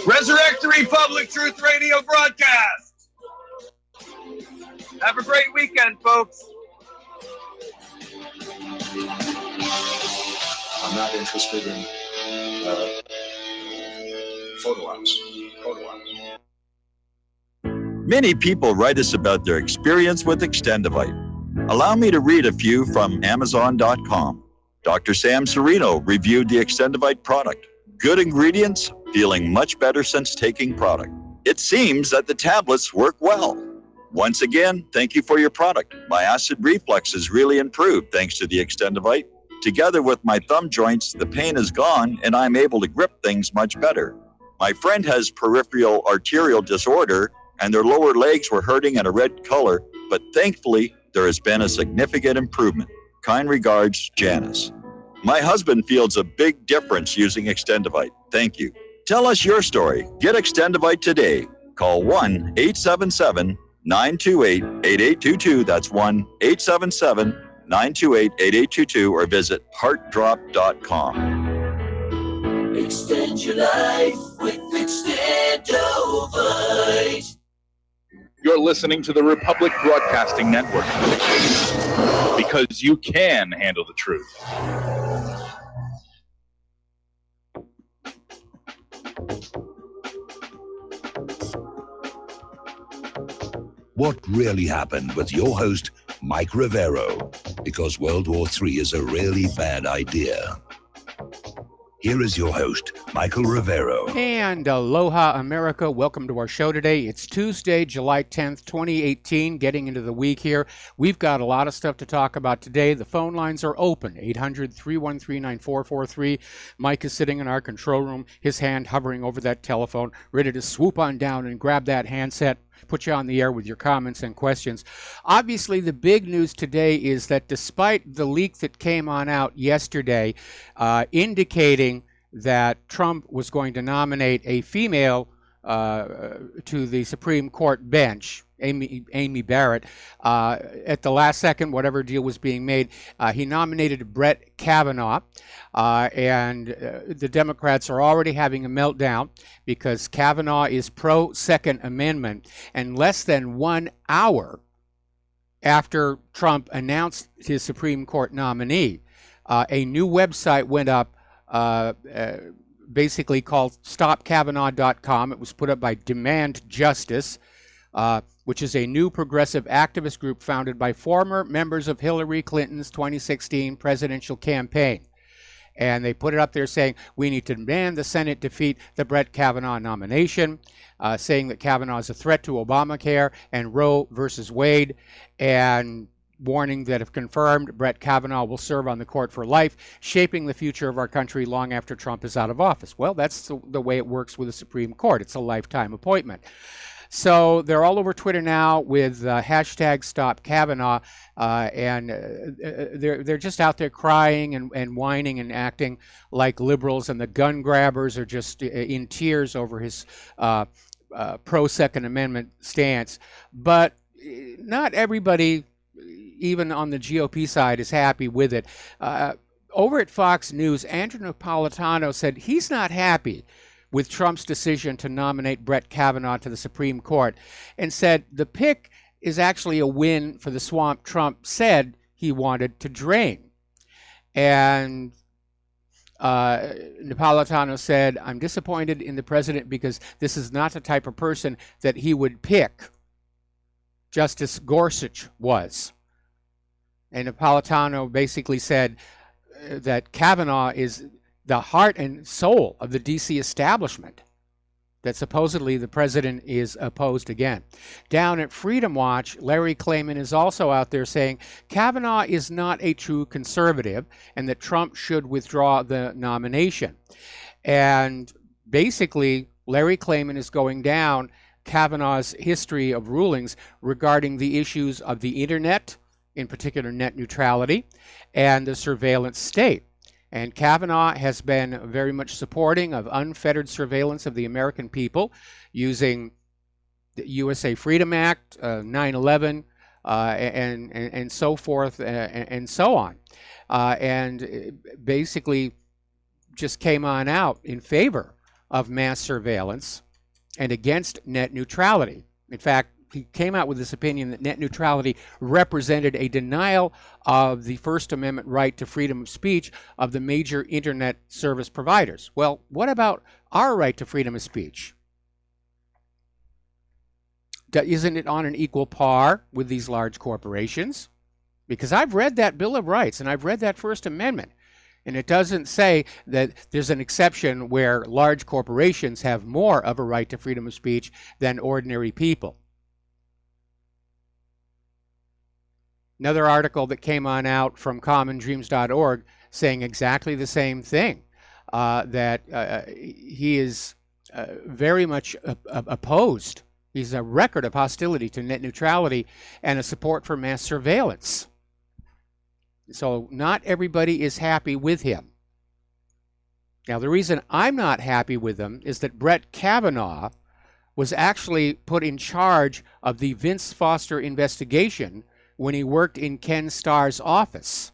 Resurrect the Republic Truth Radio broadcast. Have a great weekend, folks. I'm not interested in photo ops. Many people write us about their experience with Extendivite. Allow me to read a few from Amazon.com. Dr. Sam Serino reviewed the Extendivite product. Good ingredients, feeling much better since taking product. It seems that the tablets work well. Once again, thank you for your product. My acid reflux has really improved thanks to the Extendivite. Together with my thumb joints, the pain is gone and I'm able to grip things much better. My friend has peripheral arterial disorder and their lower legs were hurting in a red color, but thankfully, there has been a significant improvement. Kind regards, Janice. My husband feels a big difference using Extendivite. Thank you. Tell us your story. Get Extendivite today. Call 1-877-928-8822. That's 1-877-928-8822 or visit heartdrop.com. Extend your life with Extendovite. You're listening to the Republic Broadcasting Network because you can handle the truth. What really happened with your host, Mike Rivero, because World War III is a really bad idea. Here is your host, Michael Rivero. And aloha, America. Welcome to our show today. It's Tuesday, July 10th, 2018, getting into the week here. We've got a lot of stuff to talk about today. The phone lines are open, 800-313-9443. Mike is sitting in our control room, his hand hovering over that telephone, ready to swoop on down and grab that handset, put you on the air with your comments and questions. Obviously, the big news today is that despite the leak that came on out yesterday indicating that Trump was going to nominate a female to the Supreme Court bench, Amy Barrett, at the last second, whatever deal was being made, he nominated Brett Kavanaugh, and the Democrats are already having a meltdown because Kavanaugh is pro-Second Amendment, and less than 1 hour after Trump announced his Supreme Court nominee, a new website went up basically called StopKavanaugh.com. It was put up by Demand Justice, which is a new progressive activist group founded by former members of Hillary Clinton's 2016 presidential campaign. And they put it up there saying, we need to demand the Senate defeat the Brett Kavanaugh nomination, saying that Kavanaugh is a threat to Obamacare and Roe versus Wade, and warning that if confirmed, Brett Kavanaugh will serve on the court for life, shaping the future of our country long after Trump is out of office. Well, that's the way it works with the Supreme Court. It's a lifetime appointment. So they're all over Twitter now with hashtag Stop Kavanaugh, and they're just out there crying and whining and acting like liberals, and the gun grabbers are just in tears over his pro-Second Amendment stance. But not everybody, even on the GOP side, is happy with it. Over at Fox News, Andrew Napolitano said he's not happy with Trump's decision to nominate Brett Kavanaugh to the Supreme Court, and said the pick is actually a win for the swamp Trump said he wanted to drain. And Napolitano said, I'm disappointed in the president because this is not the type of person that he would pick. Justice Gorsuch was. And Napolitano basically said that Kavanaugh is the heart and soul of the D.C. establishment, that supposedly the president is opposed again. Down at Freedom Watch, Larry Klayman is also out there saying Kavanaugh is not a true conservative and that Trump should withdraw the nomination. And basically, Larry Klayman is going down Kavanaugh's history of rulings regarding the issues of the internet, in particular net neutrality, and the surveillance state. And Kavanaugh has been very much supporting of unfettered surveillance of the American people using the USA Freedom Act, 9/11, and so forth, and so on. And basically just came on out in favor of mass surveillance and against net neutrality. In fact, he came out with this opinion that net neutrality represented a denial of the First Amendment right to freedom of speech of the major internet service providers. Well, what about our right to freedom of speech? Isn't it on an equal par with these large corporations? Because I've read that Bill of Rights and I've read that First Amendment, and it doesn't say that there's an exception where large corporations have more of a right to freedom of speech than ordinary people. Another article that came on out from commondreams.org saying exactly the same thing, that he is very much opposed. He's a record of hostility to net neutrality and a support for mass surveillance. So not everybody is happy with him. Now, the reason I'm not happy with him is that Brett Kavanaugh was actually put in charge of the Vince Foster investigation when he worked in Ken Starr's office.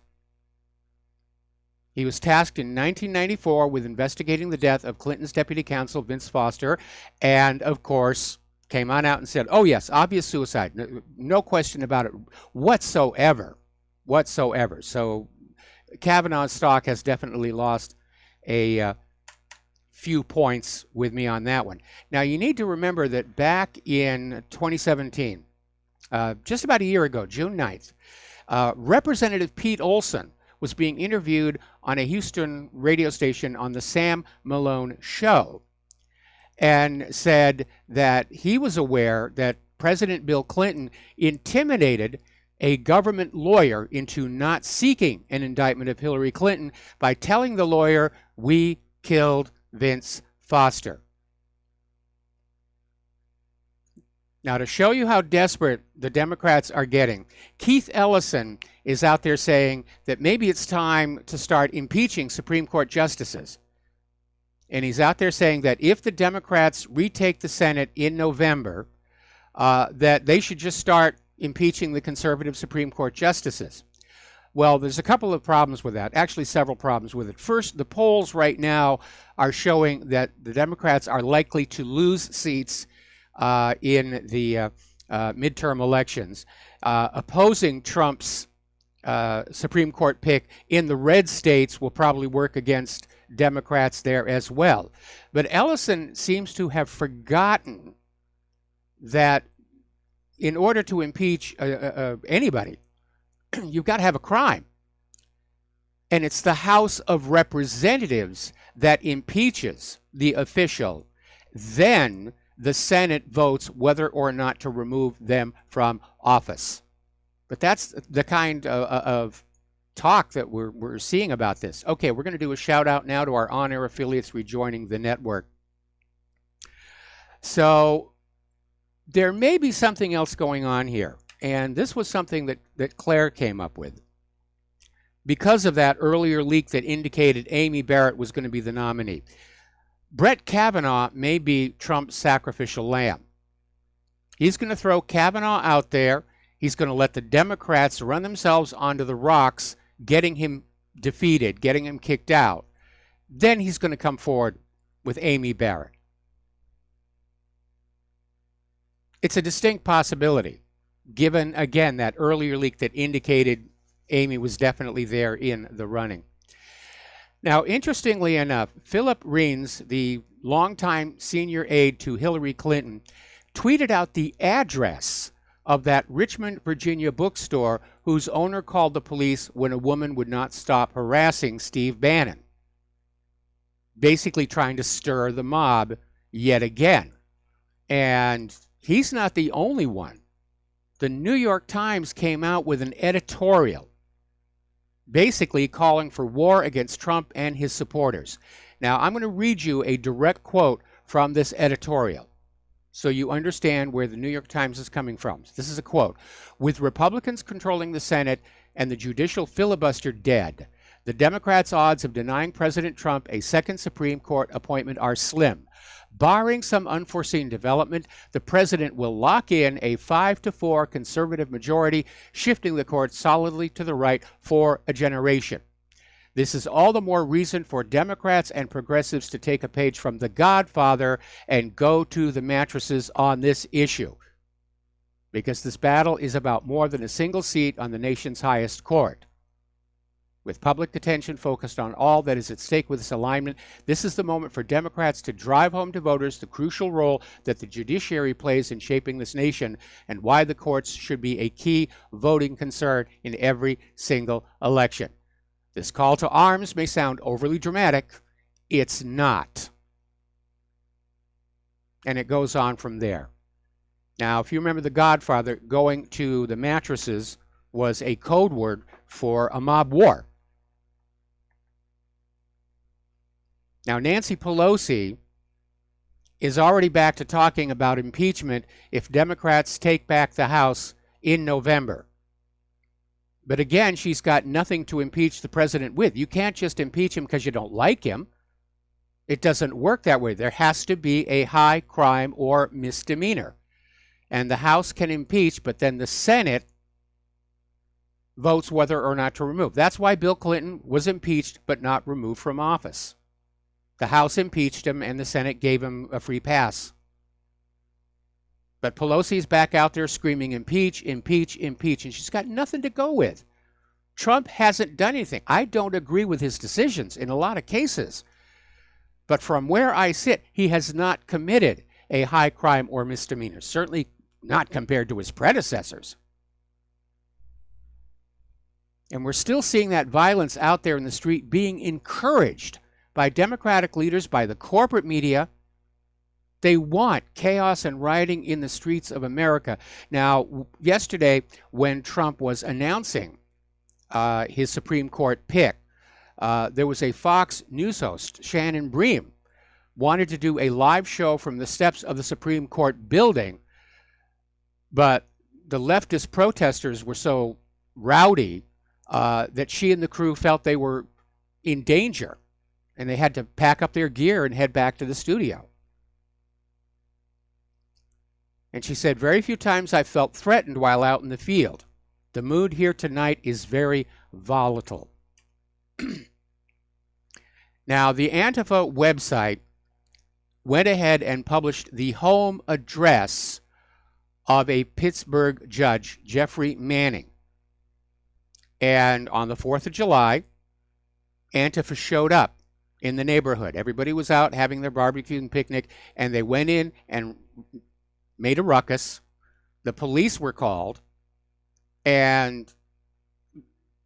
He was tasked in 1994 with investigating the death of Clinton's deputy counsel, Vince Foster, and, of course, came on out and said, oh, yes, obvious suicide. No question about it whatsoever. So Kavanaugh's stock has definitely lost a few points with me on that one. Now, you need to remember that back in 2017, just about a year ago, June 9th, Representative Pete Olson was being interviewed on a Houston radio station on the Sam Malone Show, and said that he was aware that President Bill Clinton intimidated a government lawyer into not seeking an indictment of Hillary Clinton by telling the lawyer, "We killed Vince Foster." Now, to show you how desperate the Democrats are getting, Keith Ellison is out there saying that maybe it's time to start impeaching Supreme Court justices. And he's out there saying that if the Democrats retake the Senate in November, that they should just start impeaching the conservative Supreme Court justices. Well, there's a couple of problems with that, actually several problems with it. First, the polls right now are showing that the Democrats are likely to lose seats in the midterm elections. Opposing Trump's Supreme Court pick in the red states will probably work against Democrats there as well. But Ellison seems to have forgotten that in order to impeach anybody, you've got to have a crime. And it's the House of Representatives that impeaches the official. Then the Senate votes whether or not to remove them from office. But that's the kind of talk that we're seeing about this. Okay, we're going to do a shout out now to our on-air affiliates rejoining the network. So there may be something else going on here. And this was something that Claire came up with. Because of that earlier leak that indicated Amy Barrett was going to be the nominee. Brett Kavanaugh may be Trump's sacrificial lamb. He's going to throw Kavanaugh out there. He's going to let the Democrats run themselves onto the rocks, getting him defeated, getting him kicked out. Then he's going to come forward with Amy Barrett. It's a distinct possibility, given, again, that earlier leak that indicated Amy was definitely there in the running. Now, interestingly enough, Philip Reins, the longtime senior aide to Hillary Clinton, tweeted out the address of that Richmond, Virginia bookstore whose owner called the police when a woman would not stop harassing Steve Bannon, basically trying to stir the mob yet again. And he's not the only one. The New York Times came out with an editorial basically calling for war against Trump and his supporters. Now, I'm going to read you a direct quote from this editorial so you understand where the New York Times is coming from. This is a quote. "With Republicans controlling the Senate and the judicial filibuster dead, the Democrats' odds of denying President Trump a second Supreme Court appointment are slim. Barring some unforeseen development, the president will lock in a 5-4 conservative majority, shifting the court solidly to the right for a generation. This is all the more reason for Democrats and progressives to take a page from The Godfather and go to the mattresses on this issue. Because this battle is about more than a single seat on the nation's highest court. With public attention focused on all that is at stake with this alignment, this is the moment for Democrats to drive home to voters the crucial role that the judiciary plays in shaping this nation and why the courts should be a key voting concern in every single election. This call to arms may sound overly dramatic. It's not. And it goes on from there. Now, if you remember The Godfather, going to the mattresses was a code word for a mob war. Now, Nancy Pelosi is already back to talking about impeachment if Democrats take back the House in November. But again, she's got nothing to impeach the president with. You can't just impeach him because you don't like him. It doesn't work that way. There has to be a high crime or misdemeanor. And the House can impeach, but then the Senate votes whether or not to remove. That's why Bill Clinton was impeached but not removed from office. The House impeached him and the Senate gave him a free pass. But Pelosi's back out there screaming, impeach, impeach, impeach, and she's got nothing to go with. Trump hasn't done anything. I don't agree with his decisions in a lot of cases. But from where I sit, he has not committed a high crime or misdemeanor, certainly not compared to his predecessors. And we're still seeing that violence out there in the street being encouraged by Democratic leaders, by the corporate media. They want chaos and rioting in the streets of America. Now, yesterday, when Trump was announcing his Supreme Court pick, there was a Fox News host, Shannon Bream, wanted to do a live show from the steps of the Supreme Court building, but the leftist protesters were so rowdy that she and the crew felt they were in danger, and they had to pack up their gear and head back to the studio. And she said, very few times I felt threatened while out in the field. The mood here tonight is very volatile. Now, the Antifa website went ahead and published the home address of a Pittsburgh judge, Jeffrey Manning. And on the 4th of July, Antifa showed up in the neighborhood. Everybody was out having their barbecue and picnic, and they went in and made a ruckus. The police were called, and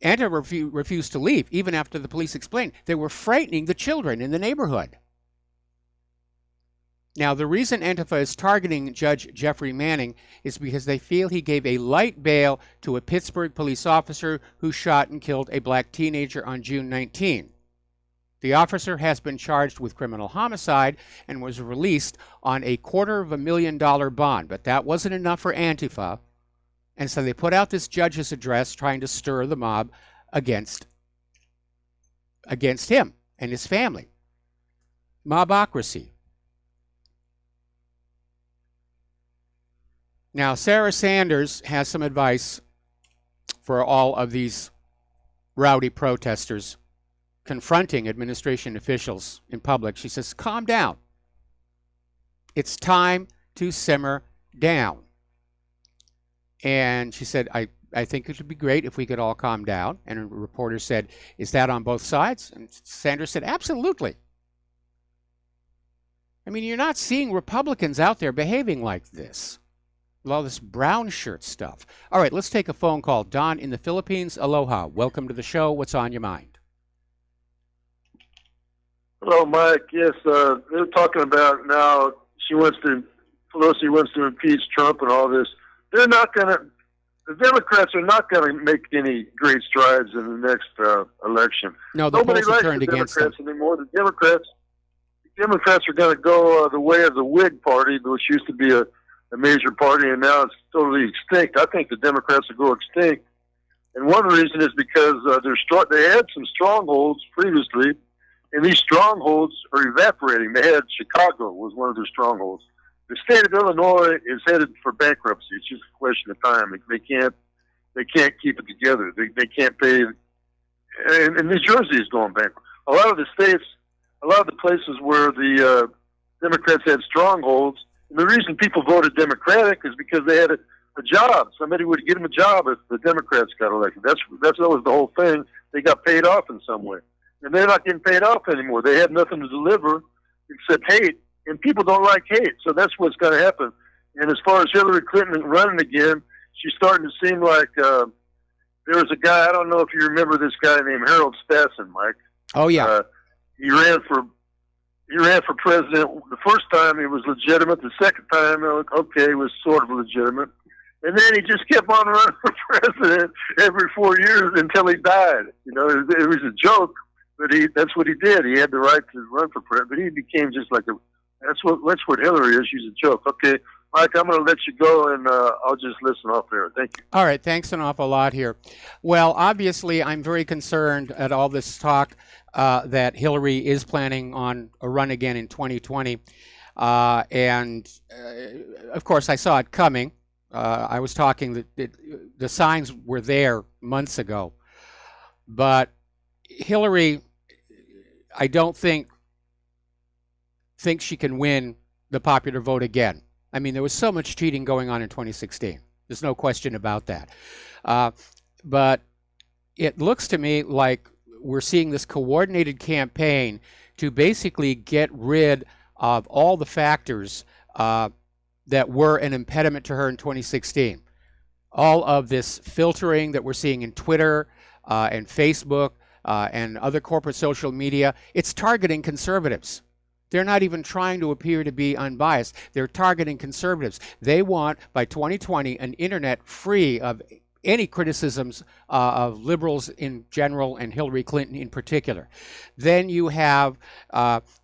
Antifa refused to leave, even after the police explained. They were frightening the children in the neighborhood. Now, the reason Antifa is targeting Judge Jeffrey Manning is because they feel he gave a light bail to a Pittsburgh police officer who shot and killed a black teenager on June 19. The officer has been charged with criminal homicide and was released on a $250,000 bond, but that wasn't enough for Antifa, and so they put out this judge's address trying to stir the mob against him and his family. Mobocracy. Now, Sarah Sanders has some advice for all of these rowdy protesters confronting administration officials in public. She says, calm down. It's time to simmer down. And she said, I think it would be great if we could all calm down. And a reporter said, is that on both sides? And Sanders said, absolutely. I mean, you're not seeing Republicans out there behaving like this. With all this brown shirt stuff. All right, let's take a phone call. Don in the Philippines, aloha. Welcome to the show. What's on your mind? Hello, Mike. Yes, they're talking about now Pelosi wants to impeach Trump and all this. The Democrats are not going to make any great strides in the next election. No, the Nobody polls have likes turned the against them. Democrats anymore. The Democrats are going to go the way of the Whig Party, which used to be a major party, and now it's totally extinct. I think the Democrats will go extinct. And one reason is because they had some strongholds previously, and these strongholds are evaporating. They had Chicago was one of their strongholds. The state of Illinois is headed for bankruptcy. It's just a question of time. They can't keep it together. They can't pay and New Jersey is going bankrupt. A lot of the states, a lot of the places where the Democrats had strongholds, and the reason people voted Democratic is because they had a job. Somebody would give them a job if the Democrats got elected. That was the whole thing. They got paid off in some way, and they're not getting paid off anymore. They have nothing to deliver except hate, and people don't like hate. So that's what's going to happen. And as far as Hillary Clinton running again, she's starting to seem like there was a guy. I don't know if you remember this guy named Harold Stassen, Mike. Oh yeah. He ran for president. The first time he was legitimate. The second time, okay, he was sort of legitimate. And then he just kept on running for president every 4 years until he died. You know, it was a joke, but that's what he did. He had the right to run for president, but he became just like that's what Hillary is. She's a joke. Okay, Mike, I'm going to let you go, and I'll just listen off there. Thank you. All right, thanks an awful lot here. Well, obviously, I'm very concerned at all this talk that Hillary is planning on a run again in 2020. And, of course, I saw it coming. I was talking that the signs were there months ago. But Hillary, I don't think she can win the popular vote again. I mean, there was so much cheating going on in 2016. There's no question about that. But it looks to me like we're seeing this coordinated campaign to basically get rid of all the factors that were an impediment to her in 2016. All of this filtering that we're seeing in Twitter and Facebook and other corporate social media, it's targeting conservatives. They're not even trying to appear to be unbiased. They're targeting conservatives. They want, by 2020, an internet free of any criticisms of liberals in general and Hillary Clinton in particular. Then you have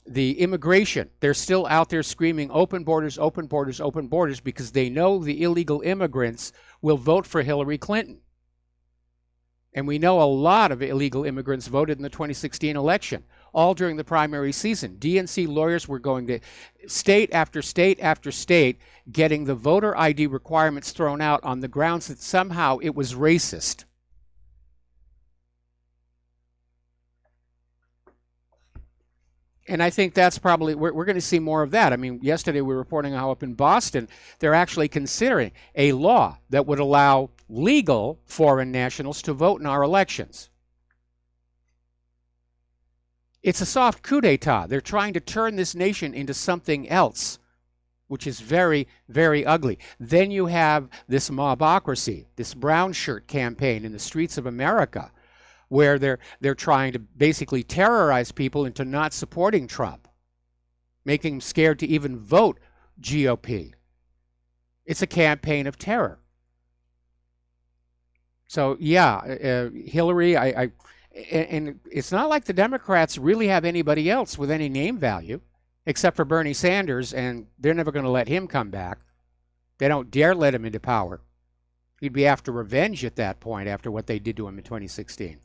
the immigration. They're still out there screaming open borders, open borders, open borders, because they know the illegal immigrants will vote for Hillary Clinton. And we know a lot of illegal immigrants voted in the 2016 election, all during the primary season. DNC lawyers were going to state after state after state, getting the voter ID requirements thrown out on the grounds that somehow it was racist. And I think that's probably, we're going to see more of that. I mean, yesterday we were reporting how up in Boston, they're actually considering a law that would allow legal foreign nationals to vote in our elections. It's a soft coup d'etat. They're trying to turn this nation into something else, which is very, very ugly. Then you have this mobocracy, this brown shirt campaign in the streets of America, where they're trying to basically terrorize people into not supporting Trump, making them scared to even vote GOP. It's a campaign of terror. So yeah, Hillary, and it's not like the Democrats really have anybody else with any name value, except for Bernie Sanders, and they're never going to let him come back. They don't dare let him into power. He'd be after revenge at that point, after what they did to him in 2016.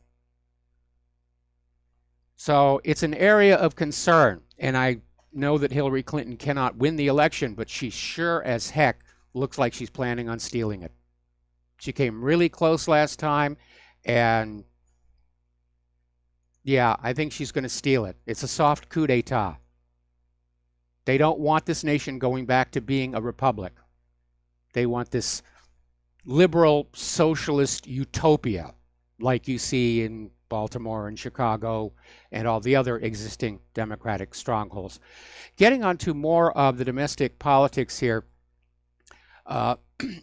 So it's an area of concern, and I know that Hillary Clinton cannot win the election, but she sure as heck looks like she's planning on stealing it. She came really close last time, and yeah, I think she's going to steal it. It's a soft coup d'etat. They don't want this nation going back to being a republic. They want this liberal socialist utopia like you see in Baltimore and Chicago and all the other existing Democratic strongholds. Getting on to more of the domestic politics here,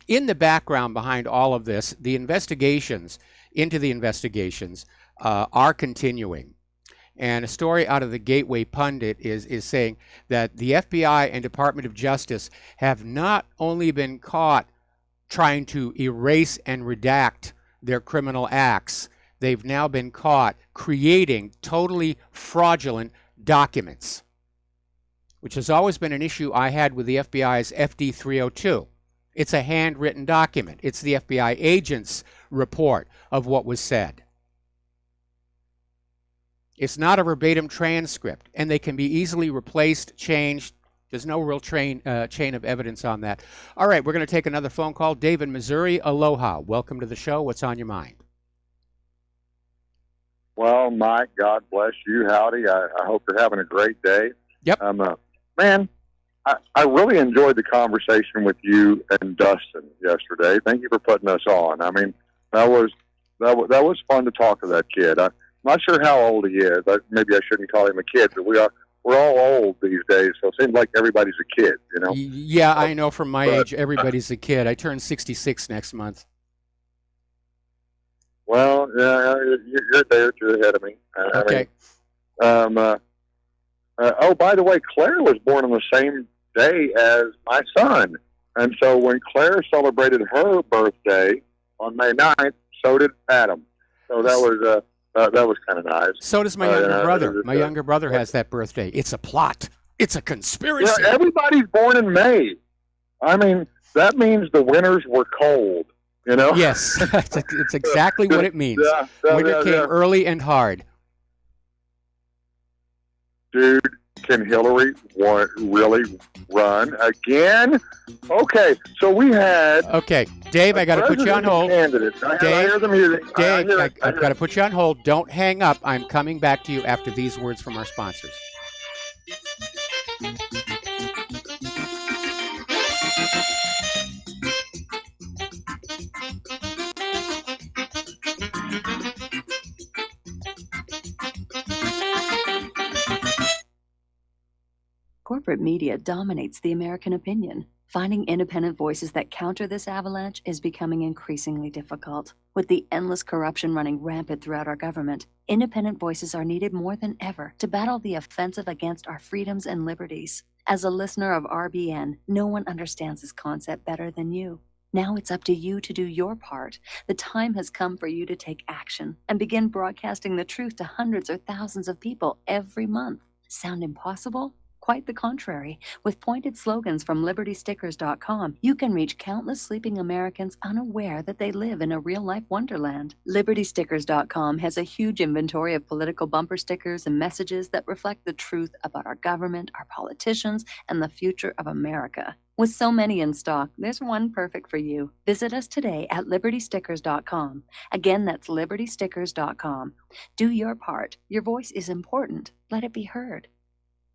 in the background behind all of this, the investigations into the investigations are continuing. And a story out of the Gateway Pundit is saying that the FBI and Department of Justice have not only been caught trying to erase and redact their criminal acts, they've now been caught creating totally fraudulent documents, which has always been an issue I had with the FBI's FD 302. It's a handwritten document. It's the FBI agent's report of what was said. It's not a verbatim transcript, and they can be easily replaced, changed. There's no real chain of evidence on that. All right, we're going to take another phone call. Dave in Missouri, aloha. Welcome to the show. What's on your mind? Well, Mike, God bless you. Howdy. I hope you're having a great day. Yep. Man, I really enjoyed the conversation with you and Dustin yesterday. Thank you for putting us on. I mean, that was fun to talk to that kid. I'm not sure how old he is. Maybe I shouldn't call him a kid, but we're all old these days, so it seems like everybody's a kid, you know? Yeah, I know from my age, everybody's a kid. I turn 66 next month. Well, you're there. You're ahead of me. Okay. Oh, by the way, Claire was born on the same day as my son. And so when Claire celebrated her birthday on May 9th, so did Adam. So that was kind of nice. So does my younger brother. My younger brother has that birthday. It's a plot. It's a conspiracy. Yeah, everybody's born in May. I mean, that means the winters were cold, you know? Yes, it's exactly what it means. Winter came early and hard. Dude, can Hillary really run again? Okay, so we had... Okay, Dave, I got to put you on hold. Candidate. I hear the music. Dave, I've got to put you on hold. Don't hang up. I'm coming back to you after these words from our sponsors. Corporate media dominates the American opinion. Finding independent voices that counter this avalanche is becoming increasingly difficult. With the endless corruption running rampant throughout our government, independent voices are needed more than ever to battle the offensive against our freedoms and liberties. As a listener of RBN, no one understands this concept better than you. Now it's up to you to do your part. The time has come for you to take action and begin broadcasting the truth to hundreds or thousands of people every month. Sound impossible? Quite the contrary. With pointed slogans from LibertyStickers.com, you can reach countless sleeping Americans unaware that they live in a real-life wonderland. LibertyStickers.com has a huge inventory of political bumper stickers and messages that reflect the truth about our government, our politicians, and the future of America. With so many in stock, there's one perfect for you. Visit us today at LibertyStickers.com. Again, that's LibertyStickers.com. Do your part. Your voice is important. Let it be heard.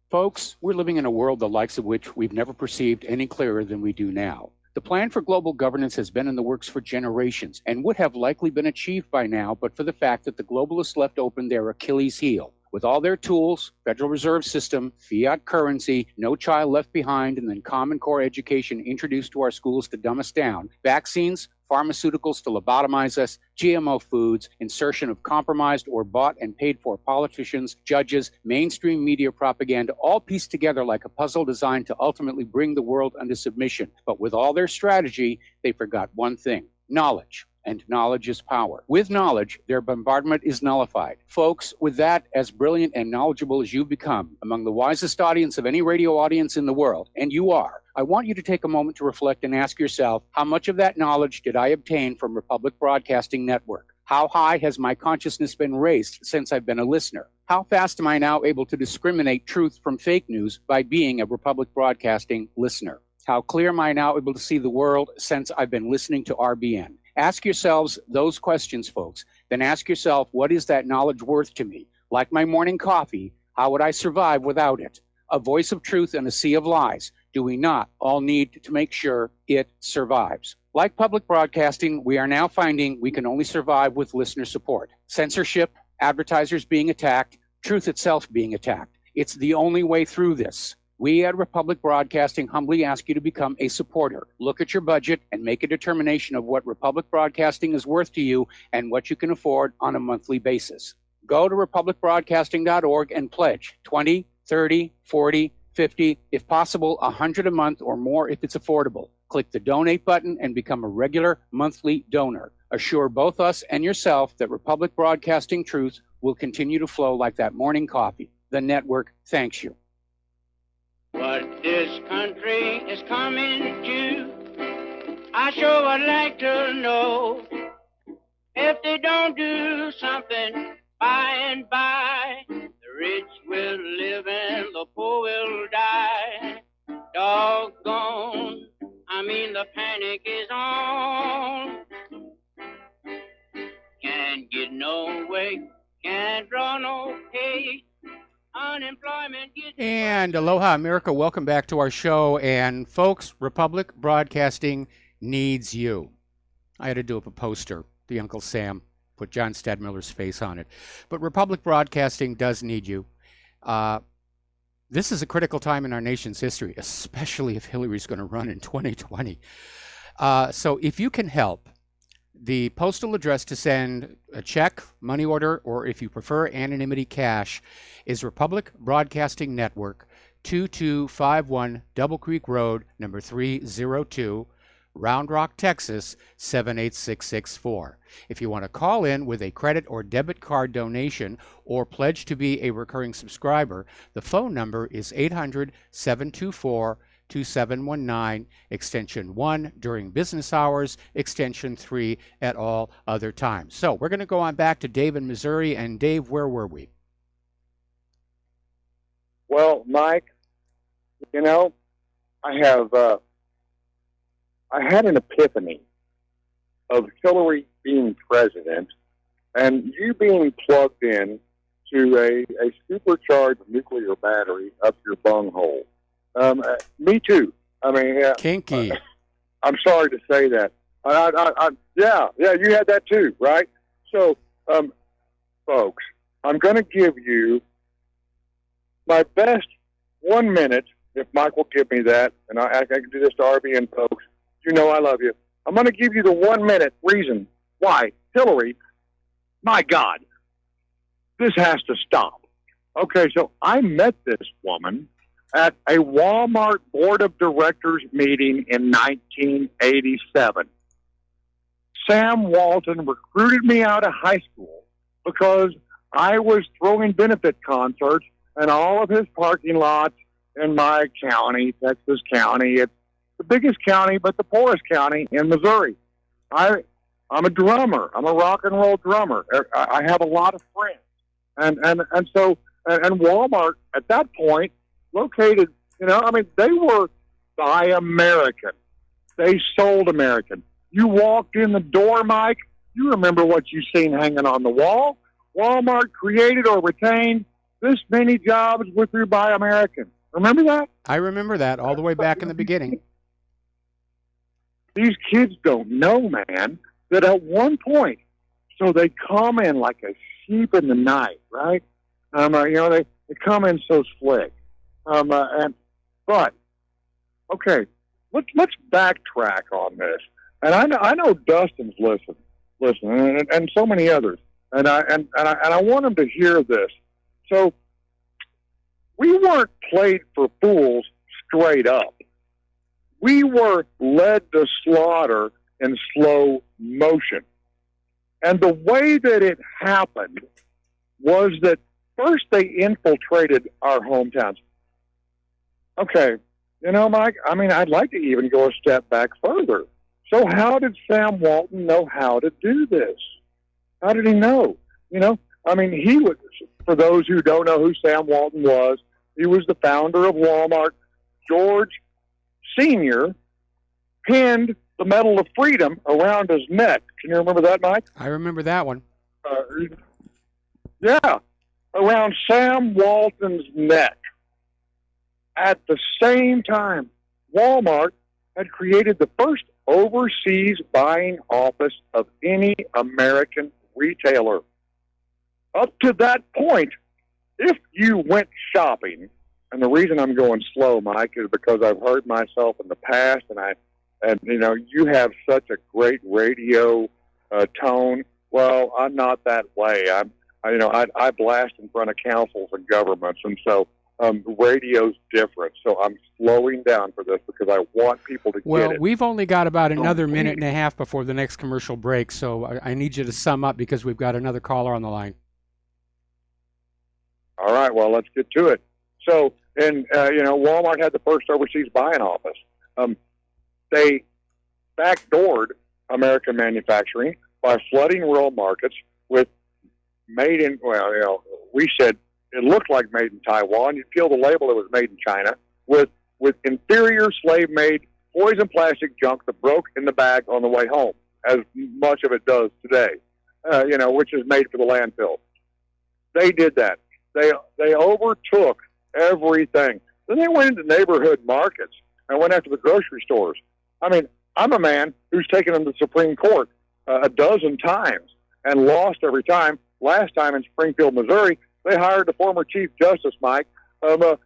Folks, we're living in a world the likes of which we've never perceived any clearer than we do now. The plan for global governance has been in the works for generations and would have likely been achieved by now, but for the fact that the globalists left open their Achilles heel. With all their tools, Federal Reserve System, fiat currency, no child left behind, and then Common Core education introduced to our schools to dumb us down, vaccines, pharmaceuticals to lobotomize us, GMO foods, insertion of compromised or bought and paid for politicians, judges, mainstream media propaganda, all pieced together like a puzzle designed to ultimately bring the world under submission. But with all their strategy, they forgot one thing: knowledge. And knowledge is power. With knowledge, their bombardment is nullified. Folks, with that, as brilliant and knowledgeable as you've become, among the wisest audience of any radio audience in the world, and you are, I want you to take a moment to reflect and ask yourself, how much of that knowledge did I obtain from Republic Broadcasting Network? How high has my consciousness been raised since I've been a listener? How fast am I now able to discriminate truth from fake news by being a Republic Broadcasting listener? How clear am I now able to see the world since I've been listening to RBN? Ask yourselves those questions, folks. Then ask yourself, what is that knowledge worth to me? Like my morning coffee, how would I survive without it? A voice of truth in a sea of lies. Do we not all need to make sure it survives? Like public broadcasting, we are now finding we can only survive with listener support. Censorship, advertisers being attacked, truth itself being attacked. It's the only way through this. We at Republic Broadcasting humbly ask you to become a supporter. Look at your budget and make a determination of what Republic Broadcasting is worth to you and what you can afford on a monthly basis. Go to republicbroadcasting.org and pledge $20, $30, $40, $50, if possible, $100 a month or more if it's affordable. Click the donate button and become a regular monthly donor. Assure both us and yourself that Republic Broadcasting truth will continue to flow like that morning coffee. The network thanks you. What this country is coming to, I sure would like to know. If they don't do something by and by, the rich will live and the poor will die. Doggone, the panic is on. Can't get no way, can't And aloha, America. Welcome back to our show. And folks, Republic Broadcasting needs you. I had to do up a poster. The Uncle Sam put John Stadmiller's face on it. But Republic Broadcasting does need you. This is a critical time in our nation's history, especially if Hillary's going to run in 2020. So if you can help, the postal address to send a check, money order, or if you prefer anonymity cash is Republic Broadcasting Network, 2251 Double Creek Road, number 302, Round Rock, Texas, 78664. If you want to call in with a credit or debit card donation or pledge to be a recurring subscriber, the phone number is 800-724-2719, extension 1 during business hours, extension 3 at all other times. So we're going to go on back to Dave in Missouri. And Dave, where were we? Well, Mike, you know, I had an epiphany of Hillary being president and you being plugged in to a supercharged nuclear battery up your bunghole. Me too. I mean, Kinky. I'm sorry to say that. Yeah, you had that too, right? So, folks, I'm going to give you my best 1 minute, if Mike will give me that, and I can do this to RBN folks. You know I love you. I'm going to give you the 1 minute reason why Hillary, my God, this has to stop. Okay, so I met this woman at a Walmart board of directors meeting in 1987. Sam Walton recruited me out of high school because I was throwing benefit concerts in all of his parking lots in my county, Texas County. It's the biggest county, but the poorest county in Missouri. I'm a drummer. I'm a rock and roll drummer. I have a lot of friends. And so Walmart at that point located, they were Buy American. They sold American. You walked in the door, Mike, you remember what you seen hanging on the wall. Walmart created or retained this many jobs with your Buy American. Remember that? I remember that all the way back in the beginning. These kids don't know, man, that at one point, so they come in like a sheep in the night, right? They come in so slick. But okay, let's backtrack on this. And I know Dustin's listening, and so many others, and I want them to hear this. So we weren't played for fools straight up. We were led to slaughter in slow motion. And the way that it happened was that first they infiltrated our hometowns. Okay, Mike, I'd like to even go a step back further. So how did Sam Walton know how to do this? How did he know? He was, for those who don't know who Sam Walton was, he was the founder of Walmart. George Sr. pinned the Medal of Freedom around his neck. Can you remember that, Mike? I remember that one. Yeah, around Sam Walton's neck. At the same time, Walmart had created the first overseas buying office of any American retailer. Up to that point, if you went shopping, and the reason I'm going slow, Mike, is because I've heard myself in the past, and you have such a great radio tone. Well, I'm not that way. I blast in front of councils and governments, and so radio's different. So I'm slowing down for this because I want people to get it. Well, we've only got about another minute and a half before the next commercial break, so I need you to sum up because we've got another caller on the line. All right, well, let's get to it. So, Walmart had the first overseas buying office. They backdoored American manufacturing by flooding rural markets with we said it looked like made in Taiwan. You peel the label, it was made in China, with inferior slave-made poison plastic junk that broke in the bag on the way home, as much of it does today, which is made for the landfill. They did that. They overtook everything. Then they went into neighborhood markets and went after the grocery stores. I mean, I'm a man who's taken them to the Supreme Court a dozen times and lost every time. Last time in Springfield, Missouri, they hired the former Chief Justice, Mike. The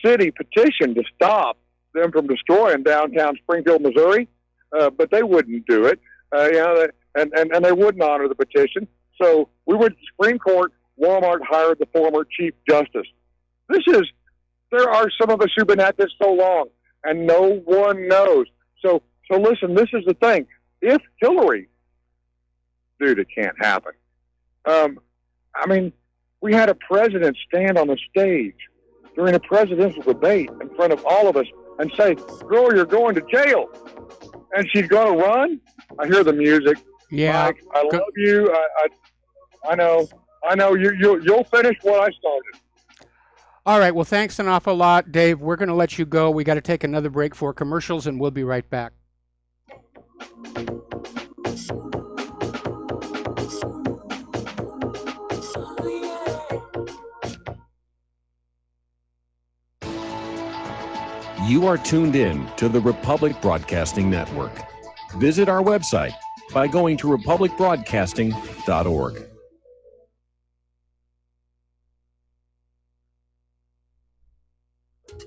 city petitioned to stop them from destroying downtown Springfield, Missouri, but they wouldn't do it. And they wouldn't honor the petition. So we went to the Supreme Court. Walmart hired the former Chief Justice. There are some of us who've been at this so long, and no one knows. So listen, this is the thing. If Hillary, dude, it can't happen. I mean, we had a president stand on the stage during a presidential debate in front of all of us and say, "Girl, you're going to jail," and she's going to run. I hear the music. Yeah, Mike, I love you. I know. You'll finish what I started. All right. Well, thanks an awful lot, Dave. We're going to let you go. We got to take another break for commercials, and we'll be right back. You are tuned in to the Republic Broadcasting Network. Visit our website by going to republicbroadcasting.org.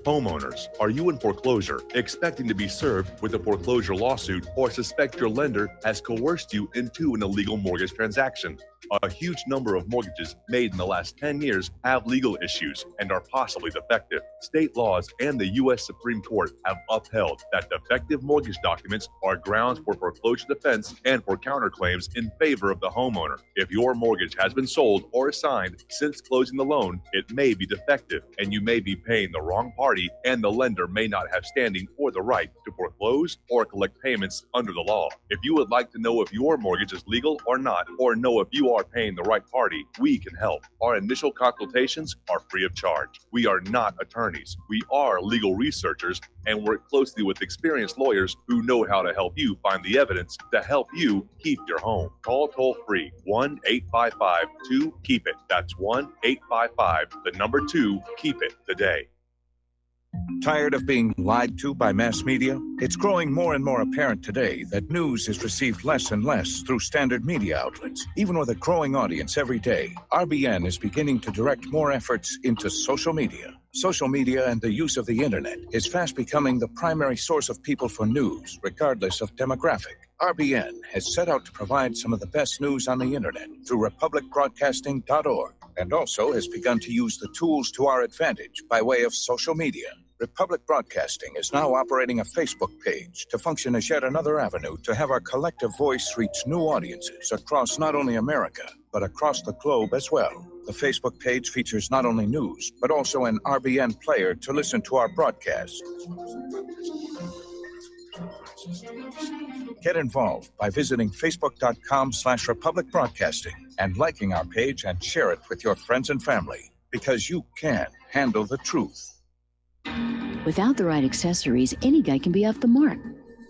Homeowners, are you in foreclosure, expecting to be served with a foreclosure lawsuit, or suspect your lender has coerced you into an illegal mortgage transaction? A huge number of mortgages made in the last 10 years have legal issues and are possibly defective. State laws and the U.S. Supreme Court have upheld that defective mortgage documents are grounds for foreclosure defense and for counterclaims in favor of the homeowner. If your mortgage has been sold or assigned since closing the loan, it may be defective and you may be paying the wrong party, and the lender may not have standing or the right to foreclose or collect payments under the law. If you would like to know if your mortgage is legal or not, or know if you are paying the right party, we can help. Our initial consultations are free of charge. We are not attorneys. We are legal researchers and work closely with experienced lawyers who know how to help you find the evidence to help you keep your home. Call toll-free 1-855-2-KEEP-IT. That's 1-855-2-KEEP-IT today. Tired of being lied to by mass media? It's growing more and more apparent today that news is received less and less through standard media outlets. Even with a growing audience every day, RBN is beginning to direct more efforts into social media. Social media and the use of the internet is fast becoming the primary source of people for news, regardless of demographic. RBN has set out to provide some of the best news on the internet through republicbroadcasting.org, and also has begun to use the tools to our advantage by way of social media. Republic Broadcasting is now operating a Facebook page to function as yet another avenue to have our collective voice reach new audiences across not only America, but across the globe as well. The Facebook page features not only news, but also an RBN player to listen to our broadcasts. Get involved by visiting facebook.com/Republic Broadcasting and liking our page and share it with your friends and family, because you can handle the truth. Without the right accessories, any guy can be off the mark.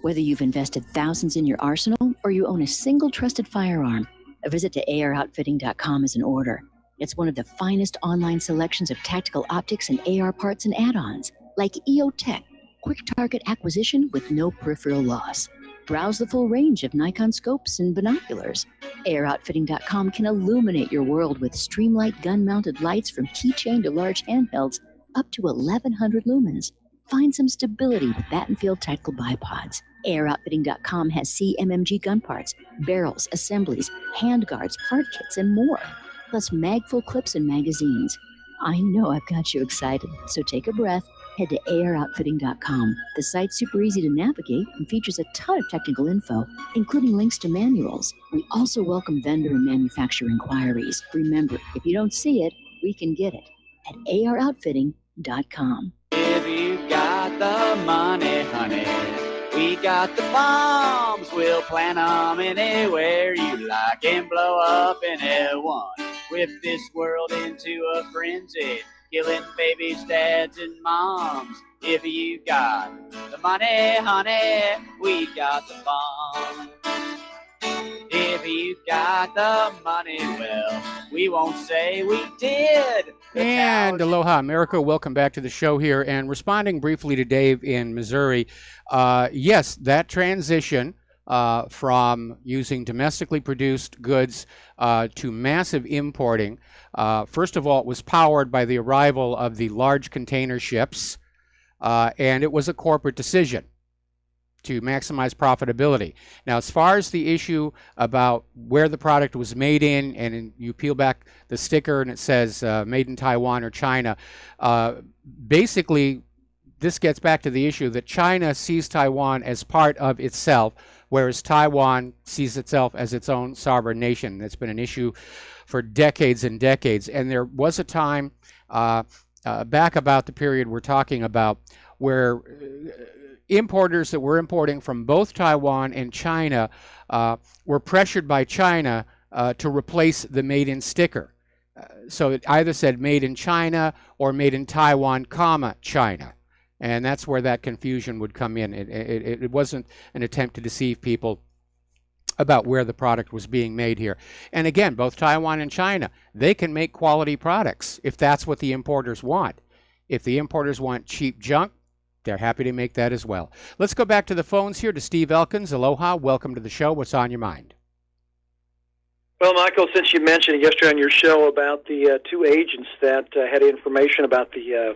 Whether you've invested thousands in your arsenal or you own a single trusted firearm, a visit to AROutfitting.com is in order. It's one of the finest online selections of tactical optics and AR parts and add-ons, like EOTech, quick target acquisition with no peripheral loss. Browse the full range of Nikon scopes and binoculars. AROutfitting.com can illuminate your world with Streamlight gun-mounted lights from keychain to large handhelds up to 1,100 lumens. Find some stability with Battenfield tactical bipods. AirOutfitting.com has CMMG gun parts, barrels, assemblies, handguards, part kits, and more. Plus mag-full clips and magazines. I know I've got you excited, so take a breath. Head to AirOutfitting.com. The site's super easy to navigate and features a ton of technical info, including links to manuals. We also welcome vendor and manufacturer inquiries. Remember, if you don't see it, we can get it at AirOutfitting.com. If you got the money, honey, we got the bombs. We'll plant 'em anywhere you like and blow up anyone. Whip this world into a frenzy, killing babies, dads, and moms. If you got the money, honey, we got the bombs. If you got the money, well, we won't say we did. And aloha, America. Welcome back to the show here. And responding briefly to Dave in Missouri, yes, that transition from using domestically produced goods to massive importing, first of all, it was powered by the arrival of the large container ships, and it was a corporate decision to maximize profitability. Now, as far as the issue about where the product was made in, and you peel back the sticker and it says made in Taiwan or China, basically this gets back to the issue that China sees Taiwan as part of itself, whereas Taiwan sees itself as its own sovereign nation. That's been an issue for decades and decades. And there was a time back about the period we're talking about where importers that were importing from both Taiwan and China were pressured by China to replace the made in sticker. So it either said made in China or made in Taiwan, comma, China. And that's where that confusion would come in. It wasn't an attempt to deceive people about where the product was being made here. And again, both Taiwan and China, they can make quality products if that's what the importers want. If the importers want cheap junk, they're happy to make that as well. Let's go back to the phones here to Steve Elkins. Aloha, welcome to the show. What's on your mind? Well, Michael, since you mentioned yesterday on your show about the two agents that had information about the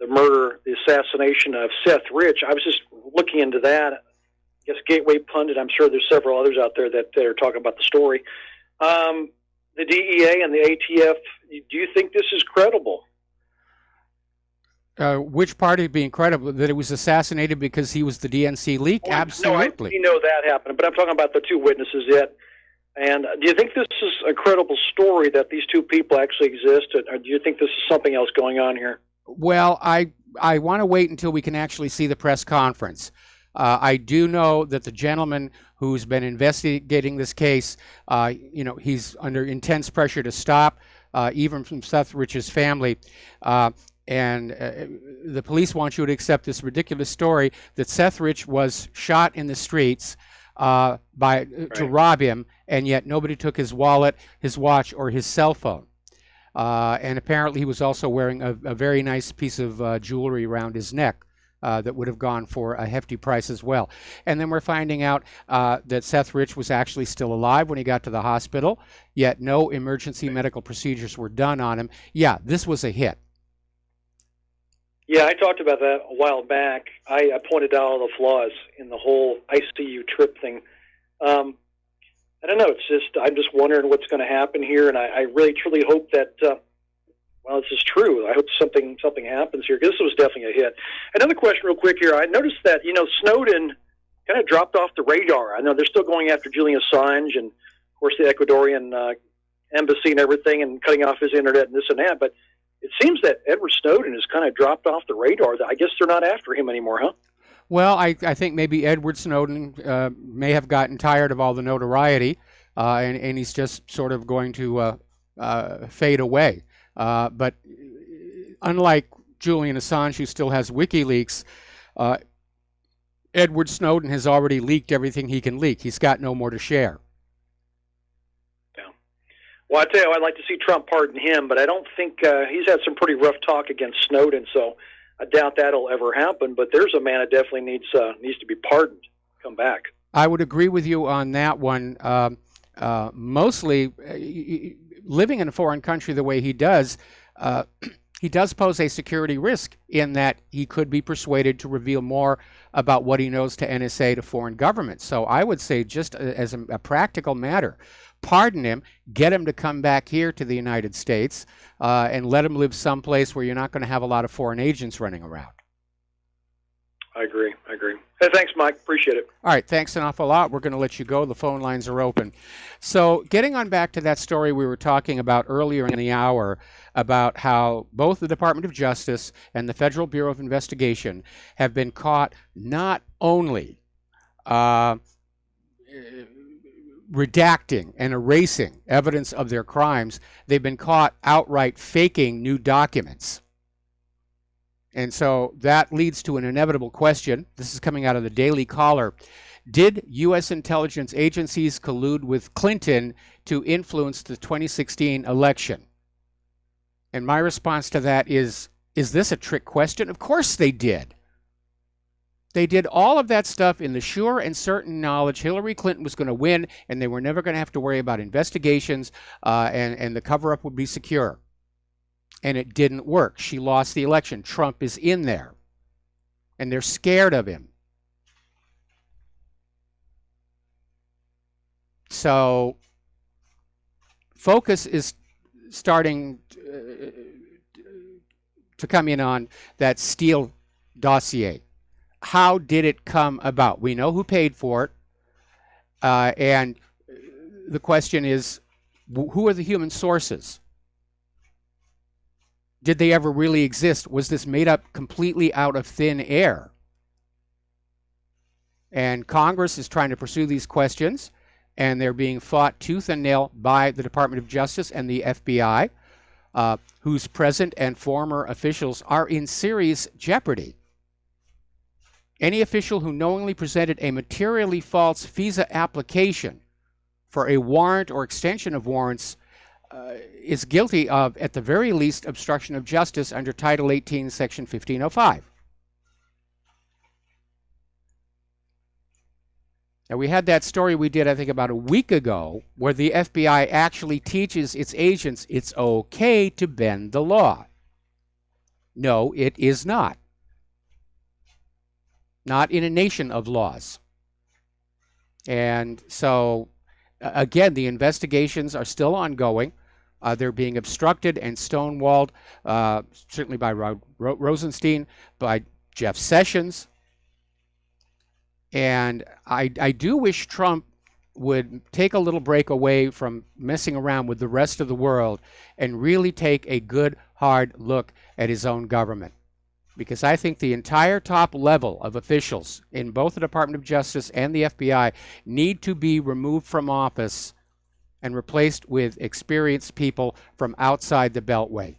murder, the assassination of Seth Rich, I was just looking into that. I guess Gateway Pundit, I'm sure there's several others out there that are talking about the story. The DEA and the ATF, do you think this is credible? Which party being credible? That it was assassinated because he was the DNC leak? Well, Absolutely. No, you know that happened, but I'm talking about the two witnesses yet. And do you think this is a credible story that these two people actually exist, or do you think this is something else going on here? Well, I want to wait until we can actually see the press conference. I do know that the gentleman who's been investigating this case, he's under intense pressure to stop, even from Seth Rich's family. And the police want you to accept this ridiculous story that Seth Rich was shot in the streets to rob him, and yet nobody took his wallet, his watch, or his cell phone. And apparently he was also wearing a very nice piece of jewelry around his neck that would have gone for a hefty price as well. And then we're finding out that Seth Rich was actually still alive when he got to the hospital, yet no emergency medical procedures were done on him. Yeah, this was a hit. Yeah, I talked about that a while back. I pointed out all the flaws in the whole ICU trip thing. I don't know. I'm just wondering what's going to happen here, and I really, truly hope that, this is true. I hope something happens here, because this was definitely a hit. Another question real quick here. I noticed that, Snowden kind of dropped off the radar. I know they're still going after Julian Assange and, of course, the Ecuadorian embassy and everything, and cutting off his internet and this and that, but it seems that Edward Snowden has kind of dropped off the radar. I guess they're not after him anymore, huh? Well, I think maybe Edward Snowden may have gotten tired of all the notoriety, and he's just sort of going to fade away. But unlike Julian Assange, who still has WikiLeaks, Edward Snowden has already leaked everything he can leak. He's got no more to share. Well, I tell you, I'd like to see Trump pardon him, but I don't think he's had some pretty rough talk against Snowden, so I doubt that'll ever happen. But there's a man that definitely needs to be pardoned. Come back. I would agree with you on that one. Mostly, living in a foreign country the way he does pose a security risk in that he could be persuaded to reveal more about what he knows to NSA, to foreign governments. So I would say, just as a practical matter, pardon him, get him to come back here to the United States, and let him live someplace where you're not going to have a lot of foreign agents running around. I agree. Hey, thanks, Mike. Appreciate it. All right, thanks an awful lot. We're going to let you go. The phone lines are open. So getting on back to that story we were talking about earlier in the hour about how both the Department of Justice and the Federal Bureau of Investigation have been caught not only redacting and erasing evidence of their crimes, they've been caught outright faking new documents. And so that leads to an inevitable question. This is coming out of the Daily Caller. Did U.S. intelligence agencies collude with Clinton to influence the 2016 election? And my response to that is this a trick question? Of course they did. They did all of that stuff in the sure and certain knowledge Hillary Clinton was going to win, and they were never going to have to worry about investigations, and the cover-up would be secure. And it didn't work. She lost the election. Trump is in there. And they're scared of him. So focus is starting to come in on that Steele dossier. How did it come about? We know who paid for it. And the question is, who are the human sources? Did they ever really exist? Was this made up completely out of thin air? And Congress is trying to pursue these questions, and they're being fought tooth and nail by the Department of Justice and the FBI, whose present and former officials are in serious jeopardy. Any official who knowingly presented a materially false FISA application for a warrant or extension of warrants is guilty of, at the very least, obstruction of justice under Title 18, Section 1505. Now, we had that story we did, I think, about a week ago, where the FBI actually teaches its agents it's okay to bend the law. No, it is not. Not in a nation of laws. And so, again, the investigations are still ongoing. They're being obstructed and stonewalled, certainly by Rod Rosenstein, by Jeff Sessions. And I do wish Trump would take a little break away from messing around with the rest of the world and really take a good, hard look at his own government. Because I think the entire top level of officials in both the Department of Justice and the FBI need to be removed from office and replaced with experienced people from outside the Beltway.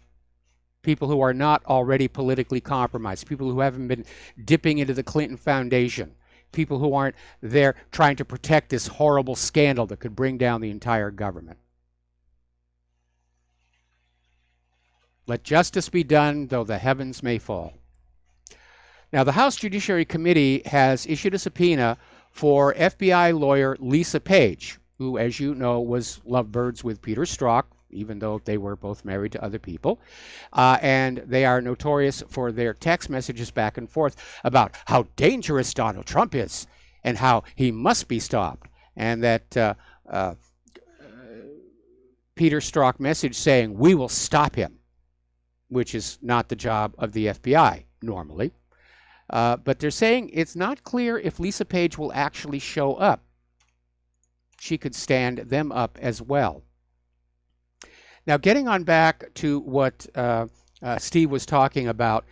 People who are not already politically compromised. People who haven't been dipping into the Clinton Foundation. People who aren't there trying to protect this horrible scandal that could bring down the entire government. Let justice be done, though the heavens may fall. Now, the House Judiciary Committee has issued a subpoena for FBI lawyer Lisa Page, who, as you know, was lovebirds with Peter Strzok, even though they were both married to other people. And they are notorious for their text messages back and forth about how dangerous Donald Trump is and how he must be stopped. And that Peter Strzok message saying, "We will stop him," which is not the job of the FBI normally. But they're saying it's not clear if Lisa Page will actually show up. She could stand them up as well. Now, getting on back to what Steve was talking about,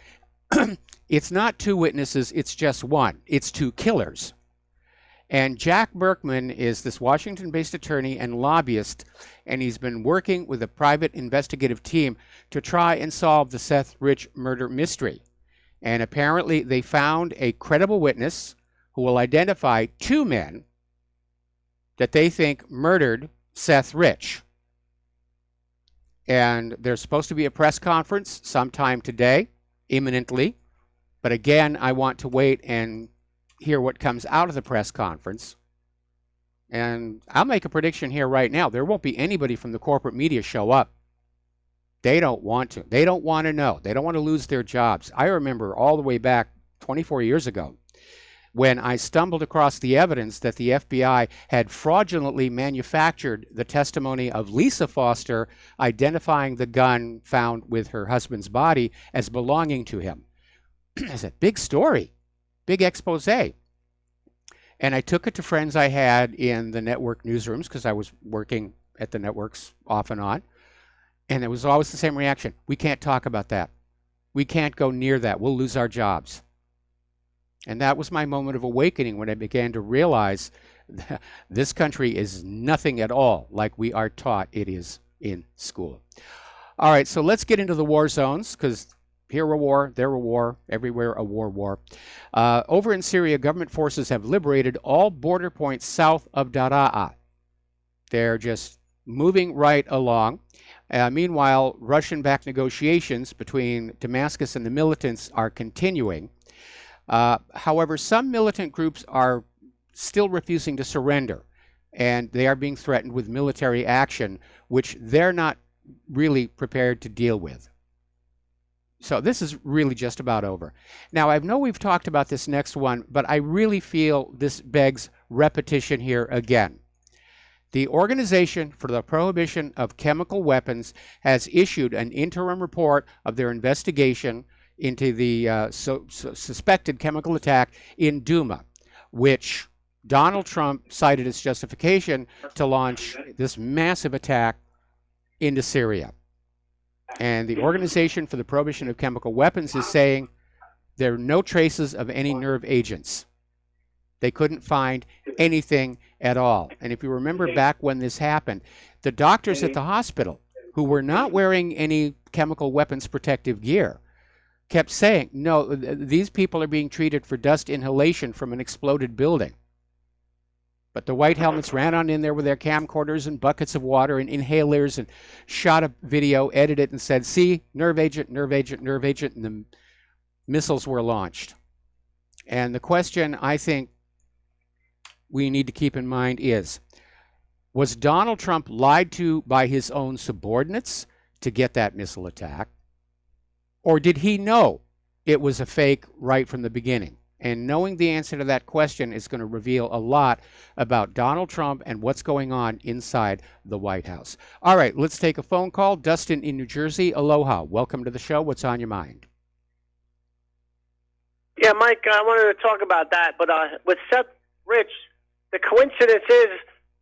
it's not two witnesses, it's just one. It's two killers. And Jack Berkman is this Washington-based attorney and lobbyist, and he's been working with a private investigative team to try and solve the Seth Rich murder mystery. And apparently they found a credible witness who will identify two men that they think murdered Seth Rich. And there's supposed to be a press conference sometime today, imminently. But again, I want to wait and hear what comes out of the press conference. And I'll make a prediction here right now. There won't be anybody from the corporate media show up. They don't want to. They don't want to know. They don't want to lose their jobs. I remember all the way back 24 years ago when I stumbled across the evidence that the FBI had fraudulently manufactured the testimony of Lisa Foster identifying the gun found with her husband's body as belonging to him. It's a big story, big expose. And I took it to friends I had in the network newsrooms because I was working at the networks off and on. And it was always the same reaction. We can't talk about that. We can't go near that. We'll lose our jobs. And that was my moment of awakening when I began to realize that this country is nothing at all like we are taught it is in school. All right, so let's get into the war zones because Here a war, there a war, everywhere a war. Over in Syria, government forces have liberated all border points south of Daraa. They're just moving right along. Meanwhile, Russian-backed negotiations between Damascus and the militants are continuing. However, some militant groups are still refusing to surrender, and they are being threatened with military action, which they're not really prepared to deal with. So this is really just about over. Now, I know we've talked about this next one, but I really feel this begs repetition here again. The Organization for the Prohibition of Chemical Weapons has issued an interim report of their investigation into the suspected chemical attack in Douma, which Donald Trump cited as justification to launch this massive attack into Syria. And the Organization for the Prohibition of Chemical Weapons is saying there are no traces of any nerve agents. They couldn't find anything at all. And if you remember back when this happened, the doctors at the hospital, who were not wearing any chemical weapons protective gear, kept saying, no, these people are being treated for dust inhalation from an exploded building. But the white helmets ran on in there with their camcorders and buckets of water and inhalers and shot a video, edited it, and said, see, nerve agent, nerve agent, nerve agent, and the missiles were launched. And the question I think we need to keep in mind is, was Donald Trump lied to by his own subordinates to get that missile attack? Or did he know it was a fake right from the beginning? And knowing the answer to that question is going to reveal a lot about Donald Trump and what's going on inside the White House. All right, let's take a phone call. Dustin in New Jersey, aloha. Welcome to the show. What's on your mind? Yeah, Mike, I wanted to talk about that, but with Seth Rich, the coincidence is,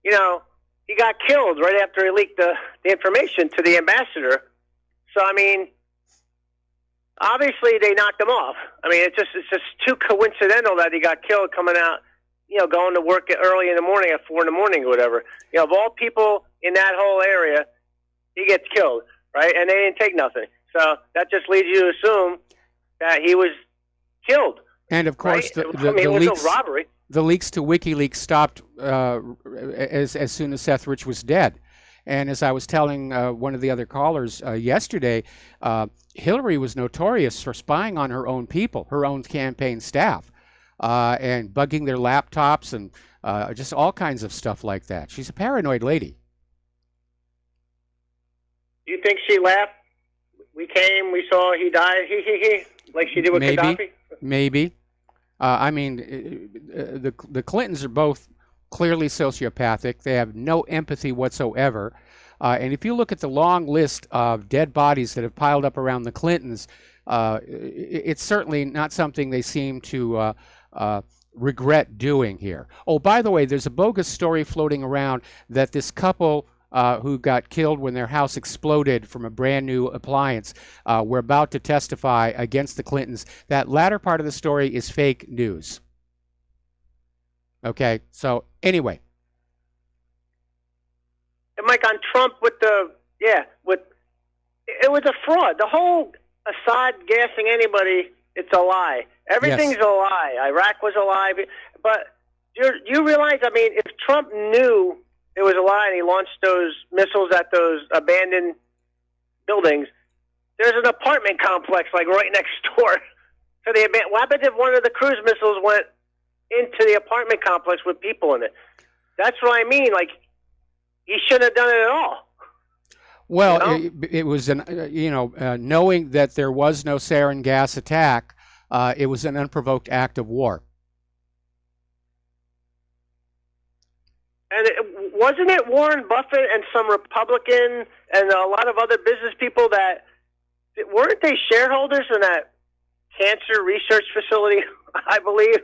you know, he got killed right after he leaked the information to the ambassador. So, I mean, obviously they knocked him off. I mean, it's just too coincidental that he got killed coming out, you know, going to work early in the morning at 4 in the morning or whatever. You know, of all people in that whole area, he gets killed, right? And they didn't take nothing. So that just leads you to assume that he was killed. And of course, right? the it was leaks, no robbery. The leaks to WikiLeaks stopped as soon as Seth Rich was dead. And as I was telling one of the other callers yesterday, Hillary was notorious for spying on her own people, her own campaign staff, and bugging their laptops and just all kinds of stuff like that. She's a paranoid lady. Do you think she laughed? We came, we saw, he died, he, like she did with Gaddafi? Maybe. I mean, the Clintons are both clearly sociopathic. They have no empathy whatsoever. And if you look at the long list of dead bodies that have piled up around the Clintons, it's certainly not something they seem to regret doing here. Oh, by the way, there's a bogus story floating around that this couple who got killed when their house exploded from a brand new appliance were about to testify against the Clintons. That latter part of the story is fake news. Okay, so anyway. And Mike, on Trump it was a fraud. The whole Assad gassing anybody, it's a lie. Everything's a lie. Iraq was a lie. But you realize, I mean, if Trump knew it was a lie and he launched those missiles at those abandoned buildings, there's an apartment complex like right next door to the abandoned. What happens if one of the cruise missiles went into the apartment complex with people in it? That's what I mean. Like, he shouldn't have done it at all. Well, you know? it was knowing that there was no sarin gas attack, it was an unprovoked act of war. And wasn't it Warren Buffett and some Republican and a lot of other business people that weren't they shareholders in that cancer research facility? I believe.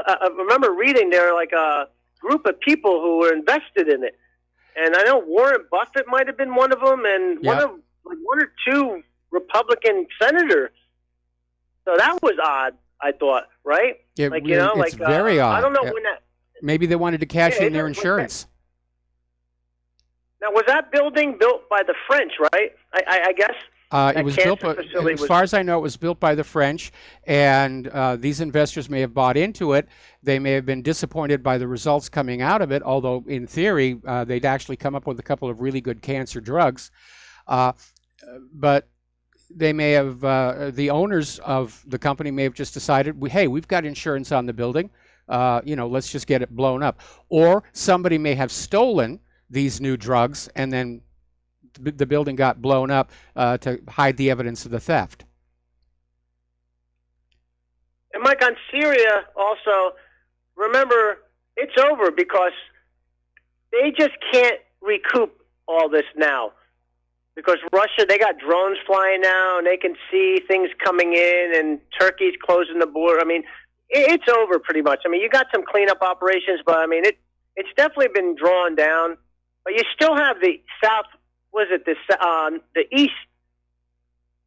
I remember reading there were like a group of people who were invested in it, and I know Warren Buffett might have been one of them, and one or two Republican senators. So that was odd, I thought, right? It's very odd. I don't know when that. Maybe they wanted to cash in their insurance. Now, was that building built by the French, right? I guess. It was built, as far as I know, it was built by the French, and these investors may have bought into it. They may have been disappointed by the results coming out of it, although in theory, they'd actually come up with a couple of really good cancer drugs. But they may have, the owners of the company may have just decided, hey, we've got insurance on the building, let's just get it blown up. Or somebody may have stolen these new drugs, and then the building got blown up to hide the evidence of the theft. And Mike, on Syria also, remember, it's over because they just can't recoup all this now. Because Russia, they got drones flying now, and they can see things coming in, and Turkey's closing the border. I mean, it's over pretty much. I mean, you got some cleanup operations, but I mean, it's definitely been drawn down. But you still have the South. The East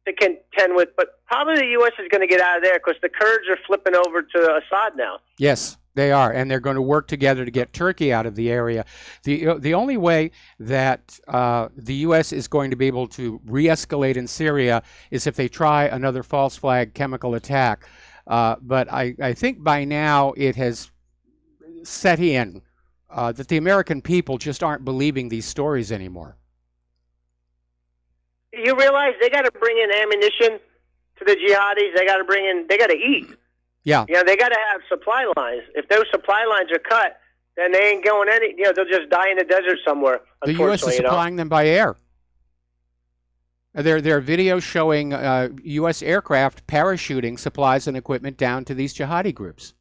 to contend with, but probably the U.S. is going to get out of there because the Kurds are flipping over to Assad now. Yes, they are, and they're going to work together to get Turkey out of the area. The only way that the U.S. is going to be able to re-escalate in Syria is if they try another false flag chemical attack. But I think by now it has set in that the American people just aren't believing these stories anymore. You realize they got to bring in ammunition to the jihadis. They got to eat. Yeah. They got to have supply lines. If those supply lines are cut, then they ain't going they'll just die in the desert somewhere. The U.S. is supplying them by air. There are videos showing U.S. aircraft parachuting supplies and equipment down to these jihadi groups.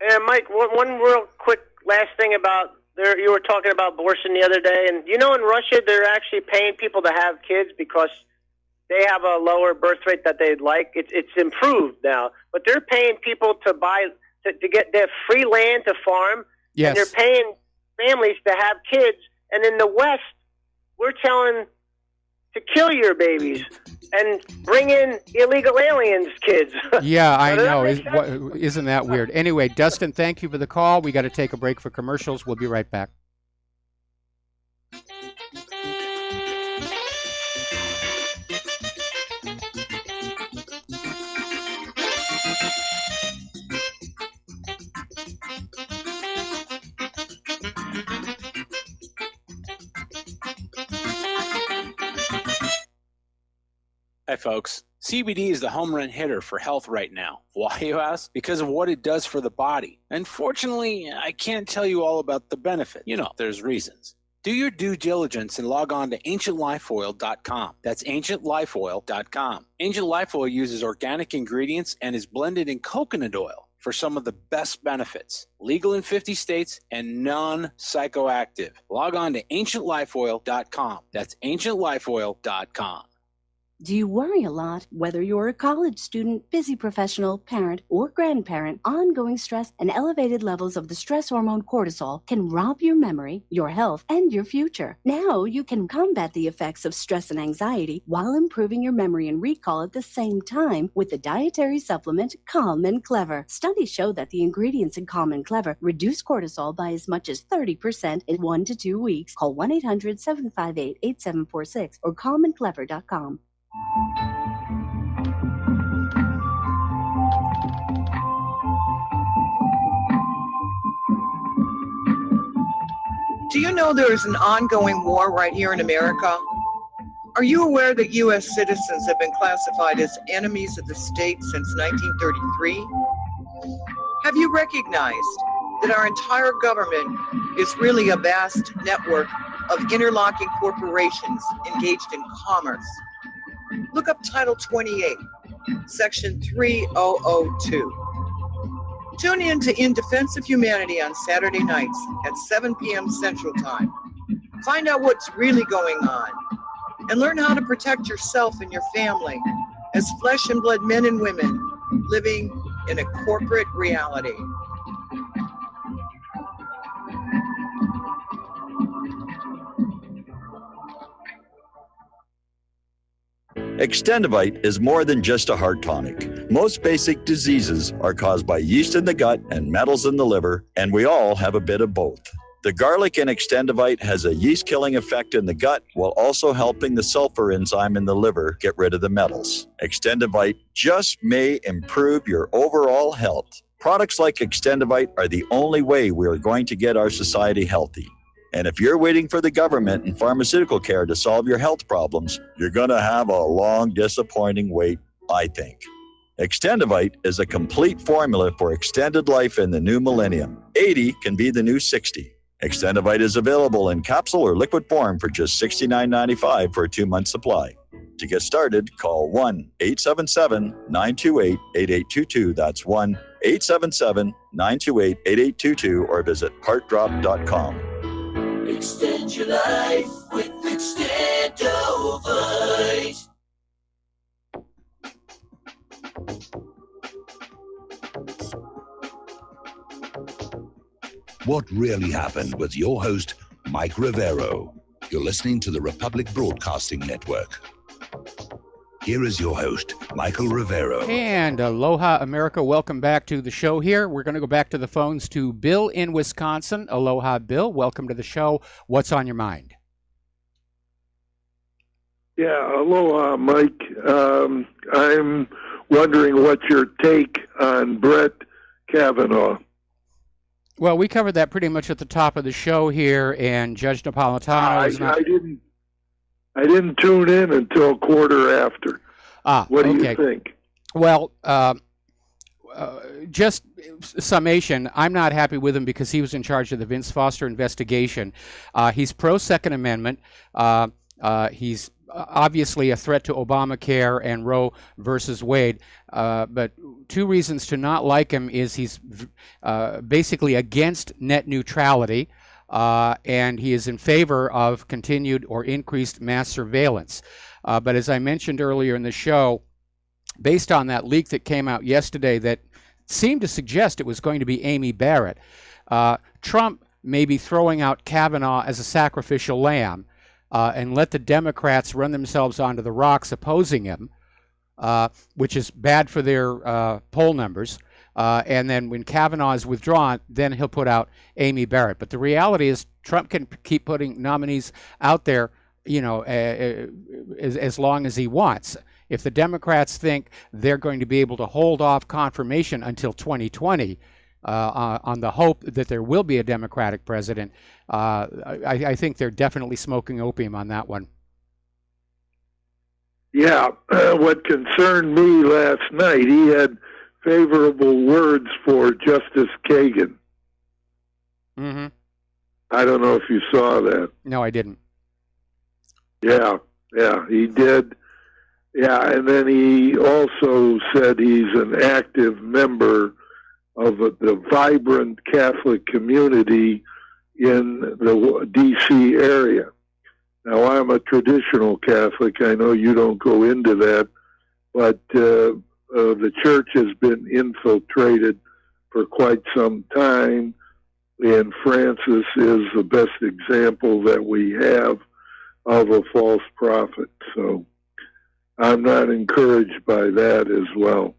And Mike, one real quick last thing about you were talking about abortion the other day, and in Russia they're actually paying people to have kids because they have a lower birth rate that they'd like. It's improved now, but they're paying people to get their free land to farm. Yes. And they're paying families to have kids. And in the West, we're telling to kill your babies and bring in illegal aliens' kids. Yeah, I know. Isn't that weird? Anyway, Dustin, thank you for the call. We got to take a break for commercials. We'll be right back. Hi, folks. CBD is the home run hitter for health right now. Why, you ask? Because of what it does for the body. Unfortunately, I can't tell you all about the benefit. There's reasons. Do your due diligence and log on to ancientlifeoil.com. That's ancientlifeoil.com. Ancient Life Oil uses organic ingredients and is blended in coconut oil for some of the best benefits. Legal in 50 states and non-psychoactive. Log on to ancientlifeoil.com. That's ancientlifeoil.com. Do you worry a lot? Whether you're a college student, busy professional, parent, or grandparent, ongoing stress and elevated levels of the stress hormone cortisol can rob your memory, your health, and your future. Now you can combat the effects of stress and anxiety while improving your memory and recall at the same time with the dietary supplement Calm and Clever. Studies show that the ingredients in Calm and Clever reduce cortisol by as much as 30% in 1 to 2 weeks. Call 1-800-758-8746 or calmandclever.com. Do you know there is an ongoing war right here in America? Are you aware that U.S. citizens have been classified as enemies of the state since 1933? Have you recognized that our entire government is really a vast network of interlocking corporations engaged in commerce? Look up Title 28, Section 3002. Tune in to In Defense of Humanity on Saturday nights at 7 p.m. Central Time. Find out what's really going on and learn how to protect yourself and your family as flesh and blood men and women living in a corporate reality. Extendivite is more than just a heart tonic. Most basic diseases are caused by yeast in the gut and metals in the liver, and we all have a bit of both. The garlic in Extendivite has a yeast-killing effect in the gut while also helping the sulfur enzyme in the liver get rid of the metals. Extendivite just may improve your overall health. Products like Extendivite are the only way we are going to get our society healthy. And if you're waiting for the government and pharmaceutical care to solve your health problems, you're going to have a long, disappointing wait, I think. Extendivite is a complete formula for extended life in the new millennium. 80 can be the new 60. Extendivite is available in capsule or liquid form for just $69.95 for a 2-month supply. To get started, call 1-877-928-8822. That's 1-877-928-8822 or visit heartdrop.com. Extend your life with Extendovite. What really happened with your host, Mike Rivero. You're listening to the Republic Broadcasting Network. Here is your host, Michael Rivero. And aloha, America. Welcome back to the show here. We're going to go back to the phones to Bill in Wisconsin. Aloha, Bill. Welcome to the show. What's on your mind? Yeah, aloha, Mike. I'm wondering what's your take on Brett Kavanaugh. Well, we covered that pretty much at the top of the show here, and Judge Napolitano is not... I didn't tune in until a quarter after. What do you think? Well, just summation, I'm not happy with him because he was in charge of the Vince Foster investigation. He's pro-Second Amendment. He's obviously a threat to Obamacare and Roe versus Wade. But two reasons to not like him is he's basically against net neutrality. And he is in favor of continued or increased mass surveillance. But as I mentioned earlier in the show, based on that leak that came out yesterday that seemed to suggest it was going to be Amy Barrett, Trump may be throwing out Kavanaugh as a sacrificial lamb and let the Democrats run themselves onto the rocks opposing him, which is bad for their poll numbers. And then when Kavanaugh is withdrawn, then he'll put out Amy Barrett. But the reality is Trump can keep putting nominees out there, as long as he wants. If the Democrats think they're going to be able to hold off confirmation until 2020 on the hope that there will be a Democratic president, I think they're definitely smoking opium on that one. Yeah, what concerned me last night, he had favorable words for Justice Kagan. Mm-hmm. I don't know if you saw that. No, I didn't. Yeah, he did. Yeah, and then he also said he's an active member of the vibrant Catholic community in the D.C. area. Now, I'm a traditional Catholic. I know you don't go into that, but the church has been infiltrated for quite some time, and Francis is the best example that we have of a false prophet. So I'm not encouraged by that as well.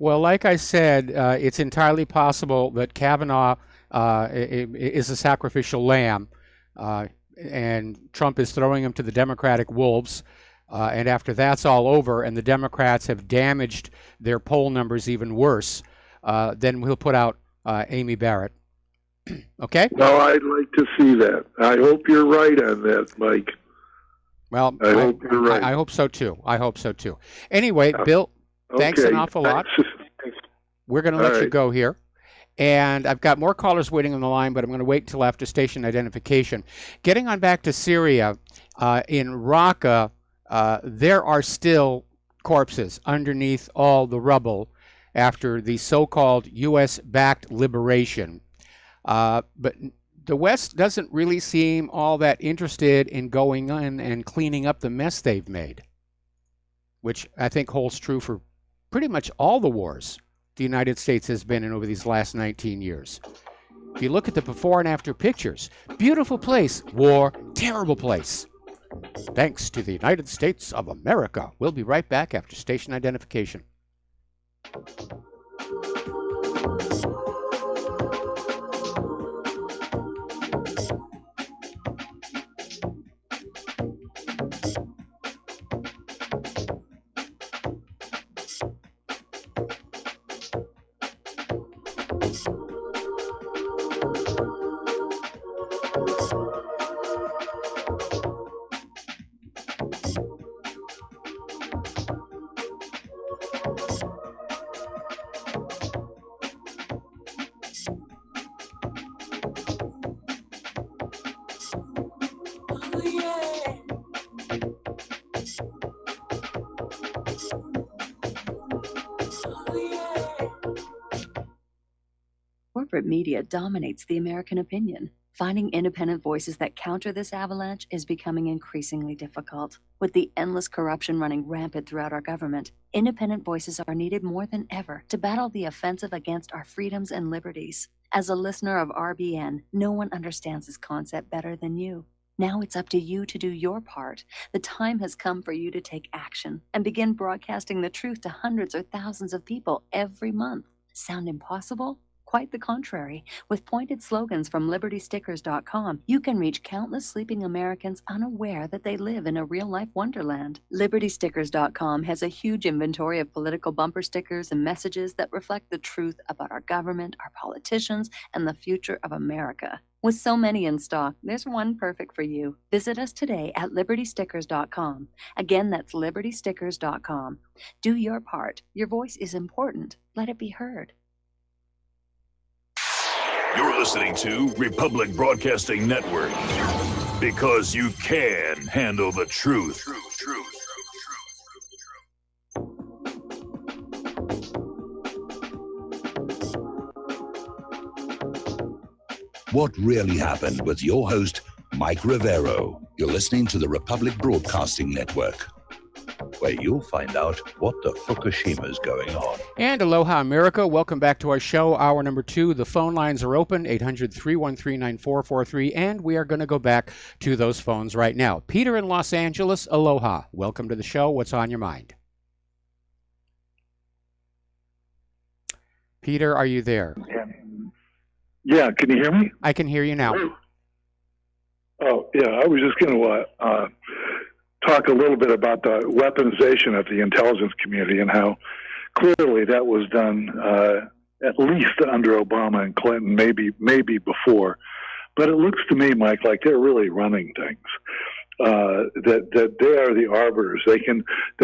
Well, like I said, it's entirely possible that Kavanaugh is a sacrificial lamb, and Trump is throwing him to the Democratic wolves. And after that's all over and the Democrats have damaged their poll numbers even worse, then we'll put out Amy Barrett. Okay? No, I'd like to see that. I hope you're right on that, Mike. Well, I hope you're right. I hope so, too. Anyway, Bill, thanks an awful lot. We're going to let you go here. And I've got more callers waiting on the line, but I'm going to wait until after station identification. Getting on back to Syria, in Raqqa, there are still corpses underneath all the rubble after the so-called U.S.-backed liberation. But the West doesn't really seem all that interested in going in and cleaning up the mess they've made, which I think holds true for pretty much all the wars the United States has been in over these last 19 years. If you look at the before and after pictures, beautiful place, war, terrible place. Thanks to the United States of America. We'll be right back after station identification. corporate media dominates the American opinion. Finding independent voices that counter this avalanche is becoming increasingly difficult. With the endless corruption running rampant throughout our government, independent voices are needed more than ever to battle the offensive against our freedoms and liberties. As a listener of RBN, no one understands this concept better than you. Now it's up to you to do your part. The time has come for you to take action and begin broadcasting the truth to hundreds or thousands of people every month. Sound impossible? Quite the contrary. With pointed slogans from LibertyStickers.com, you can reach countless sleeping Americans unaware that they live in a real-life wonderland. LibertyStickers.com has a huge inventory of political bumper stickers and messages that reflect the truth about our government, our politicians, and the future of America. With so many in stock, there's one perfect for you. Visit us today at LibertyStickers.com. Again, that's LibertyStickers.com. Do your part. Your voice is important. Let it be heard. You're listening to Republic Broadcasting Network, because you can handle the truth. What really happened with your host, Mike Rivero. You're listening to the Republic Broadcasting Network, where you'll find out what the Fukushima's going on. And aloha, America. Welcome back to our show, hour number 2. The phone lines are open, 800-313-9443, and we are going to go back to those phones right now. Peter in Los Angeles, aloha. Welcome to the show. What's on your mind? Peter, are you there? Yeah, can you hear me? I can hear you now. Oh, yeah, I was just going to talk a little bit about the weaponization of the intelligence community and how clearly that was done at least under Obama and Clinton, maybe before. But it looks to me, Mike, like they're really running things. That they are the arbiters. They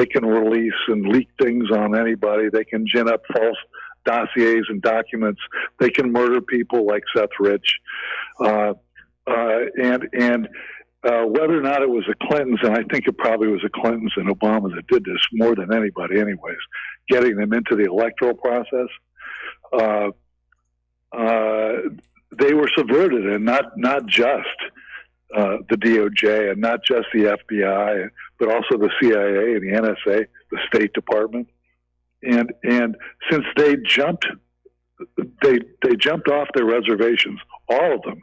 can release and leak things on anybody. They can gin up false dossiers and documents. They can murder people like Seth Rich, and whether or not it was the Clintons, and I think it probably was the Clintons and Obama that did this more than anybody, anyways, getting them into the electoral process. They were subverted, and not just the DOJ and not just the FBI, but also the CIA and the NSA, the State Department. And since they jumped off their reservations, all of them,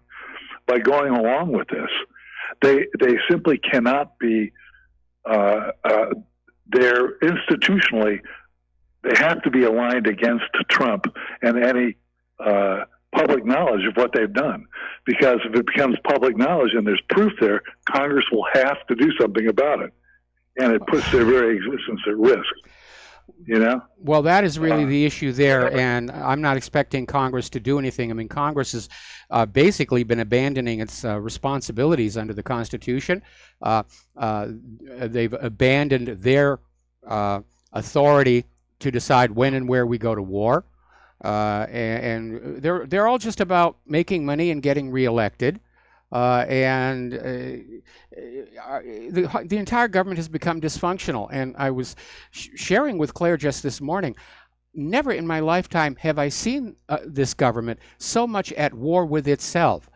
by going along with this, they simply cannot be. They're institutionally, they have to be aligned against Trump and any public knowledge of what they've done, because if it becomes public knowledge and there's proof there, Congress will have to do something about it, and it puts their very existence at risk. You know? Well, that is really the issue there, and I'm not expecting Congress to do anything. I mean, Congress has basically been abandoning its responsibilities under the Constitution. They've abandoned their authority to decide when and where we go to war, and they're all just about making money and getting reelected. The entire government has become dysfunctional. And I was sharing with Claire just this morning, never in my lifetime have I seen this government so much at war with itself.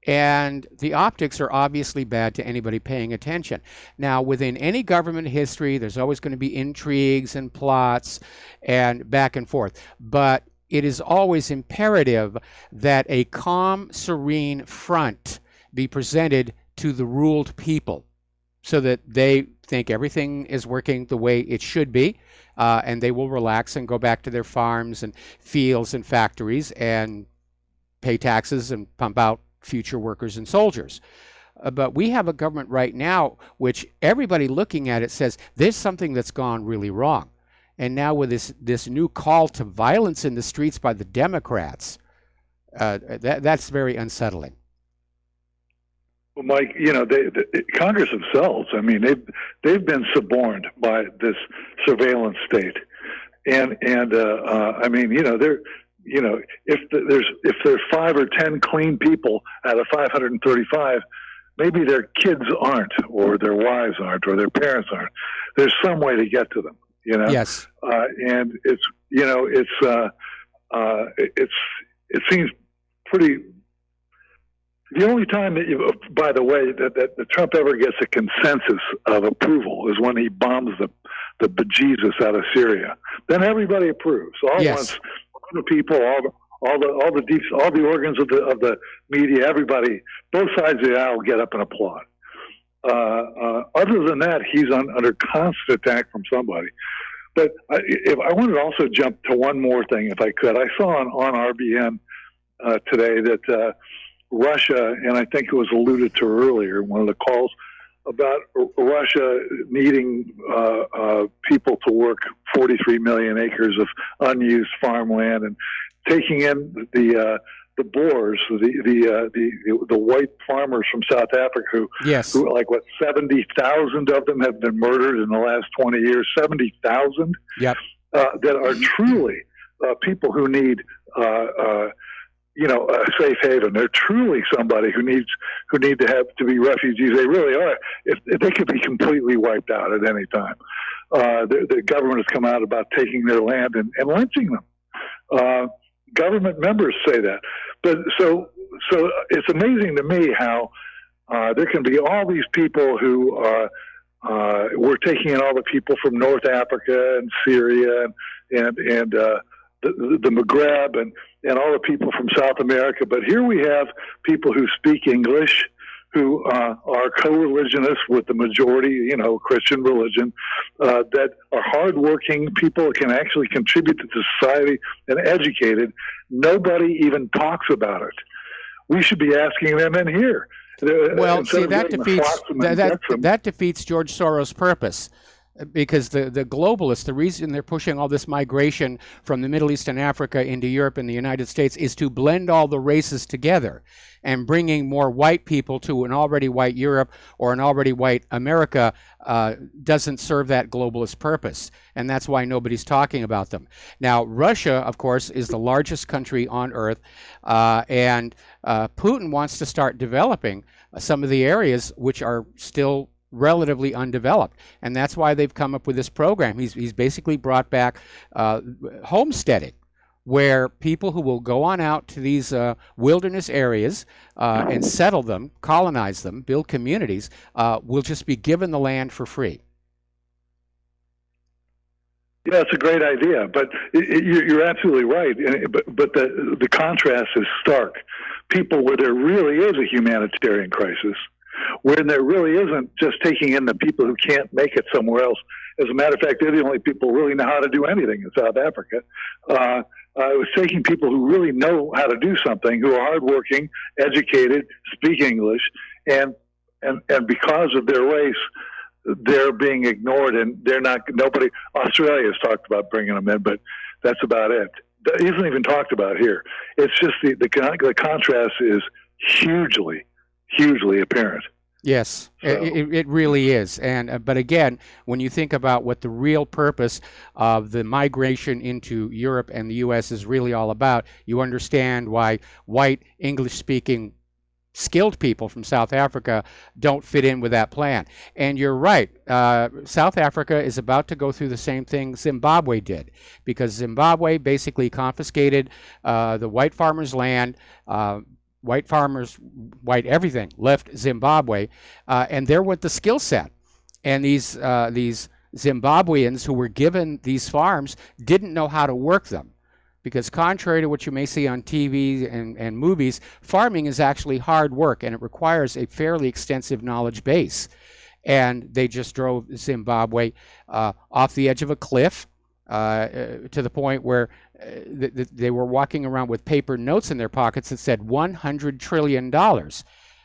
And the optics are obviously bad to anybody paying attention. Now, within any government history, there's always going to be intrigues and plots and back and forth. But it is always imperative that a calm, serene front be presented to the ruled people so that they think everything is working the way it should be, and they will relax and go back to their farms and fields and factories and pay taxes and pump out future workers and soldiers. But we have a government right now which everybody looking at it says there's something that's gone really wrong. And now with this new call to violence in the streets by the Democrats, that's very unsettling. Well, Mike, you know, Congress themselves, I mean, they've been suborned by this surveillance state, and I mean, you know, if there's 5 or 10 clean people out of 535, maybe their kids aren't, or their wives aren't, or their parents aren't. There's some way to get to them. You know, yes, and it's it seems pretty. The only time that, by the way, that Trump ever gets a consensus of approval is when he bombs the bejesus out of Syria. Then everybody approves. All the people, all the organs of the media, everybody, both sides of the aisle get up and applaud. Other than that, he's under constant attack from somebody. But if I wanted to also jump to one more thing, if I could, I saw on RBN today that. Russia, and I think it was alluded to earlier, one of the calls about Russia needing people to work 43 million acres of unused farmland and taking in the Boers, the white farmers from South Africa who like 70,000 of them have been murdered in the last 20 years, 70,000 that are truly people who need a safe haven. They're truly somebody who need to be refugees. They really are. If they could be completely wiped out at any time. The government has come out about taking their land and lynching them. Government members say that. But so it's amazing to me how there can be all these people who we're taking in all the people from North Africa and Syria and the Maghreb and all the people from South America. But here we have people who speak English, who are co-religionists with the majority, Christian religion, that are hardworking people who can actually contribute to society and educated. Nobody even talks about it. We should be asking them in here. Well, see, that defeats George Soros' purpose. Because the globalists, the reason they're pushing all this migration from the Middle East and Africa into Europe and the United States is to blend all the races together, and bringing more white people to an already white Europe or an already white America doesn't serve that globalist purpose. And that's why nobody's talking about them. Now, Russia, of course, is the largest country on earth, and Putin wants to start developing some of the areas which are still relatively undeveloped, and that's why they've come up with this program. He's basically brought back homesteading, where people who will go on out to these wilderness areas and settle them, colonize them, build communities, will just be given the land for free. Yeah, it's a great idea, but you're absolutely right. But the contrast is stark. People where there really is a humanitarian crisis, when there really isn't just taking in the people who can't make it somewhere else. As a matter of fact, they're the only people who really know how to do anything in South Africa. It was taking people who really know how to do something, who are hardworking, educated, speak English, and because of their race, they're being ignored, and they're not. Nobody. Australia has talked about bringing them in, but that's about it. It isn't even talked about here. It's just the contrast is hugely apparent. Yes, so. It really is. And but again, when you think about what the real purpose of the migration into Europe and the U.S. is really all about, you understand why white English-speaking skilled people from South Africa don't fit in with that plan. And you're right, South Africa is about to go through the same thing Zimbabwe did, because Zimbabwe basically confiscated the white farmers' land. White farmers, white everything, left Zimbabwe, and there went the skill set. And these Zimbabweans who were given these farms didn't know how to work them, because contrary to what you may see on TV and movies, farming is actually hard work, and it requires a fairly extensive knowledge base. And they just drove Zimbabwe off the edge of a cliff, to the point where they were walking around with paper notes in their pockets that said $100 trillion.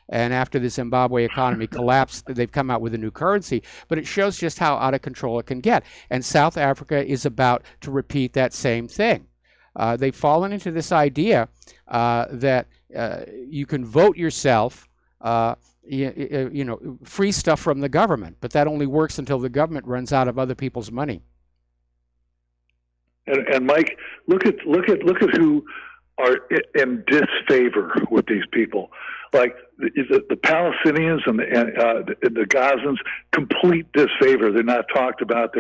And after the Zimbabwe economy collapsed, they've come out with a new currency. But it shows just how out of control it can get. And South Africa is about to repeat that same thing. They've fallen into this idea that you can vote yourself, free stuff from the government. But that only works until the government runs out of other people's money. And Mike, look at who are in disfavor with these people, like the Palestinians and the Gazans. Complete disfavor. They're not talked about.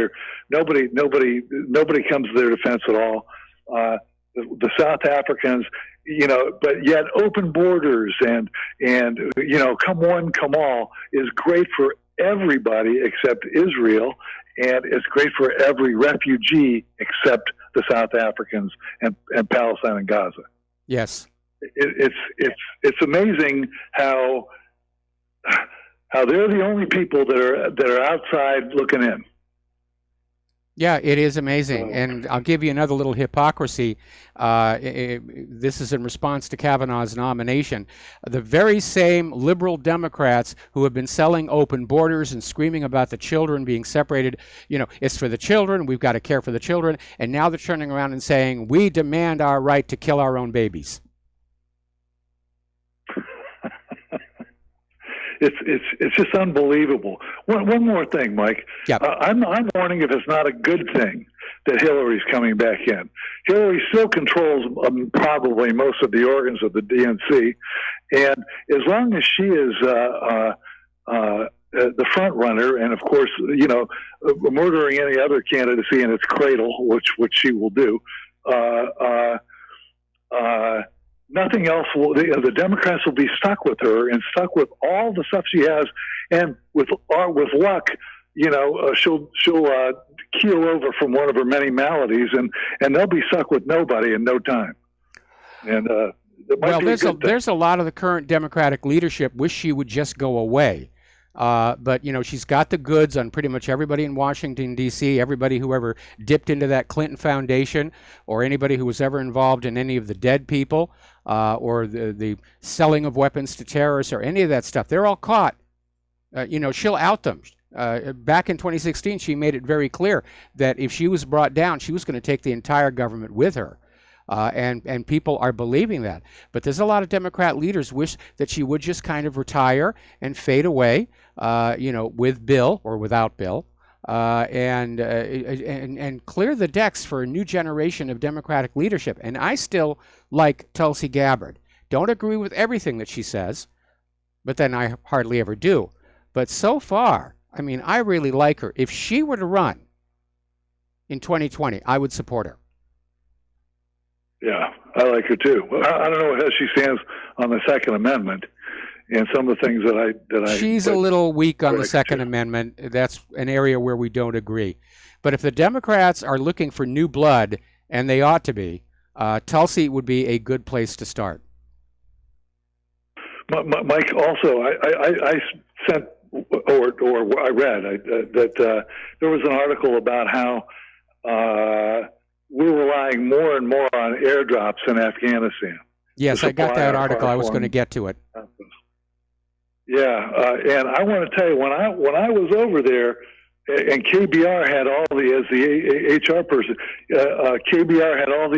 Nobody comes to their defense at all. the South Africans, but yet open borders and come one, come all is great for everybody except Israel, and it's great for every refugee except the South Africans and Palestine and Gaza. Yes, it's amazing how they're the only people that are outside looking in. Yeah, it is amazing. And I'll give you another little hypocrisy. This is in response to Kavanaugh's nomination. The very same liberal Democrats who have been selling open borders and screaming about the children being separated, it's for the children, we've got to care for the children, and now they're turning around and saying, we demand our right to kill our own babies. It's just unbelievable. One more thing, Mike. Yep. I'm wondering if it's not a good thing that Hillary's coming back in. Hillary still controls probably most of the organs of the DNC, and as long as she is the front runner, and of course, murdering any other candidacy in its cradle, which she will do. Nothing else will. The Democrats will be stuck with her and stuck with all the stuff she has, and with luck, she'll keel over from one of her many maladies, and they'll be stuck with nobody in no time. And there's a lot of the current Democratic leadership wish she would just go away. But she's got the goods on pretty much everybody in Washington, D.C., everybody who ever dipped into that Clinton Foundation, or anybody who was ever involved in any of the dead people, or the selling of weapons to terrorists, or any of that stuff. They're all caught. She'll out them. Back in 2016, she made it very clear that if she was brought down, she was going to take the entire government with her. And people are believing that. But there's a lot of Democrat leaders wish that she would just kind of retire and fade away, with Bill or without Bill, and clear the decks for a new generation of Democratic leadership. And I still like Tulsi Gabbard. Don't agree with everything that she says, but then I hardly ever do. But so far, I really like her. If she were to run in 2020, I would support her. Yeah, I like her too. I don't know how she stands on the Second Amendment and some of the things that I. She's a little weak on the Second Amendment. That's an area where we don't agree. But if the Democrats are looking for new blood, and they ought to be, Tulsi would be a good place to start. Mike, also, I sent or I read that there was an article about how we're relying more and more on airdrops in Afghanistan. Yes, I got that article. I was going to get to it. Yeah, and I want to tell you, when I was over there, and KBR had all as the HR person, KBR had all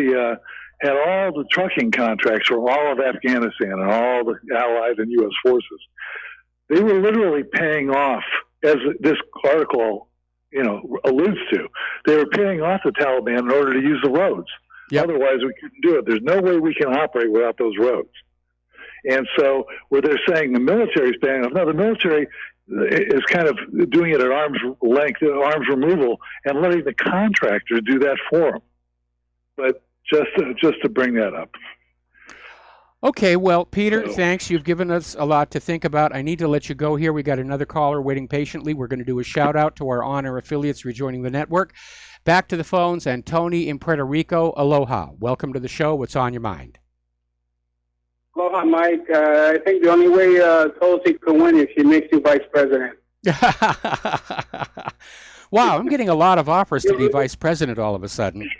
the trucking contracts for all of Afghanistan and all the Allied and U.S. forces. They were literally paying off, as this article alludes to. They were paying off the Taliban in order to use the roads. Yep. Otherwise, we couldn't do it. There's no way we can operate without those roads. And so, where they're saying the military is paying off, no, the military is kind of doing it at arm's length, arms removal, and letting the contractors do that for them. But just to bring that up. Okay, well, Peter, thanks. You've given us a lot to think about. I need to let you go here. We got another caller waiting patiently. We're going to do a shout out to our on-air affiliates rejoining the network. Back to the phones, and Tony in Puerto Rico. Aloha. Welcome to the show. What's on your mind? Aloha, Mike. I think the only way Tulsi can win is if she makes you vice president. Wow, I'm getting a lot of offers to be vice president all of a sudden.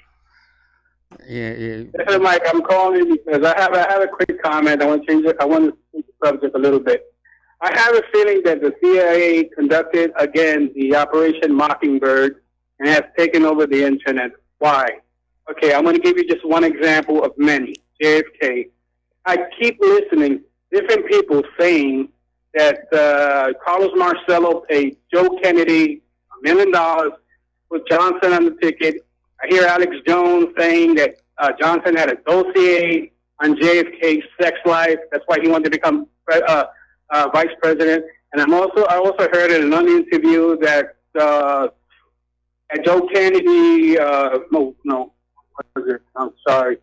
Yeah. Mike, I'm calling you because I have a quick comment. I want to change it. I want to change the subject a little bit. I have a feeling that the CIA conducted again the Operation Mockingbird and has taken over the internet. Why? Okay, I'm going to give you just one example of many. JFK. I keep listening different people saying that Carlos Marcello paid Joe Kennedy $1 million, put Johnson on the ticket. I hear Alex Jones saying that Johnson had a dossier on JFK's sex life. That's why he wanted to become vice president. And I also heard in another interview that Joe Kennedy, what was it? I'm sorry.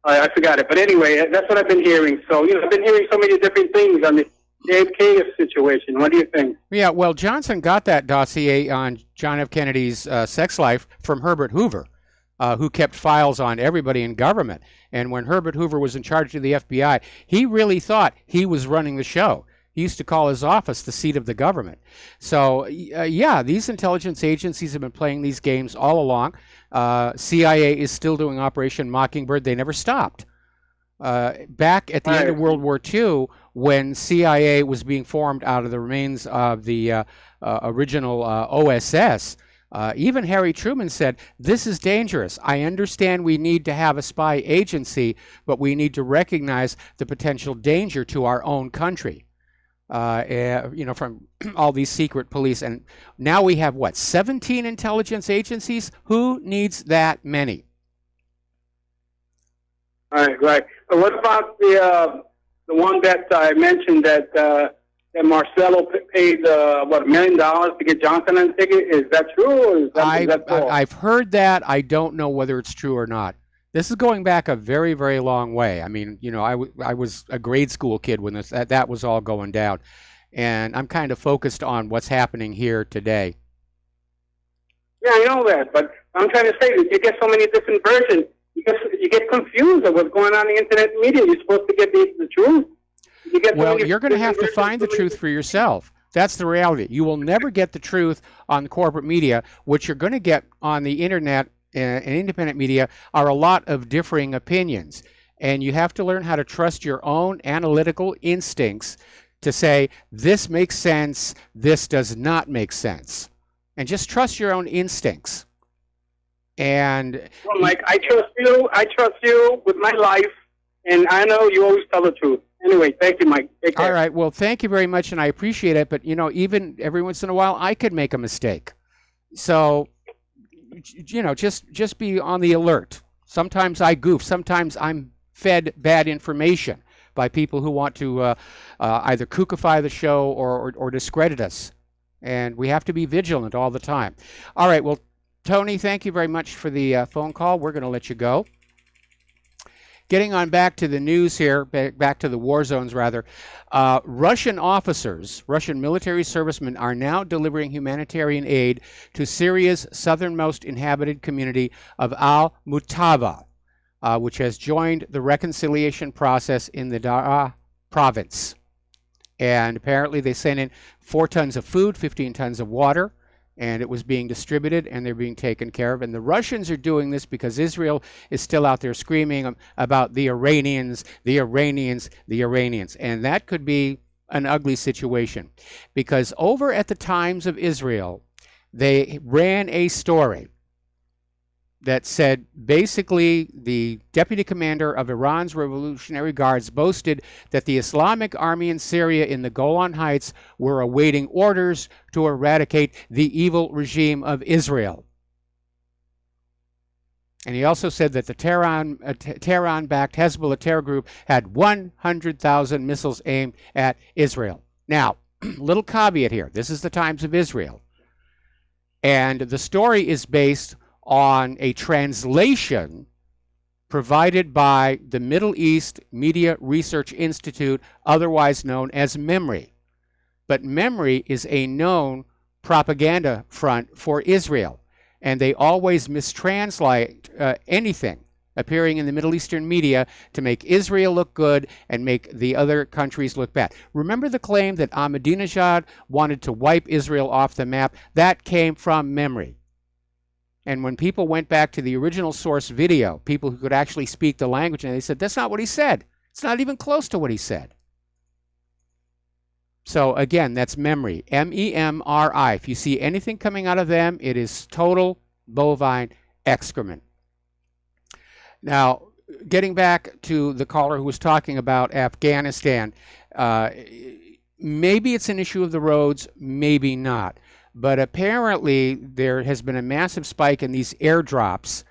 I forgot it. But anyway, that's what I've been hearing. So, I've been hearing so many different things on the JFK situation. What do you think? Yeah, well, Johnson got that dossier on John F. Kennedy's sex life from Herbert Hoover, who kept files on everybody in government. And when Herbert Hoover was in charge of the FBI, he really thought he was running the show. He used to call his office the seat of the government. So, yeah, these intelligence agencies have been playing these games all along. CIA is still doing Operation Mockingbird. They never stopped. Back at the end of World War II, when CIA was being formed out of the remains of the original OSS, even Harry Truman said, this is dangerous. I understand we need to have a spy agency, but we need to recognize the potential danger to our own country. From all these secret police. And now we have, 17 intelligence agencies? Who needs that many? Right. But what about the one that I mentioned that Marcelo paid, $1 million to get Johnson on the ticket? Is that true? Or is that false? I've heard that. I don't know whether it's true or not. This is going back a very, very long way. I mean, I was a grade school kid when that was all going down. And I'm kind of focused on what's happening here today. Yeah, I know that. But I'm trying to say that you get so many different versions. You get confused of what's going on in the internet media. You're supposed to get the truth. You're going to have to find the truth for yourself. That's the reality. You will never get the truth on the corporate media. What you're going to get on the internet and independent media are a lot of differing opinions. And you have to learn how to trust your own analytical instincts to say, this makes sense, this does not make sense. And just trust your own instincts. And well, Mike, I trust you with my life, and I know you always tell the truth. Anyway, thank you, Mike. Take care. All right, well, thank you very much, and I appreciate it. But, even every once in a while, I could make a mistake. So, just be on the alert. Sometimes I goof. Sometimes I'm fed bad information by people who want to either kookify the show or discredit us. And we have to be vigilant all the time. All right, well, Tony, thank you very much for the phone call. We're going to let you go. Getting on back to the news here, back to the war zones rather, Russian officers, Russian military servicemen are now delivering humanitarian aid to Syria's southernmost inhabited community of Al-Mutawwa, which has joined the reconciliation process in the Daraa province. And apparently they sent in 4 tons of food, 15 tons of water, and it was being distributed and they're being taken care of. And the Russians are doing this because Israel is still out there screaming about the Iranians, the Iranians, the Iranians. And that could be an ugly situation because over at the Times of Israel, they ran a story that said basically the deputy commander of Iran's Revolutionary Guards boasted that the Islamic Army in Syria in the Golan Heights were awaiting orders to eradicate the evil regime of Israel. And he also said that the Tehran-backed Hezbollah terror group had 100,000 missiles aimed at Israel. Now, little caveat here. This is the Times of Israel. And the story is based on a translation provided by the Middle East Media Research Institute, otherwise known as MEMRI. But MEMRI is a known propaganda front for Israel, and they always mistranslate anything appearing in the Middle Eastern media to make Israel look good and make the other countries look bad. Remember the claim that Ahmadinejad wanted to wipe Israel off the map? That came from MEMRI. And when people went back to the original source video, people who could actually speak the language, and they said, that's not what he said. It's not even close to what he said. So again, that's MEMRI, M-E-M-R-I. If you see anything coming out of them, it is total bovine excrement. Now, getting back to the caller who was talking about Afghanistan, maybe it's an issue of the roads, maybe not. But apparently there has been a massive spike in these airdrops,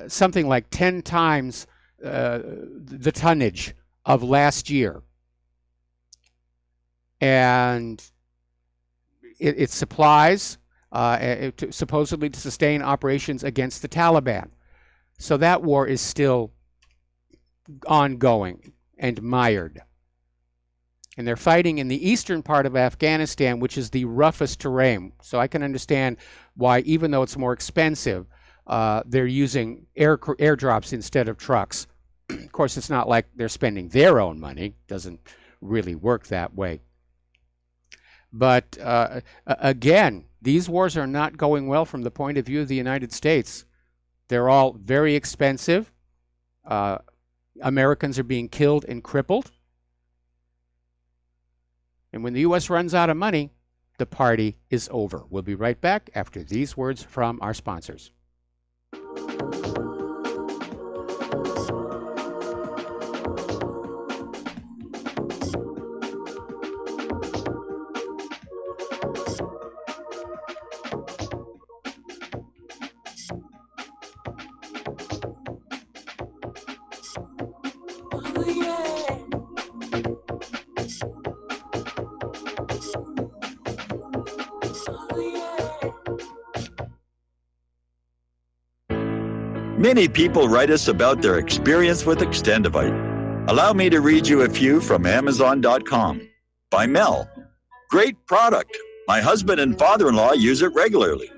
something like 10 times the tonnage of last year. And it supplies supposedly to sustain operations against the Taliban. So that war is still ongoing and mired. And they're fighting in the eastern part of Afghanistan, which is the roughest terrain. So I can understand why, even though it's more expensive, they're using airdrops instead of trucks. Of course, it's not like they're spending their own money. It doesn't really work that way. But again, these wars are not going well from the point of view of the United States. They're all very expensive. Americans are being killed and crippled. And when the U.S. runs out of money, the party is over. We'll be right back after these words from our sponsors. Many people write us about their experience with Extendivite. Allow me to read you a few from Amazon.com. By Mel. Great product. My husband and father-in-law use it regularly.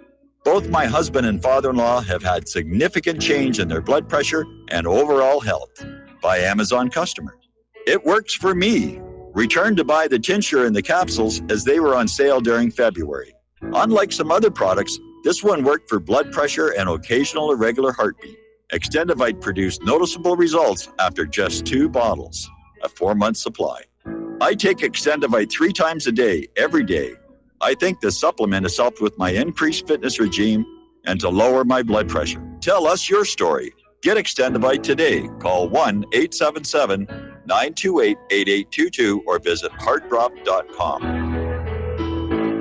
Both my husband and father-in-law have had significant change in their blood pressure and overall health. By Amazon customers. It works for me. Returned to buy the tincture and the capsules as they were on sale during February. Unlike some other products, this one worked for blood pressure and occasional irregular heartbeat. Extendivite produced noticeable results after just 2 bottles, a 4-month supply. I take Extendivite 3 times a day, every day. I think the supplement has helped with my increased fitness regime and to lower my blood pressure. Tell us your story. Get Extendivite today. Call 1-877-928-8822 or visit heartdrop.com.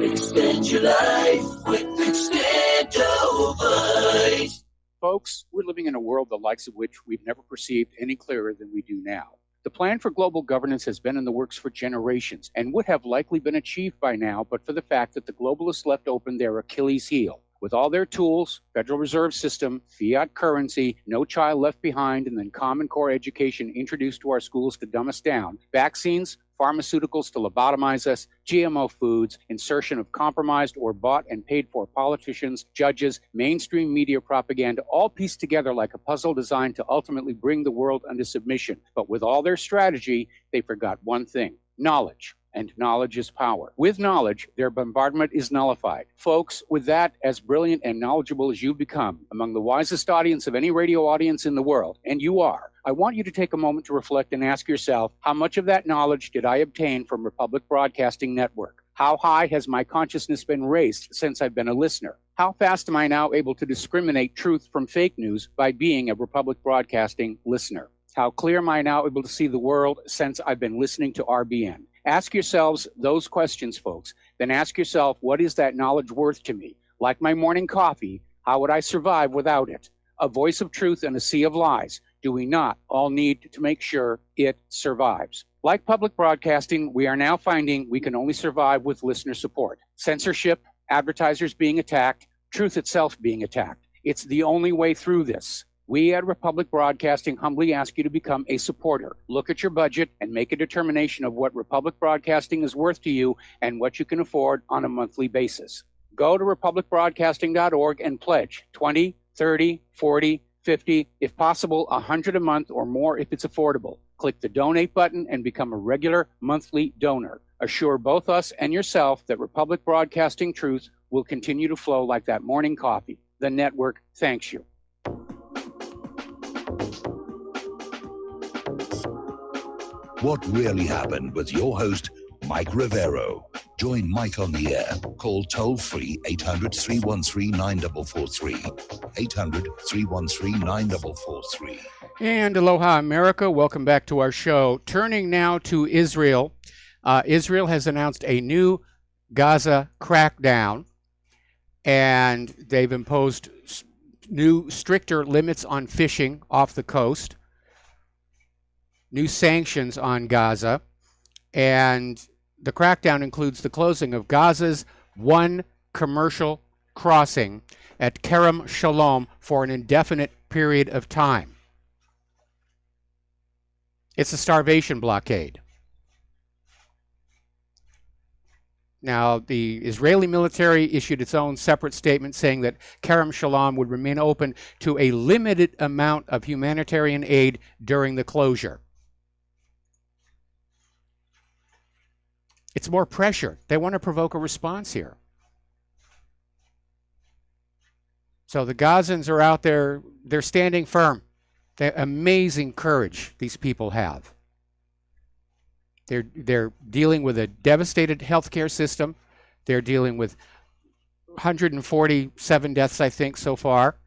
Extend your life with Extendivite. Folks, we're living in a world the likes of which we've never perceived any clearer than we do now. The plan for global governance has been in the works for generations and would have likely been achieved by now, but for the fact that the globalists left open their Achilles heel. With all their tools, Federal Reserve System, fiat currency, no child left behind, and then Common Core education introduced to our schools to dumb us down, vaccines, pharmaceuticals to lobotomize us, GMO foods, insertion of compromised or bought and paid for politicians, judges, mainstream media propaganda, all pieced together like a puzzle designed to ultimately bring the world under submission. But with all their strategy, they forgot one thing: knowledge. And knowledge is power. With knowledge, their bombardment is nullified. Folks, with that, as brilliant and knowledgeable as you've become, among the wisest audience of any radio audience in the world, and you are, I want you to take a moment to reflect and ask yourself, how much of that knowledge did I obtain from Republic Broadcasting Network? How high has my consciousness been raised since I've been a listener? How fast am I now able to discriminate truth from fake news by being a Republic Broadcasting listener? How clear am I now able to see the world since I've been listening to RBN? Ask yourselves those questions, folks. Then ask yourself, what is that knowledge worth to me? Like my morning coffee, how would I survive without it? A voice of truth in a sea of lies. Do we not all need to make sure it survives? Like public broadcasting, we are now finding we can only survive with listener support. Censorship, advertisers being attacked, truth itself being attacked. It's the only way through this. We at Republic Broadcasting humbly ask you to become a supporter. Look at your budget and make a determination of what Republic Broadcasting is worth to you and what you can afford on a monthly basis. Go to republicbroadcasting.org and pledge 20, 30, 40, 50, if possible, 100 a month or more if it's affordable. Click the donate button and become a regular monthly donor. Assure both us and yourself that Republic Broadcasting truth will continue to flow like that morning coffee. The network thanks you. What really happened with your host, Mike Rivero. Join Mike on the air. Call toll-free 800-313-9443. 800-313-9443. And aloha, America. Welcome back to our show. Turning now to Israel. Israel has announced a new Gaza crackdown, and they've imposed new stricter limits on fishing off the coast, new sanctions on Gaza, and the crackdown includes the closing of Gaza's one commercial crossing at Kerem Shalom for an indefinite period of time. It's a starvation blockade. Now, the Israeli military issued its own separate statement saying that Kerem Shalom would remain open to a limited amount of humanitarian aid during the closure. It's more pressure. They want to provoke a response here. So the Gazans are out there. They're standing firm. They're amazing courage these people have. They're dealing with a devastated healthcare system. They're dealing with 147 deaths, I think, so far.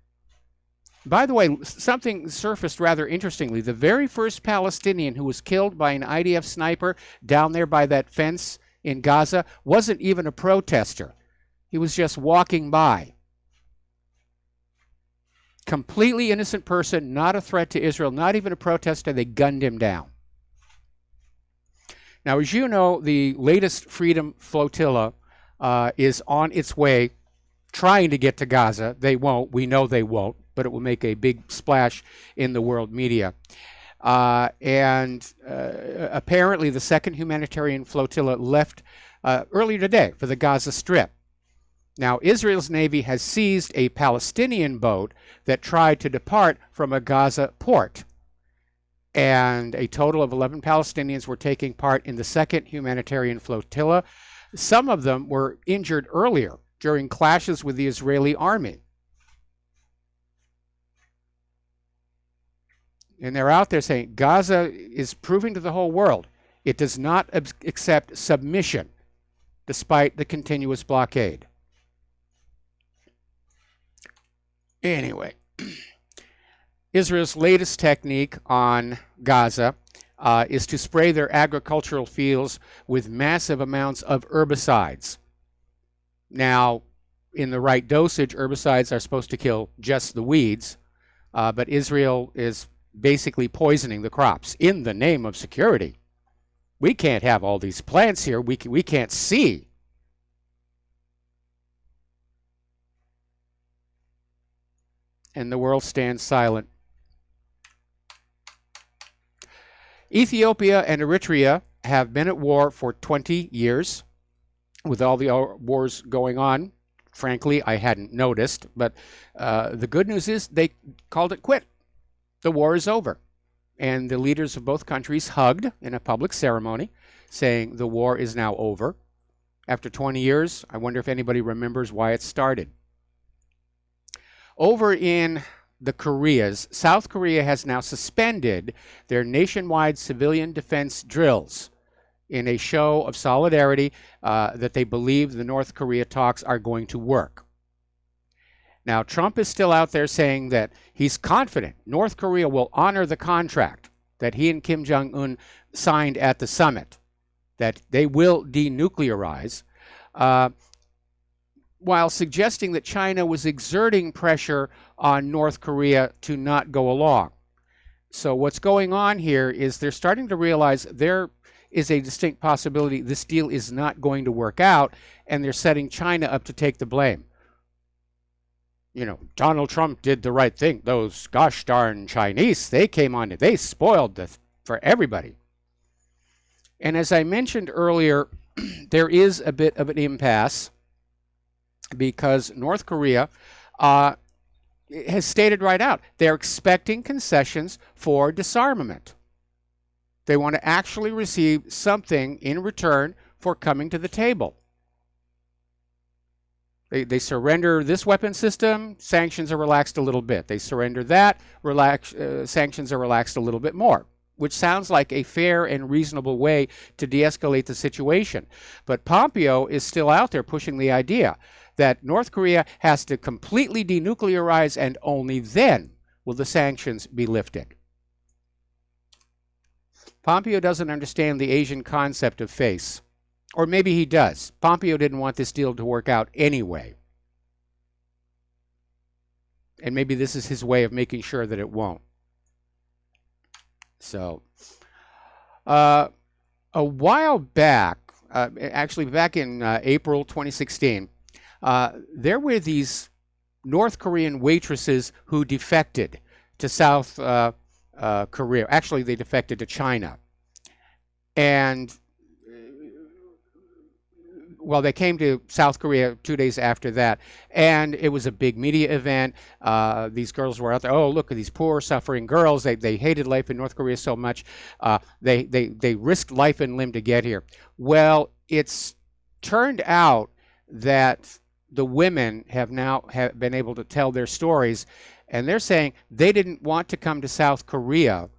By the way, something surfaced rather interestingly. The very first Palestinian who was killed by an IDF sniper down there by that fence in Gaza wasn't even a protester. He was just walking by. Completely innocent person, not a threat to Israel, not even a protester. They gunned him down. Now, as you know, the latest Freedom Flotilla is on its way, trying to get to Gaza. They won't. We know they won't, but it will make a big splash in the world media. Apparently, the second humanitarian flotilla left earlier today for the Gaza Strip. Now, Israel's Navy has seized a Palestinian boat that tried to depart from a Gaza port. And a total of 11 Palestinians were taking part in the second humanitarian flotilla. Some of them were injured earlier during clashes with the Israeli army. And they're out there saying Gaza is proving to the whole world it does not accept submission despite the continuous blockade. Anyway, Israel's latest technique on Gaza is to spray their agricultural fields with massive amounts of herbicides. Now, in the right dosage, herbicides are supposed to kill just the weeds, but Israel is basically poisoning the crops in the name of security. We can't have all these plants here. We can't see. And the world stands silent. Ethiopia and Eritrea have been at war for 20 years. With all the wars going on, frankly, I hadn't noticed. But the good news is they called it quit. The war is over. And the leaders of both countries hugged in a public ceremony, saying the war is now over. After 20 years, I wonder if anybody remembers why it started. Over in the Koreas, South Korea has now suspended their nationwide civilian defense drills in a show of solidarity that they believe the North Korea talks are going to work. Now, Trump is still out there saying that he's confident North Korea will honor the contract that he and Kim Jong-un signed at the summit, that they will denuclearize, while suggesting that China was exerting pressure on North Korea to not go along. So what's going on here is they're starting to realize there is a distinct possibility this deal is not going to work out, and they're setting China up to take the blame. You know, Donald Trump did the right thing. Those gosh darn Chinese, they came on, they spoiled for everybody. And as I mentioned earlier, there is a bit of an impasse because North Korea has stated right out they're expecting concessions for disarmament. They want to actually receive something in return for coming to the table. They surrender this weapon system, sanctions are relaxed a little bit. They surrender that, sanctions are relaxed a little bit more, which sounds like a fair and reasonable way to de-escalate the situation. But Pompeo is still out there pushing the idea that North Korea has to completely denuclearize, and only then will the sanctions be lifted. Pompeo doesn't understand the Asian concept of face. Or maybe he does. Pompeo didn't want this deal to work out anyway. And maybe this is his way of making sure that it won't. So, a while back, actually back in April 2016, there were these North Korean waitresses who defected to South Korea. Actually, they defected to China. And, well, they came to South Korea 2 days after that, and it was a big media event. These girls were out there. Oh, look at these poor, suffering girls. They hated life in North Korea so much. They risked life and limb to get here. Well, it's turned out that the women have been able to tell their stories, and they're saying they didn't want to come to South Korea,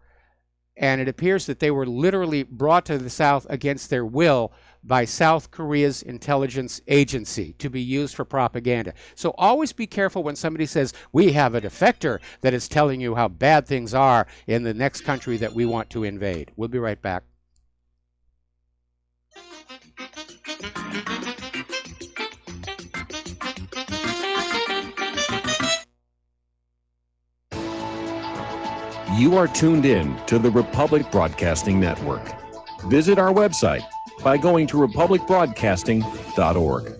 and it appears that they were literally brought to the South against their will by South Korea's intelligence agency to be used for propaganda. So always be careful when somebody says, we have a defector that is telling you how bad things are in the next country that we want to invade. We'll be right back. You are tuned in to the Republic Broadcasting Network. Visit our website by going to republicbroadcasting.org.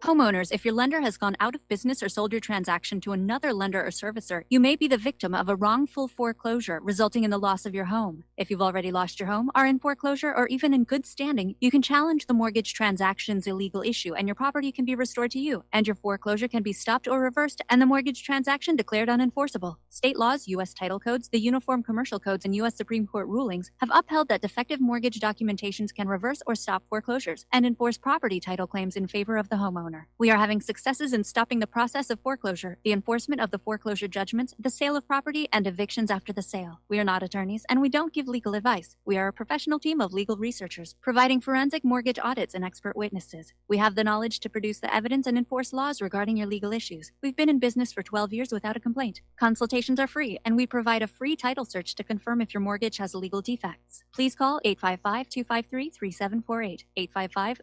Homeowners, if your lender has gone out of business or sold your transaction to another lender or servicer, you may be the victim of a wrongful foreclosure, resulting in the loss of your home. If you've already lost your home, are in foreclosure, or even in good standing, you can challenge the mortgage transaction's illegal issue, and your property can be restored to you, and your foreclosure can be stopped or reversed, and the mortgage transaction declared unenforceable. State laws, U.S. title codes, the Uniform Commercial Codes, and U.S. Supreme Court rulings have upheld that defective mortgage documentations can reverse or stop foreclosures and enforce property title claims in favor of the homeowner. We are having successes in stopping the process of foreclosure, the enforcement of the foreclosure judgments, the sale of property, and evictions after the sale. We are not attorneys, and we don't give legal advice. We are a professional team of legal researchers, providing forensic mortgage audits and expert witnesses. We have the knowledge to produce the evidence and enforce laws regarding your legal issues. We've been in business for 12 years without a complaint. Consultations are free, and we provide a free title search to confirm if your mortgage has legal defects. Please call 855-253-3748. 855,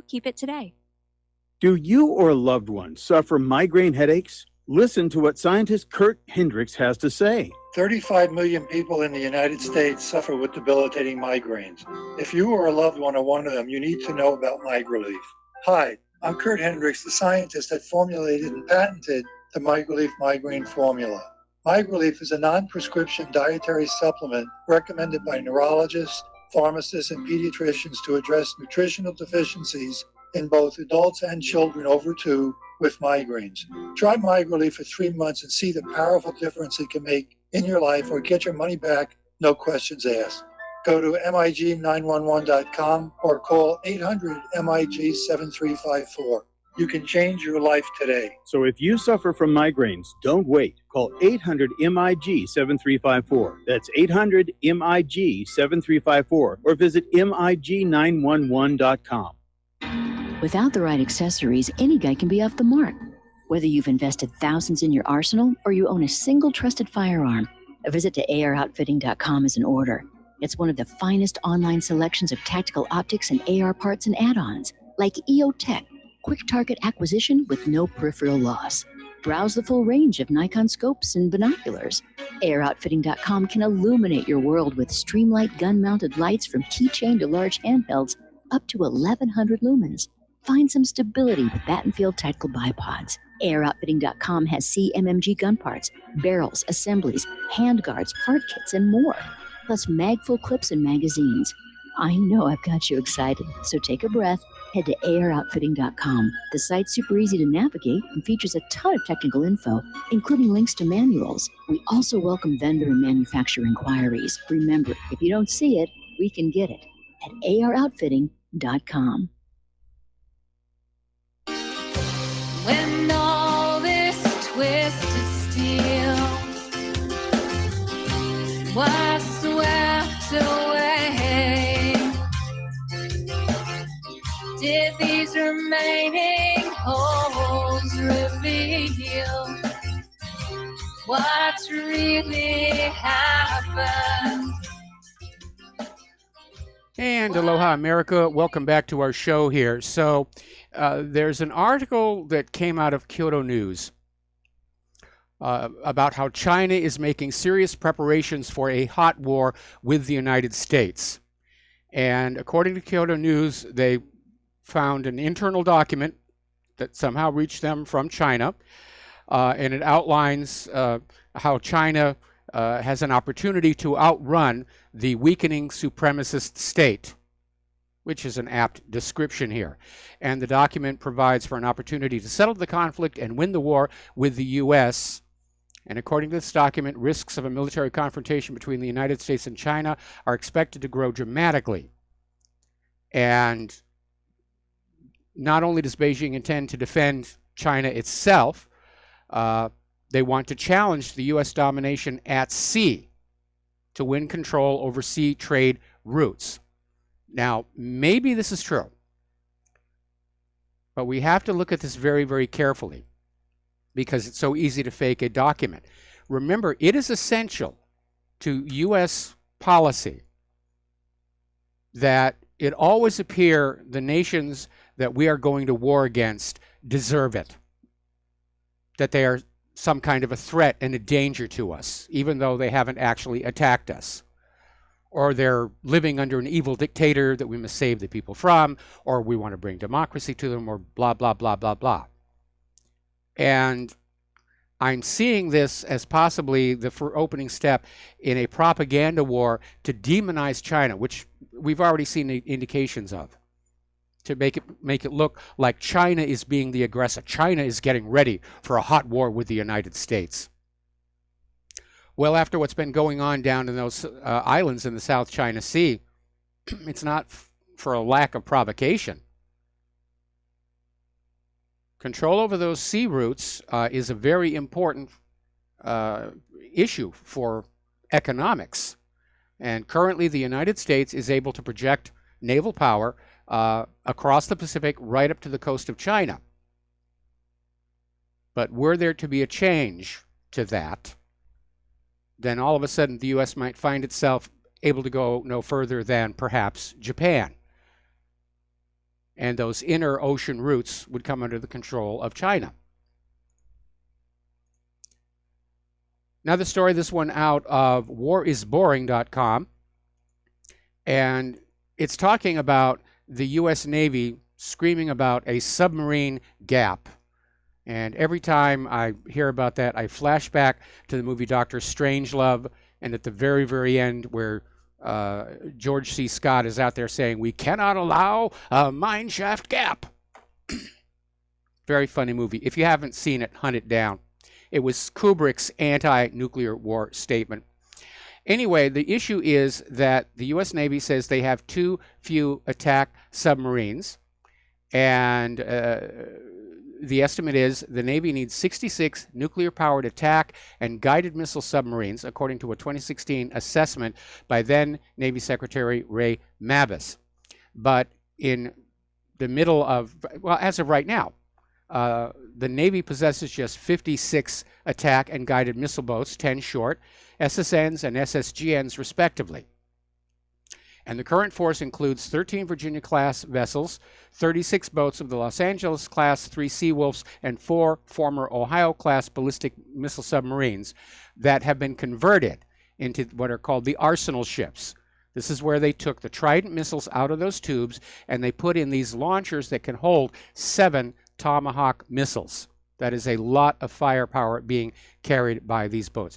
keep it today. Do you or a loved one suffer migraine headaches? Listen to what scientist Kurt Hendricks has to say. 35 million people in the United States suffer with debilitating migraines. If you or a loved one are one of them, you need to know about MigraLief. Hi, I'm Kurt Hendricks, the scientist that formulated and patented the MigraLief migraine formula. MigraLief is a non-prescription dietary supplement recommended by neurologists, pharmacists, and pediatricians to address nutritional deficiencies in both adults and children over 2 with migraines. Try MigraLief for 3 months and see the powerful difference it can make in your life, or get your money back, no questions asked. Go to MIG911.com or call 800-MIG-7354. You can change your life today. So if you suffer from migraines, don't wait. Call 800-MIG-7354. That's 800-MIG-7354, or visit MIG911.com. Without the right accessories, any guy can be off the mark. Whether you've invested thousands in your arsenal or you own a single trusted firearm, a visit to AROutfitting.com is in order. It's one of the finest online selections of tactical optics and AR parts and add-ons, like EOTech, quick target acquisition with no peripheral loss. Browse the full range of Nikon scopes and binoculars. AROutfitting.com can illuminate your world with Streamlight gun-mounted lights from keychain to large handhelds up to 1,100 lumens. Find some stability with Battenfield Tactical Bipods. AirOutfitting.com has CMMG gun parts, barrels, assemblies, handguards, part kits, and more, plus magful clips and magazines. I know I've got you excited, so take a breath. Head to AirOutfitting.com. The site's super easy to navigate and features a ton of technical info, including links to manuals. We also welcome vendor and manufacturer inquiries. Remember, if you don't see it, we can get it at AirOutfitting.com. When all this twisted steel was swept away, did these remaining holes reveal what's really happened? And aloha, America. Welcome back to our show here. So there's an article that came out of Kyodo News about how China is making serious preparations for a hot war with the United States. And according to Kyodo News, they found an internal document that somehow reached them from China, and it outlines how China has an opportunity to outrun the weakening supremacist state, which is an apt description here. And the document provides for an opportunity to settle the conflict and win the war with the U.S. And according to this document, risks of a military confrontation between the United States and China are expected to grow dramatically. And not only does Beijing intend to defend China itself, they want to challenge the U.S. domination at sea to win control over sea trade routes. Now, maybe this is true, but we have to look at this very, very carefully because it's so easy to fake a document. Remember, it is essential to U.S. policy that it always appear the nations that we are going to war against deserve it, that they are some kind of a threat and a danger to us, even though they haven't actually attacked us, or they're living under an evil dictator that we must save the people from, or we want to bring democracy to them, or blah, blah, blah, blah, blah. And I'm seeing this as possibly the opening step in a propaganda war to demonize China, which we've already seen the indications of, to make it look like China is being the aggressor. China is getting ready for a hot war with the United States. Well, after what's been going on down in those islands in the South China Sea, it's not for a lack of provocation. Control over those sea routes is a very important issue for economics. And currently the United States is able to project naval power across the Pacific right up to the coast of China. But were there to be a change to that, then all of a sudden the U.S. might find itself able to go no further than perhaps Japan. And those inner ocean routes would come under the control of China. Another story, this one out of warisboring.com. And it's talking about the U.S. Navy screaming about a submarine gap. And every time I hear about that, I flash back to the movie Dr. Strangelove, and at the very, very end where George C. Scott is out there saying, "We cannot allow a mineshaft gap." Very funny movie. If you haven't seen it, hunt it down. It was Kubrick's anti-nuclear war statement. Anyway, the issue is that the U.S. Navy says they have too few attack submarines, and the estimate is the Navy needs 66 nuclear-powered attack and guided missile submarines, according to a 2016 assessment by then Navy Secretary Ray Mabus. But in the middle of, well, as of right now, the Navy possesses just 56 attack and guided missile boats, 10 short, SSNs and SSGNs respectively. And the current force includes 13 Virginia-class vessels, 36 boats of the Los Angeles-class 3 Seawolves, and 4 former Ohio-class ballistic missile submarines that have been converted into what are called the arsenal ships. This is where they took the Trident missiles out of those tubes and they put in these launchers that can hold 7 Tomahawk missiles. That is a lot of firepower being carried by these boats.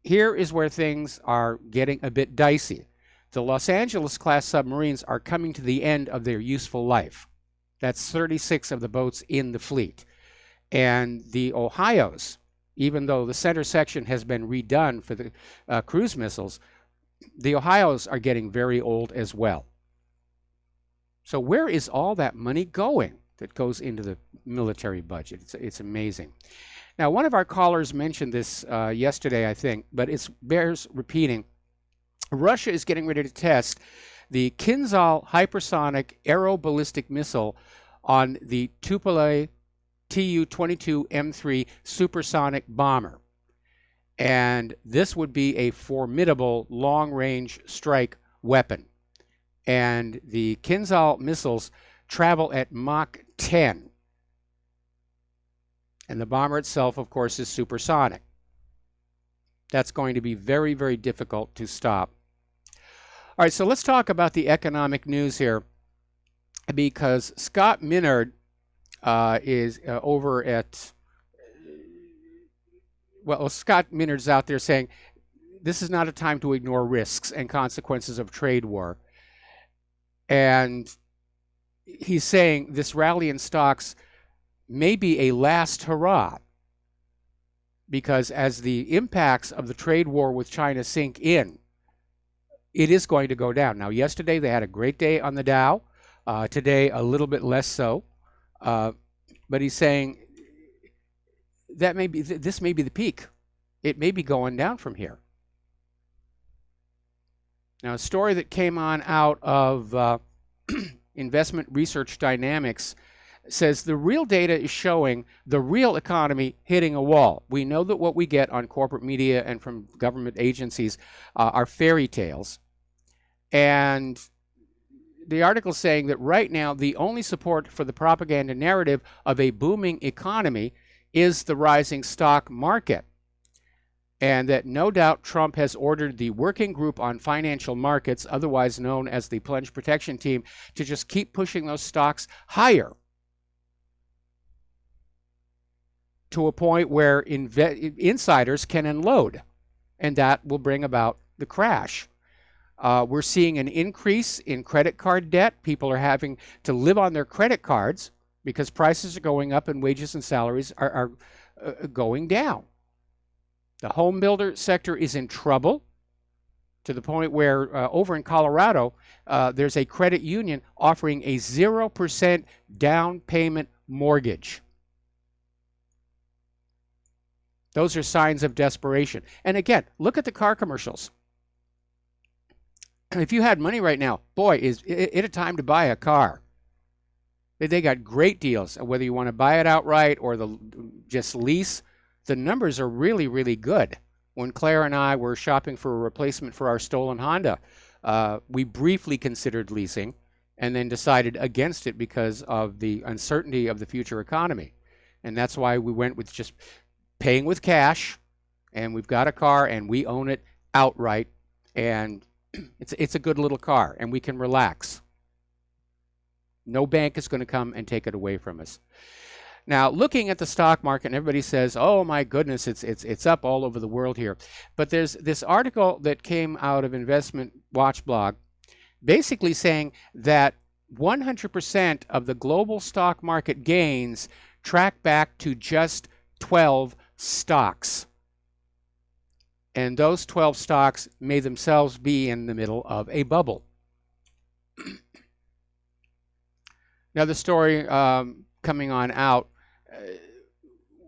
Here is where things are getting a bit dicey. The Los Angeles-class submarines are coming to the end of their useful life. That's 36 of the boats in the fleet. And the Ohio's, even though the center section has been redone for the cruise missiles, the Ohio's are getting very old as well. So where is all that money going that goes into the military budget? It's amazing. Now, one of our callers mentioned this yesterday, I think, but it bears repeating. Russia is getting ready to test the Kinzhal hypersonic aeroballistic missile on the Tupolev Tu-22M3 supersonic bomber. And this would be a formidable long-range strike weapon. And the Kinzhal missiles travel at Mach 10. And the bomber itself, of course, is supersonic. That's going to be very, very difficult to stop. All right, so let's talk about the economic news here, because Scott Minerd is over at, well, Scott Minard's out there saying this is not a time to ignore risks and consequences of trade war. And he's saying this rally in stocks may be a last hurrah, because as the impacts of the trade war with China sink in, it is going to go down. Now, yesterday they had a great day on the Dow. Today, a little bit less so. But he's saying that this may be the peak. It may be going down from here. Now, a story that came on out of Investment Research Dynamics says the real data is showing the real economy hitting a wall. We know that what we get on corporate media and from government agencies are fairy tales. And the article is saying that right now the only support for the propaganda narrative of a booming economy is the rising stock market. And that no doubt Trump has ordered the Working Group on Financial Markets, otherwise known as the Plunge Protection Team, to just keep pushing those stocks higher to a point where insiders can unload, and that will bring about the crash. We're seeing an increase in credit card debt. People are having to live on their credit cards because prices are going up and wages and salaries are going down. The home builder sector is in trouble to the point where over in Colorado, there's a credit union offering a 0% down payment mortgage. Those are signs of desperation. And again, look at the car commercials. If you had money right now, boy, is it a time to buy a car. They got great deals, whether you want to buy it outright or just lease. The numbers are really, really good. When Claire and I were shopping for a replacement for our stolen Honda, we briefly considered leasing and then decided against it because of the uncertainty of the future economy. And that's why we went with just paying with cash, and we've got a car and we own it outright, and it's a good little car and we can relax. No bank is going to come and take it away from us. Now, looking at the stock market, and everybody says, oh my goodness, it's up all over the world here. But there's this article that came out of Investment Watch blog basically saying that 100% of the global stock market gains track back to just 12 stocks. And those 12 stocks may themselves be in the middle of a bubble. Now, the story coming on out,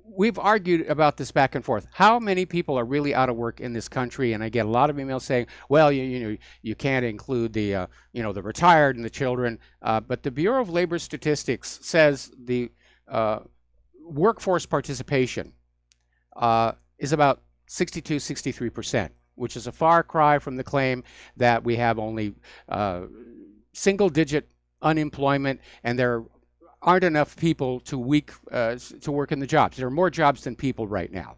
we've argued about this back and forth. How many people are really out of work in this country? And I get a lot of emails saying, well, you can't include the the retired and the children. But the Bureau of Labor Statistics says the workforce participation is about 63%, which is a far cry from the claim that we have only single-digit unemployment and there aren't enough people to work in the jobs. There are more jobs than people right now,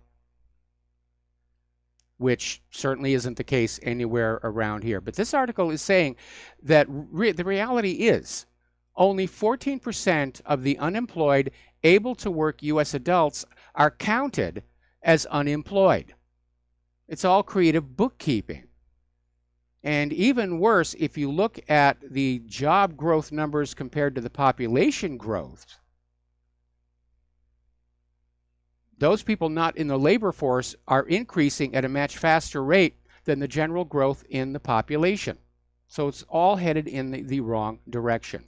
which certainly isn't the case anywhere around here. But this article is saying that the reality is only 14% of the unemployed able to work U.S. adults are counted as unemployed. It's all creative bookkeeping. And even worse, if you look at the job growth numbers compared to the population growth, those people not in the labor force are increasing at a much faster rate than the general growth in the population. So it's all headed in the wrong direction.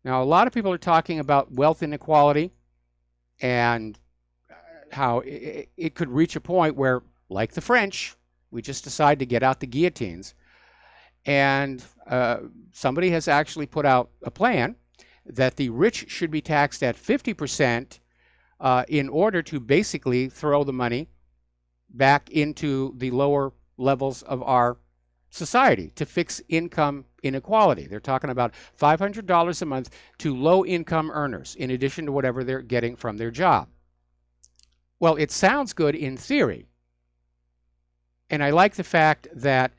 Now, a lot of people are talking about wealth inequality and how it could reach a point where, like the French, we just decide to get out the guillotines. And somebody has actually put out a plan that the rich should be taxed at 50% in order to basically throw the money back into the lower levels of our society to fix income inequality. They're talking about $500 a month to low-income earners, in addition to whatever they're getting from their job. Well, it sounds good in theory. And I like the fact that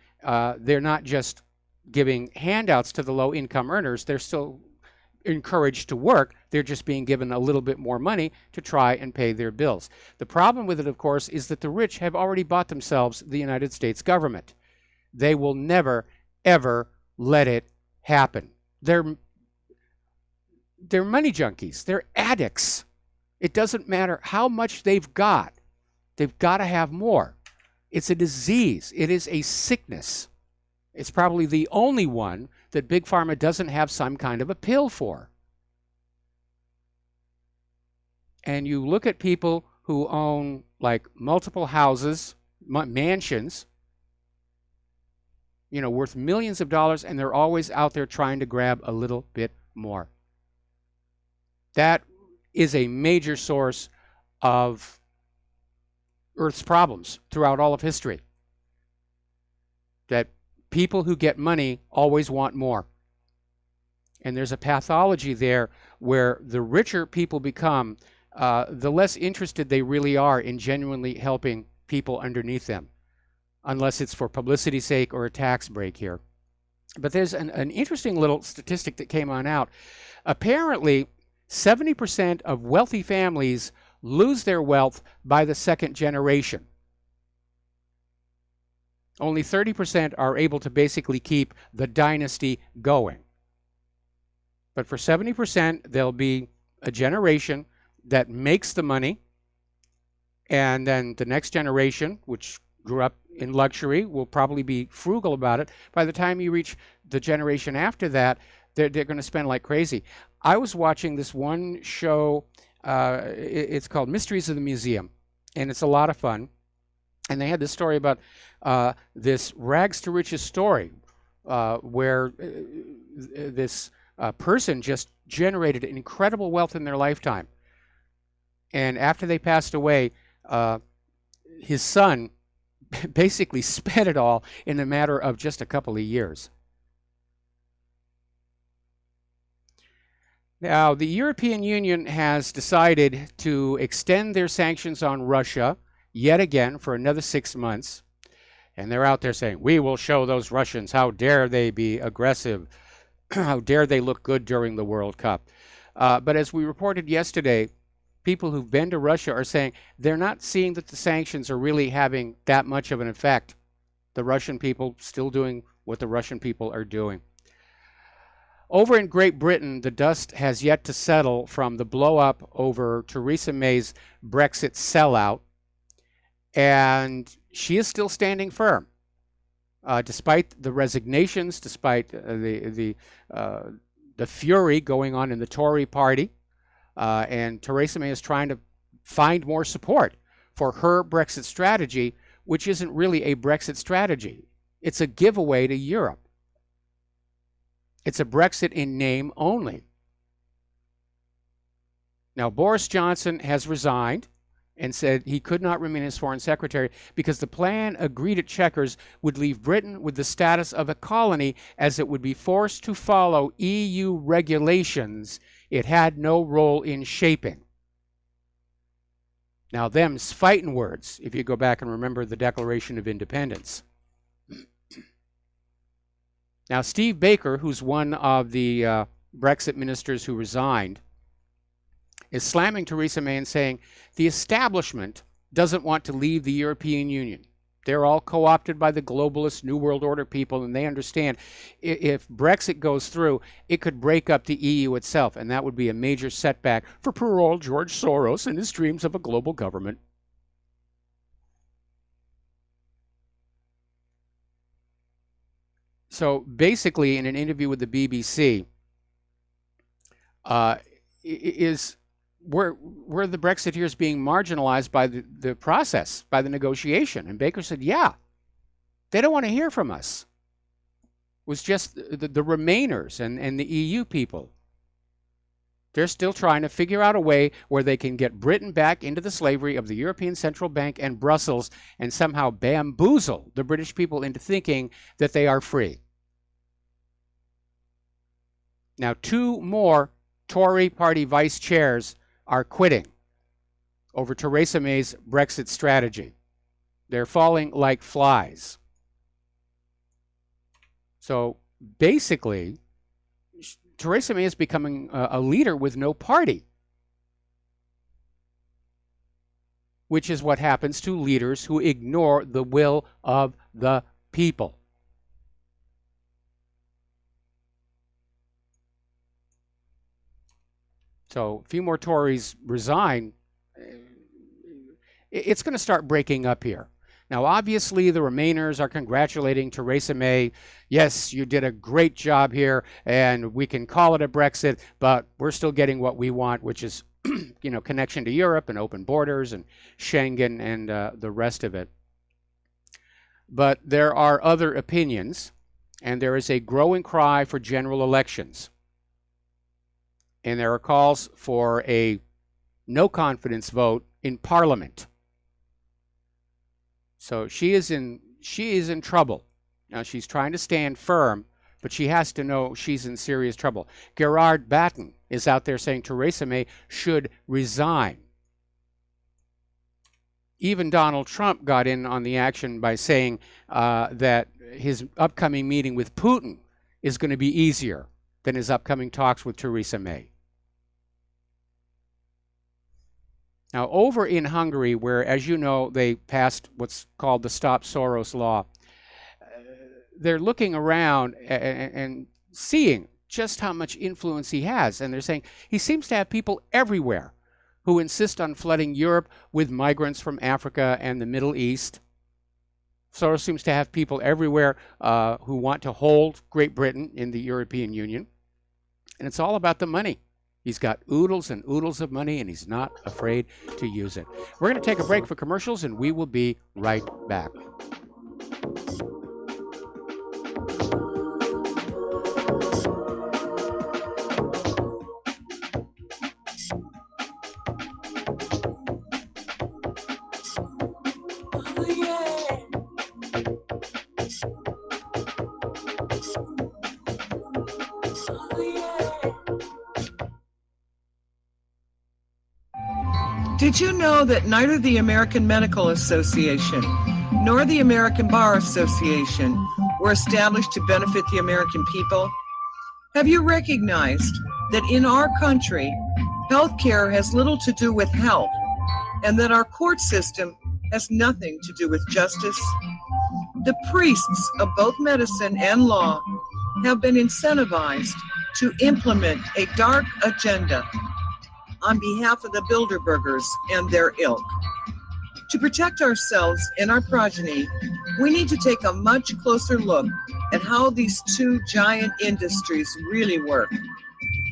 they're not just giving handouts to the low-income earners. They're still encouraged to work. They're just being given a little bit more money to try and pay their bills. The problem with it, of course, is that the rich have already bought themselves the United States government. They will never, ever let it happen. They're money junkies. They're addicts. It doesn't matter how much they've got to have more. It's a disease. It is a sickness. It's probably the only one that Big Pharma doesn't have some kind of a pill for. And you look at people who own like multiple houses, mansions, worth millions of dollars, and they're always out there trying to grab a little bit more. That is a major source of Earth's problems throughout all of history. That people who get money always want more. And there's a pathology there where the richer people become, the less interested they really are in genuinely helping people underneath them, unless it's for publicity's sake or a tax break here. But there's an interesting little statistic that came on out. Apparently, 70% of wealthy families lose their wealth by the second generation. Only 30% are able to basically keep the dynasty going. But for 70%, there'll be a generation that makes the money, and then the next generation, which grew up in luxury, will probably be frugal about it. By the time you reach the generation after that, they're going to spend like crazy. I was watching this one show, it's called Mysteries of the Museum, and it's a lot of fun. And they had this story about this rags to riches story where this person just generated incredible wealth in their lifetime. And after they passed away, his son basically spent it all in a matter of just a couple of years. Now, the European Union has decided to extend their sanctions on Russia yet again for another 6 months. And they're out there saying, we will show those Russians, how dare they be aggressive, how dare they look good during the World Cup. But as we reported yesterday, people who've been to Russia are saying they're not seeing that the sanctions are really having that much of an effect. The Russian people still doing what the Russian people are doing. Over in Great Britain, the dust has yet to settle from the blow-up over Theresa May's Brexit sellout, and she is still standing firm. Despite the resignations, despite the fury going on in the Tory party, and Theresa May is trying to find more support for her Brexit strategy, which isn't really a Brexit strategy. It's a giveaway to Europe. It's a Brexit in name only. Now, Boris Johnson has resigned and said he could not remain as foreign secretary because the plan agreed at Chequers would leave Britain with the status of a colony, as it would be forced to follow EU regulations it had no role in shaping. Now, them's fighting words, if you go back and remember the Declaration of Independence. Now, Steve Baker, who's one of the Brexit ministers who resigned, is slamming Theresa May and saying the establishment doesn't want to leave the European Union. They're all co-opted by the globalist New World Order people, and they understand if Brexit goes through, it could break up the EU itself, and that would be a major setback for poor old George Soros and his dreams of a global government. So basically, in an interview with the BBC, were the Brexiteers being marginalized by the process, by the negotiation? And Baker said, yeah, they don't want to hear from us. It was just the Remainers and the EU people. They're still trying to figure out a way where they can get Britain back into the slavery of the European Central Bank and Brussels and somehow bamboozle the British people into thinking that they are free. Now, 2 more Tory party vice chairs are quitting over Theresa May's Brexit strategy. They're falling like flies. So basically, Theresa May is becoming a leader with no party, which is what happens to leaders who ignore the will of the people. So a few more Tories resign, it's going to start breaking up here. Now, obviously, the Remainers are congratulating Theresa May. Yes, you did a great job here, and we can call it a Brexit, but we're still getting what we want, which is, connection to Europe and open borders and Schengen and the rest of it. But there are other opinions, and there is a growing cry for general elections. And there are calls for a no confidence vote in Parliament. So she is in trouble. Now she's trying to stand firm, but she has to know she's in serious trouble. Gerard Batten is out there saying Theresa May should resign. Even Donald Trump got in on the action by saying that his upcoming meeting with Putin is going to be easier than his upcoming talks with Theresa May. Now, over in Hungary, where, as you know, they passed what's called the Stop Soros law, they're looking around and seeing just how much influence he has. And they're saying he seems to have people everywhere who insist on flooding Europe with migrants from Africa and the Middle East. Soros seems to have people everywhere who want to hold Great Britain in the European Union. And it's all about the money. He's got oodles and oodles of money, and he's not afraid to use it. We're going to take a break for commercials, and we will be right back. Did you know that neither the American Medical Association nor the American Bar Association were established to benefit the American people? Have you recognized that in our country, healthcare has little to do with health, and that our court system has nothing to do with justice? The priests of both medicine and law have been incentivized to implement a dark agenda on behalf of the Bilderbergers and their ilk. To protect ourselves and our progeny, we need to take a much closer look at how these two giant industries really work.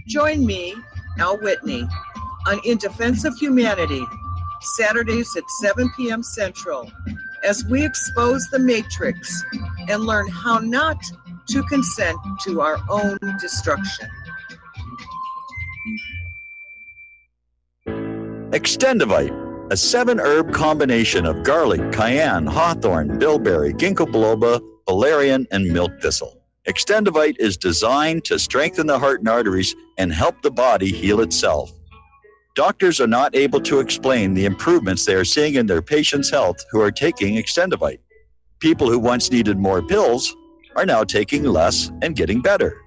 Join me, Al Whitney, on In Defense of Humanity, Saturdays at 7 p.m. Central, as we expose the matrix and learn how not to consent to our own destruction. Extendivite, a 7-herb combination of garlic, cayenne, hawthorn, bilberry, ginkgo biloba, valerian, and milk thistle. Extendivite is designed to strengthen the heart and arteries and help the body heal itself. Doctors are not able to explain the improvements they are seeing in their patients' health who are taking Extendivite. People who once needed more pills are now taking less and getting better.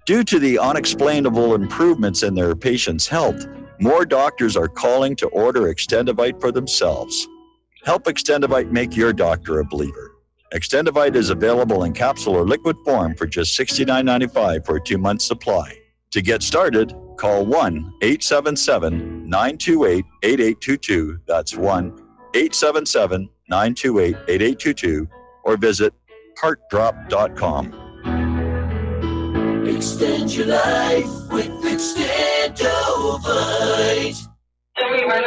Due to the unexplainable improvements in their patients' health, more doctors are calling to order Extendivite for themselves. Help Extendivite make your doctor a believer. Extendivite is available in capsule or liquid form for just $69.95 for a 2-month supply. To get started, call 1-877-928-8822. That's 1-877-928-8822. Or visit heartdrop.com. Extend your life with Extendovite.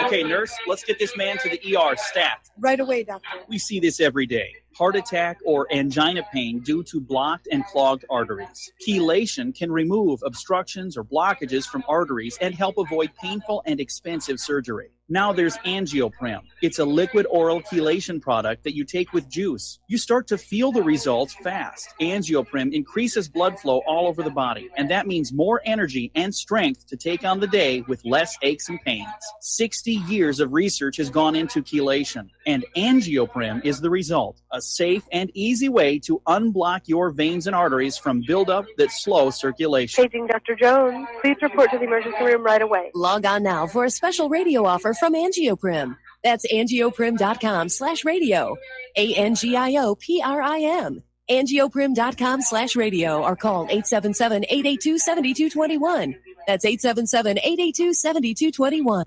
Okay, nurse, let's get this man to the ER stat. Right away, doctor. We see this every day. Heart attack or angina pain due to blocked and clogged arteries. Chelation can remove obstructions or blockages from arteries and help avoid painful and expensive surgery. Now there's Angioprim. It's a liquid oral chelation product that you take with juice. You start to feel the results fast. Angioprim increases blood flow all over the body, and that means more energy and strength to take on the day with less aches and pains. 60 years of research has gone into chelation. And Angioprim is the result, a safe and easy way to unblock your veins and arteries from buildup that slow circulation. Paging Dr. Jones. Please report to the emergency room right away. Log on now for a special radio offer from Angioprim. That's angioprim.com/radio. ANGIOPRIM. Angioprim.com/radio or call 877-882-7221. That's 877-882-7221.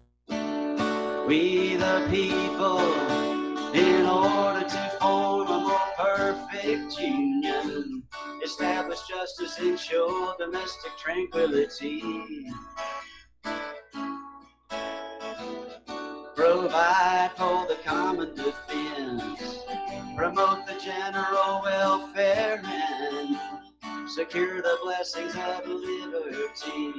We the people, in order to form a more perfect union, establish justice, ensure domestic tranquility, provide for the common defense, promote the general welfare, and secure the blessings of liberty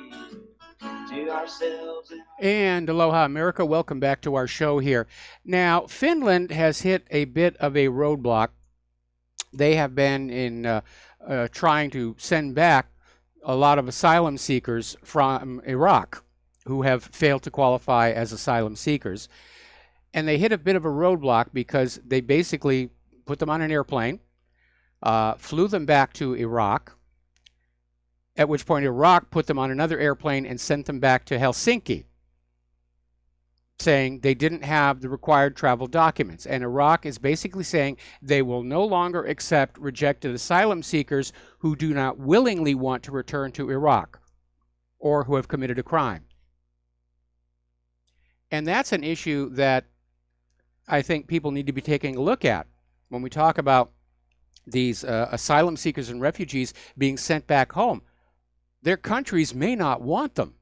to ourselves. And aloha, America. Welcome back to our show here. Now, Finland has hit a bit of a roadblock. They have been in trying to send back a lot of asylum seekers from Iraq who have failed to qualify as asylum seekers. And they hit a bit of a roadblock because they basically put them on an airplane, flew them back to Iraq, at which point Iraq put them on another airplane and sent them back to Helsinki, saying they didn't have the required travel documents. And Iraq is basically saying they will no longer accept rejected asylum seekers who do not willingly want to return to Iraq or who have committed a crime. And that's an issue that I think people need to be taking a look at when we talk about these asylum seekers and refugees being sent back home. Their countries may not want them.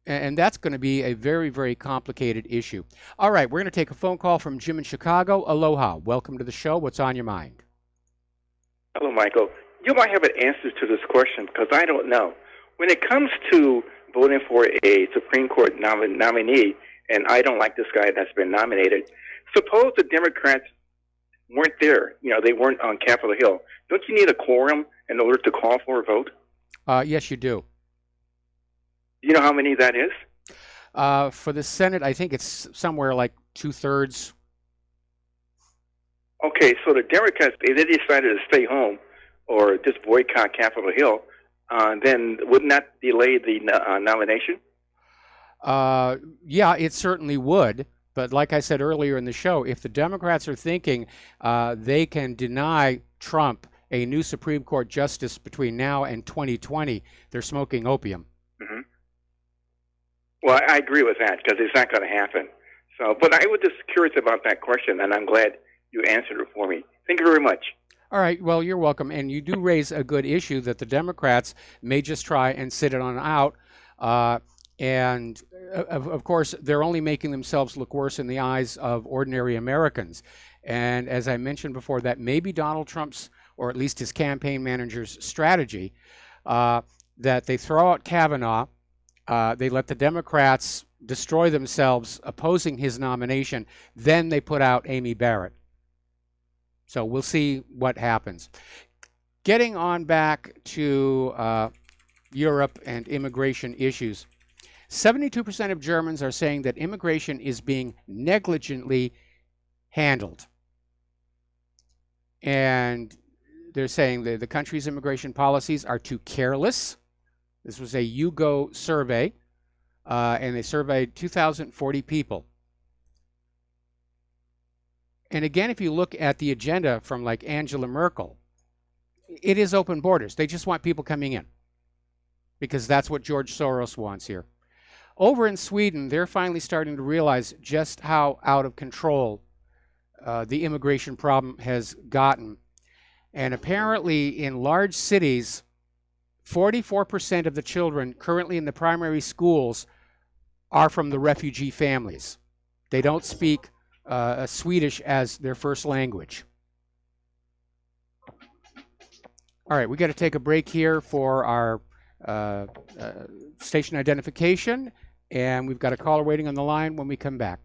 And that's going to be a very, very complicated issue. All right, we're going to take a phone call from Jim in Chicago. Aloha. Welcome to the show. What's on your mind? Hello, Michael. You might have an answer to this question because I don't know. When it comes to voting for a Supreme Court nominee, and I don't like this guy that's been nominated, suppose the Democrats weren't there. You know, they weren't on Capitol Hill. Don't you need a quorum in order to call for a vote? Yes, you do. Do you know how many that is? For the Senate, I think it's somewhere like 2/3. Okay, so the Democrats, if they decided to stay home or just boycott Capitol Hill, then wouldn't that delay the nomination? Yeah, it certainly would. But like I said earlier in the show, if the Democrats are thinking they can deny Trump a new Supreme Court justice between now and 2020, they're smoking opium. Mm-hmm. Well, I agree with that because it's not going to happen. So, but I was just curious about that question, and I'm glad you answered it for me. Thank you very much. All right. Well, you're welcome. And you do raise a good issue that the Democrats may just try and sit it on out. And of course, they're only making themselves look worse in the eyes of ordinary Americans. And as I mentioned before, that may be Donald Trump's, or at least his campaign manager's strategy, that they throw out Kavanaugh, they let the Democrats destroy themselves opposing his nomination, then they put out Amy Barrett. So we'll see what happens. Getting on back to Europe and immigration issues. 72% of Germans are saying that immigration is being negligently handled. And they're saying that the country's immigration policies are too careless. This was a YouGo survey, and they surveyed 2,040 people. And again, if you look at the agenda from like Angela Merkel, it is open borders. They just want people coming in because that's what George Soros wants here. Over in Sweden, they're finally starting to realize just how out of control the immigration problem has gotten. And apparently in large cities, 44% of the children currently in the primary schools are from the refugee families. They don't speak Swedish as their first language. All right, we got to take a break here for our station identification, and we've got a caller waiting on the line when we come back.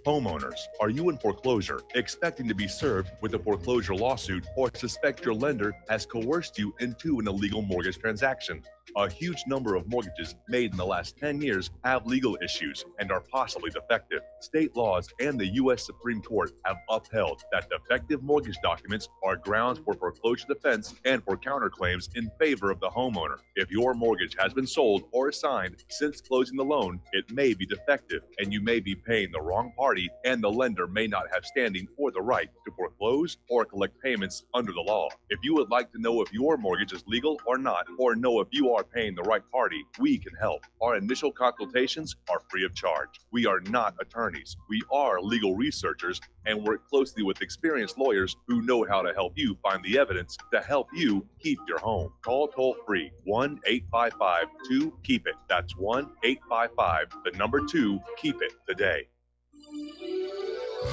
Homeowners, are you in foreclosure, expecting to be served with a foreclosure lawsuit, or suspect your lender has coerced you into an illegal mortgage transaction? A huge number of mortgages made in the last 10 years have legal issues and are possibly defective. State laws and the U.S. Supreme Court have upheld that defective mortgage documents are grounds for foreclosure defense and for counterclaims in favor of the homeowner. If your mortgage has been sold or assigned since closing the loan, it may be defective and you may be paying the wrong party, and the lender may not have standing or the right to foreclose or collect payments under the law. If you would like to know if your mortgage is legal or not, or know if you are paying the right party, we can help. Our initial consultations are free of charge. We are not attorneys. We are legal researchers and work closely with experienced lawyers who know how to help you find the evidence to help you keep your home. Call toll-free 1-855-2-KEEP-IT. That's 1-855-2-KEEP-IT today.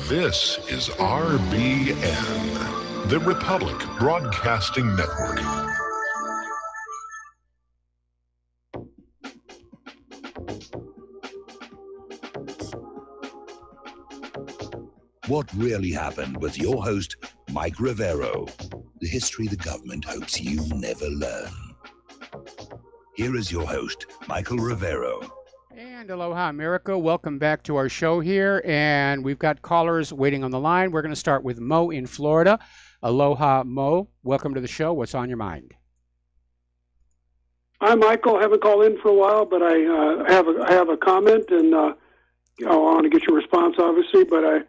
This is RBN, the Republic Broadcasting Network. What really happened with your host, Mike Rivero, the history the government hopes you never learn. Here is your host, Michael Rivero. And aloha, America. Welcome back to our show here. And we've got callers waiting on the line. We're going to start with Mo in Florida. Aloha, Mo. Welcome to the show. What's on your mind? Hi, Michael. I haven't called in for a while, but I have a comment, and I want to get your response, obviously. But I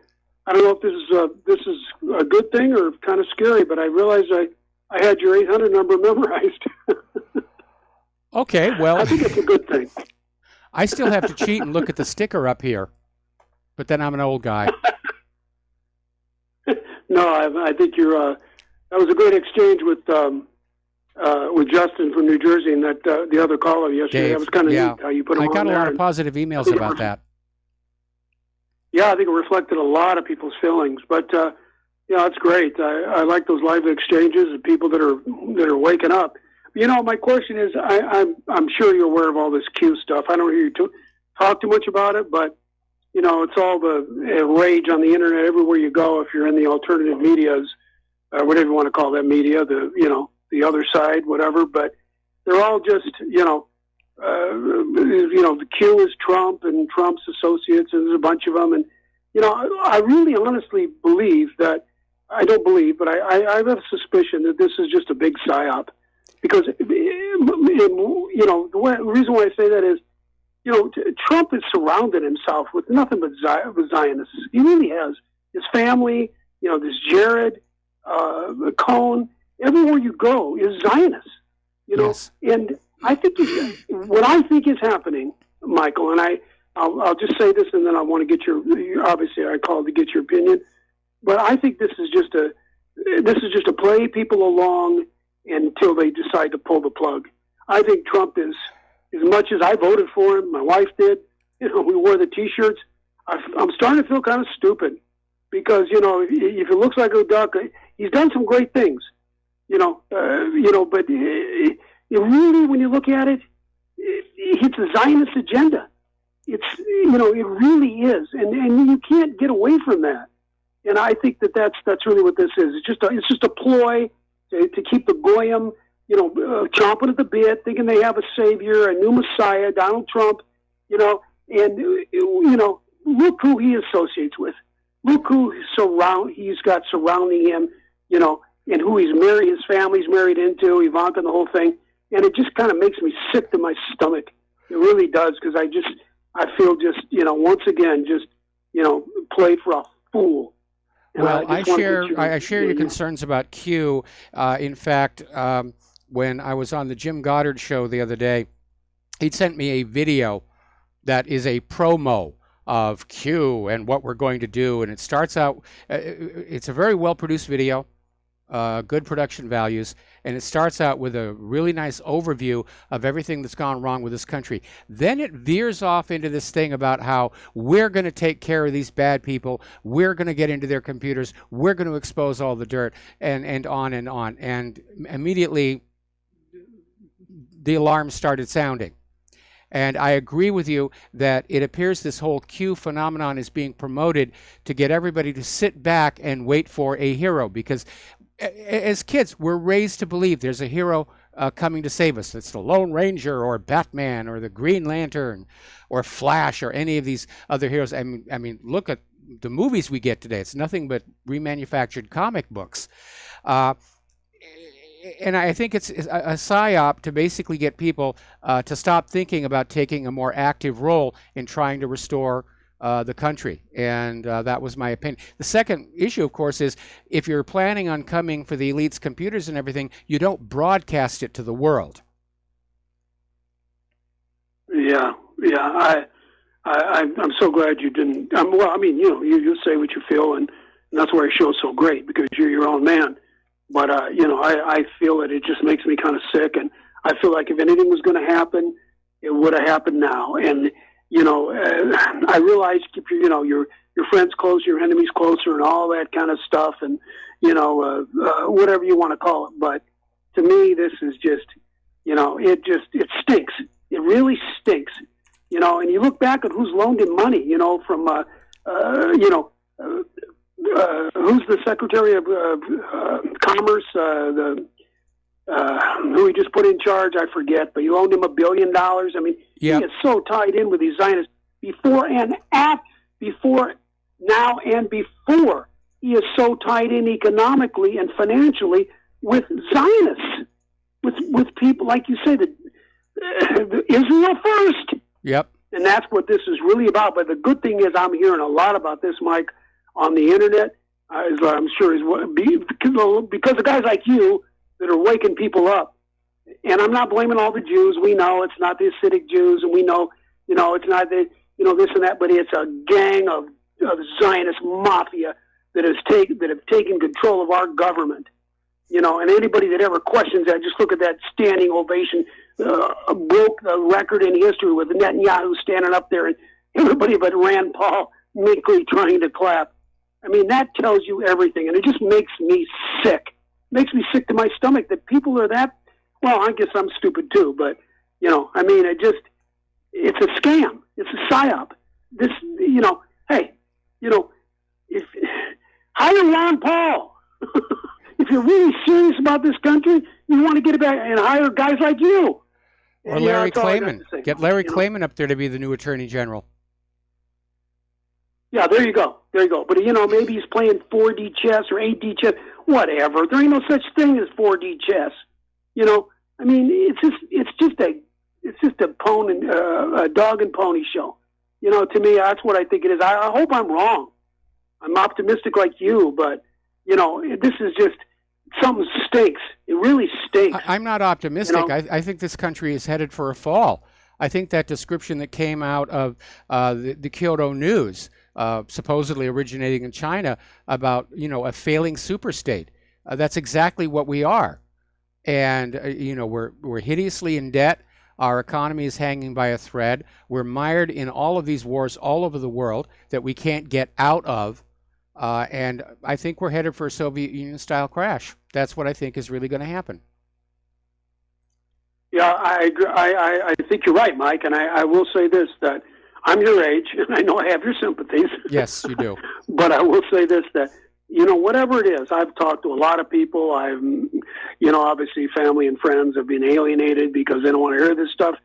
don't know if this is a good thing or kind of scary. But I realized I had your 800 number memorized. Okay, well, I think it's a good thing. I still have to cheat and look at the sticker up here, but then I'm an old guy. No, I think you're. That was a great exchange with Justin from New Jersey and that the other caller yesterday. Dave, that was kind of yeah. neat how you put him I on got a there. lot of positive emails about that. Yeah, I think it reflected a lot of people's feelings. But yeah, it's great. I like those live exchanges of people that are waking up. You know, my question is, I'm sure you're aware of all this Q stuff. I don't hear you talk too much about it, but you know, it's all the rage on the internet everywhere you go. If you're in the alternative medias, whatever you want to call that media, the other side, whatever. But they're all just, the Q is Trump and Trump's associates, and there's a bunch of them. And I really honestly believe that. I don't believe, but I have a suspicion that this is just a big psyop. Because, the reason why I say that is, Trump has surrounded himself with nothing but Zionists. He really has. His family, this Jared, Cohn, everywhere you go is Zionists. Yes. And I think what I think is happening, Michael, and I'll just say this, and then I want to get your obviously I called to get your opinion, but I think this is just a play people along until they decide to pull the plug. I think Trump is, as much as I voted for him, my wife did, we wore the T-shirts, I'm starting to feel kind of stupid because, if it looks like a duck, he's done some great things, but it really, when you look at it, it's a Zionist agenda. It's, it really is. And you can't get away from that. And I think that's really what this is. It's just a ploy to keep the goyim, chomping at the bit, thinking they have a savior, a new messiah, Donald Trump, and look who he associates with. Look who he's got surrounding him, and who his family's married into, Ivanka and the whole thing. And it just kind of makes me sick to my stomach. It really does, because I feel once again, played for a fool. Well, I share your concerns about Q. In fact, when I was on the Jim Goddard show the other day, he sent me a video that is a promo of Q and what we're going to do. And it starts out, it's a very well-produced video, good production values, and it starts out with a really nice overview of everything that's gone wrong with this country. Then it veers off into this thing about how we're going to take care of these bad people, we're going to get into their computers, we're going to expose all the dirt, and on and on. And immediately the alarm started sounding. And I agree with you that it appears this whole Q phenomenon is being promoted to get everybody to sit back and wait for a hero, because as kids, we're raised to believe there's a hero coming to save us. It's the Lone Ranger or Batman or the Green Lantern or Flash or any of these other heroes. I mean, look at the movies we get today. It's nothing but remanufactured comic books. And I think it's a psyop to basically get people to stop thinking about taking a more active role in trying to restore the country. And that was my opinion. The second issue, of course, is if you're planning on coming for the elite's computers and everything, you don't broadcast it to the world. Yeah. I'm so glad you didn't. Well, I mean, you say what you feel, and that's why your show's so great, because you're your own man. But, I feel that it just makes me kind of sick. And I feel like if anything was going to happen, it would have happened now. And, I realize keep your friends closer, your enemies closer, and all that kind of stuff. And, whatever you want to call it. But to me, this is just, it stinks. It really stinks. And you look back at who's loaned him money, from, who's the Secretary of Commerce, who he just put in charge, I forget, but he loaned him $1 billion. I mean, He is so tied in with these Zionists before now and before. He is so tied in economically and financially with Zionists, with people, like you say, Israel first. Yep. And that's what this is really about. But the good thing is I'm hearing a lot about this, Mike, on the internet. I'm sure because of guys like you that are waking people up. And I'm not blaming all the Jews. We know it's not the Hasidic Jews, and we know, it's not the, this and that, but it's a gang of Zionist mafia that have taken control of our government. And anybody that ever questions that, just look at that standing ovation, broke the record in history with Netanyahu standing up there and everybody but Rand Paul meekly trying to clap. I mean, that tells you everything, and it just makes me sick. Makes me sick to my stomach that people are that. Well, I guess I'm stupid too, but it's a scam. It's a psyop. This, if hire Ron Paul. If you're really serious about this country, you want to get it back and hire guys like you. Or Larry Klayman. Get Larry Klayman up there to be the new Attorney General. Yeah, there you go. But, maybe he's playing 4D chess or 8D chess, whatever. There ain't no such thing as 4D chess. I mean, it's just a dog and pony show. To me, that's what I think it is. I hope I'm wrong. I'm optimistic like you, but, this is just, something stinks. It really stinks. I'm not optimistic. I think this country is headed for a fall. I think that description that came out of the Kyoto News, supposedly originating in China, about a failing superstate. That's exactly what we are, and we're hideously in debt. Our economy is hanging by a thread. We're mired in all of these wars all over the world that we can't get out of, and I think we're headed for a Soviet Union style crash. That's what I think is really going to happen. Yeah, I agree. I think you're right, Mike, and I will say this, that I'm your age, and I know I have your sympathies. Yes, you do. But I will say this, that, whatever it is, I've talked to a lot of people. I've, obviously family and friends have been alienated because they don't want to hear this stuff.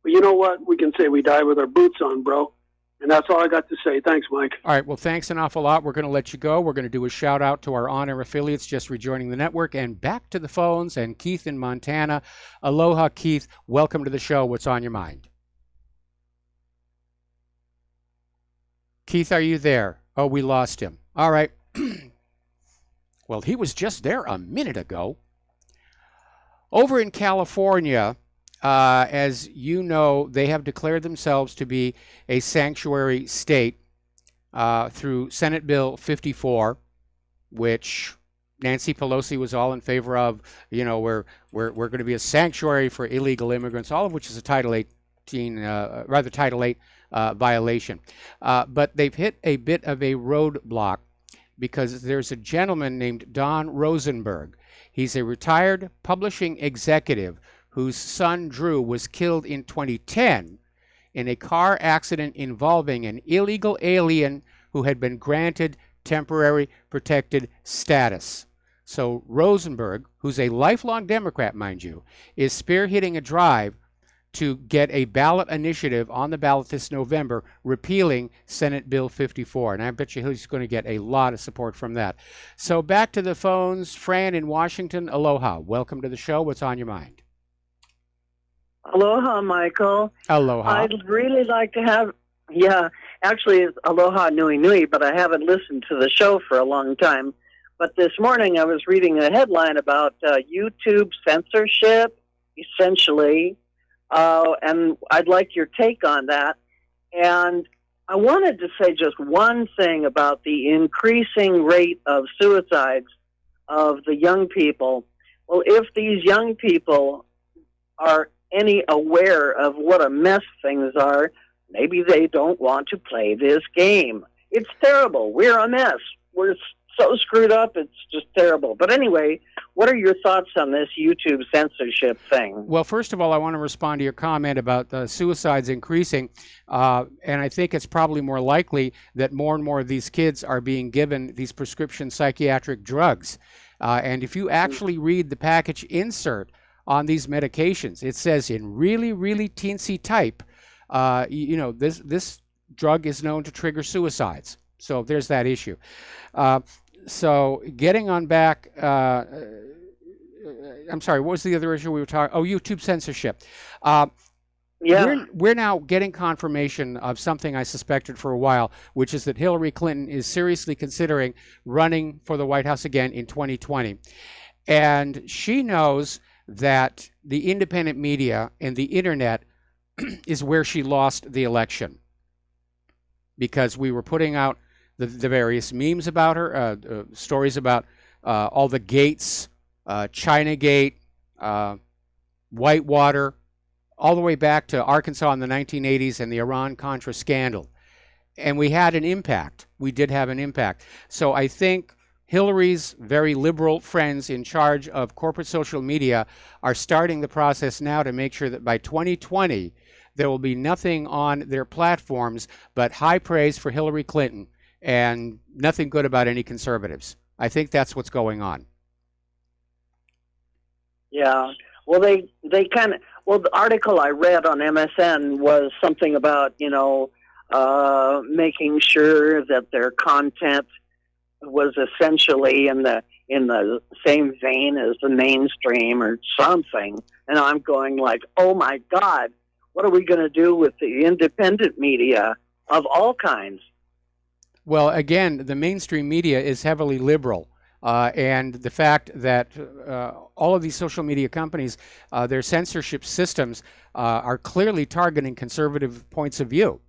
But you know what? We can say we die with our boots on, bro. And that's all I got to say. Thanks, Mike. All right. Well, thanks an awful lot. We're going to let you go. We're going to do a shout out to our on-air affiliates just rejoining the network, and back to the phones, and Keith in Montana. Aloha, Keith. Welcome to the show. What's on your mind? Keith, are you there? Oh, we lost him. All right. Well, he was just there a minute ago. Over in California, as you know, they have declared themselves to be a sanctuary state through Senate Bill 54, which Nancy Pelosi was all in favor of. We're going to be a sanctuary for illegal immigrants, all of which is a Title 8 violation. But they've hit a bit of a roadblock because there's a gentleman named Don Rosenberg. He's a retired publishing executive whose son Drew was killed in 2010 in a car accident involving an illegal alien who had been granted temporary protected status. So Rosenberg, who's a lifelong Democrat, mind you, is spearheading a drive to get a ballot initiative on the ballot this November repealing Senate Bill 54. And I bet you he's going to get a lot of support from that. So back to the phones. Fran in Washington, aloha. Welcome to the show. What's on your mind? Aloha, Michael. Aloha. I'd really like to have, actually it's aloha nui nui, but I haven't listened to the show for a long time. But this morning I was reading a headline about YouTube censorship, essentially, and I'd like your take on that. And I wanted to say just one thing about the increasing rate of suicides of the young people. Well, if these young people are any aware of what a mess things are, maybe they don't want to play this game. It's terrible. We're a mess. We're so screwed up, it's just terrible. But anyway, what are your thoughts on this YouTube censorship thing? Well, first of all, I want to respond to your comment about suicides increasing. And I think it's probably more likely that more and more of these kids are being given these prescription psychiatric drugs. And if you actually read the package insert on these medications, it says in really, really teensy type, this drug is known to trigger suicides. So there's that issue. So getting on back, I'm sorry, what was the other issue we were talking? Oh, YouTube censorship. We're now getting confirmation of something I suspected for a while, which is that Hillary Clinton is seriously considering running for the White House again in 2020. And she knows that the independent media and the internet is where she lost the election, because we were putting out the various memes about her, stories about all the gates, Chinagate, Whitewater, all the way back to Arkansas in the 1980s and the Iran-Contra scandal. And we had an impact. We did have an impact. So I think Hillary's very liberal friends in charge of corporate social media are starting the process now to make sure that by 2020, there will be nothing on their platforms but high praise for Hillary Clinton and nothing good about any conservatives. I think that's what's going on. Yeah. Well, they kind of, the article I read on MSN was something about, making sure that their content was essentially in the same vein as the mainstream or something. And I'm going like, oh my God, what are we going to do with the independent media of all kinds? Well, again, the mainstream media is heavily liberal. And the fact that all of these social media companies, their censorship systems are clearly targeting conservative points of view.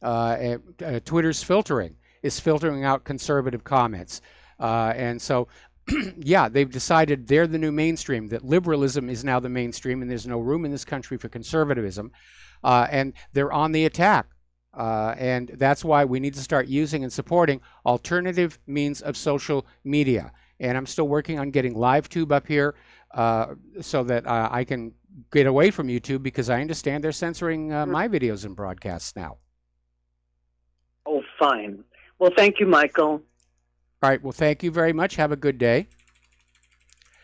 Twitter's filtering is filtering out conservative comments. And so, they've decided they're the new mainstream, that liberalism is now the mainstream and there's no room in this country for conservatism. And they're on the attack. And that's why we need to start using and supporting alternative means of social media. And I'm still working on getting LiveTube up here so that I can get away from YouTube, because I understand they're censoring my videos and broadcasts now. Oh, fine. Well, thank you, Michael. All right. Well, thank you very much. Have a good day.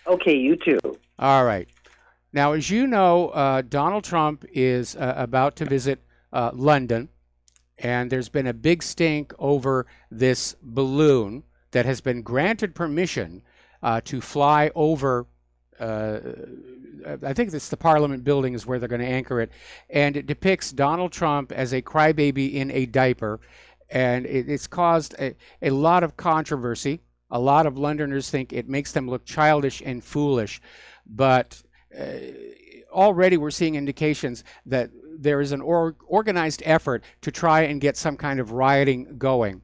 Okay, you too. All right. Now, as you know, Donald Trump is about to visit London. And there's been a big stink over this balloon that has been granted permission to fly over, I think it's the Parliament building is where they're going to anchor it. And it depicts Donald Trump as a crybaby in a diaper. And it's caused a lot of controversy. A lot of Londoners think it makes them look childish and foolish. But already we're seeing indications that there is an organized effort to try and get some kind of rioting going.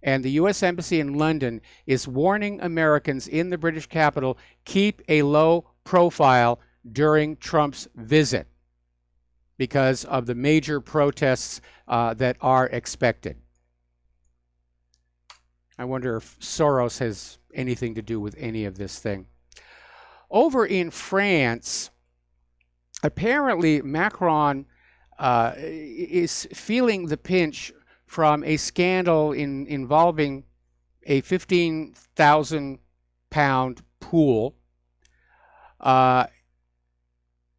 And the U.S. Embassy in London is warning Americans in the British capital, keep a low profile during Trump's visit because of the major protests that are expected. I wonder if Soros has anything to do with any of this thing. Over in France, apparently Macron is feeling the pinch from a scandal involving a 15,000-pound pool,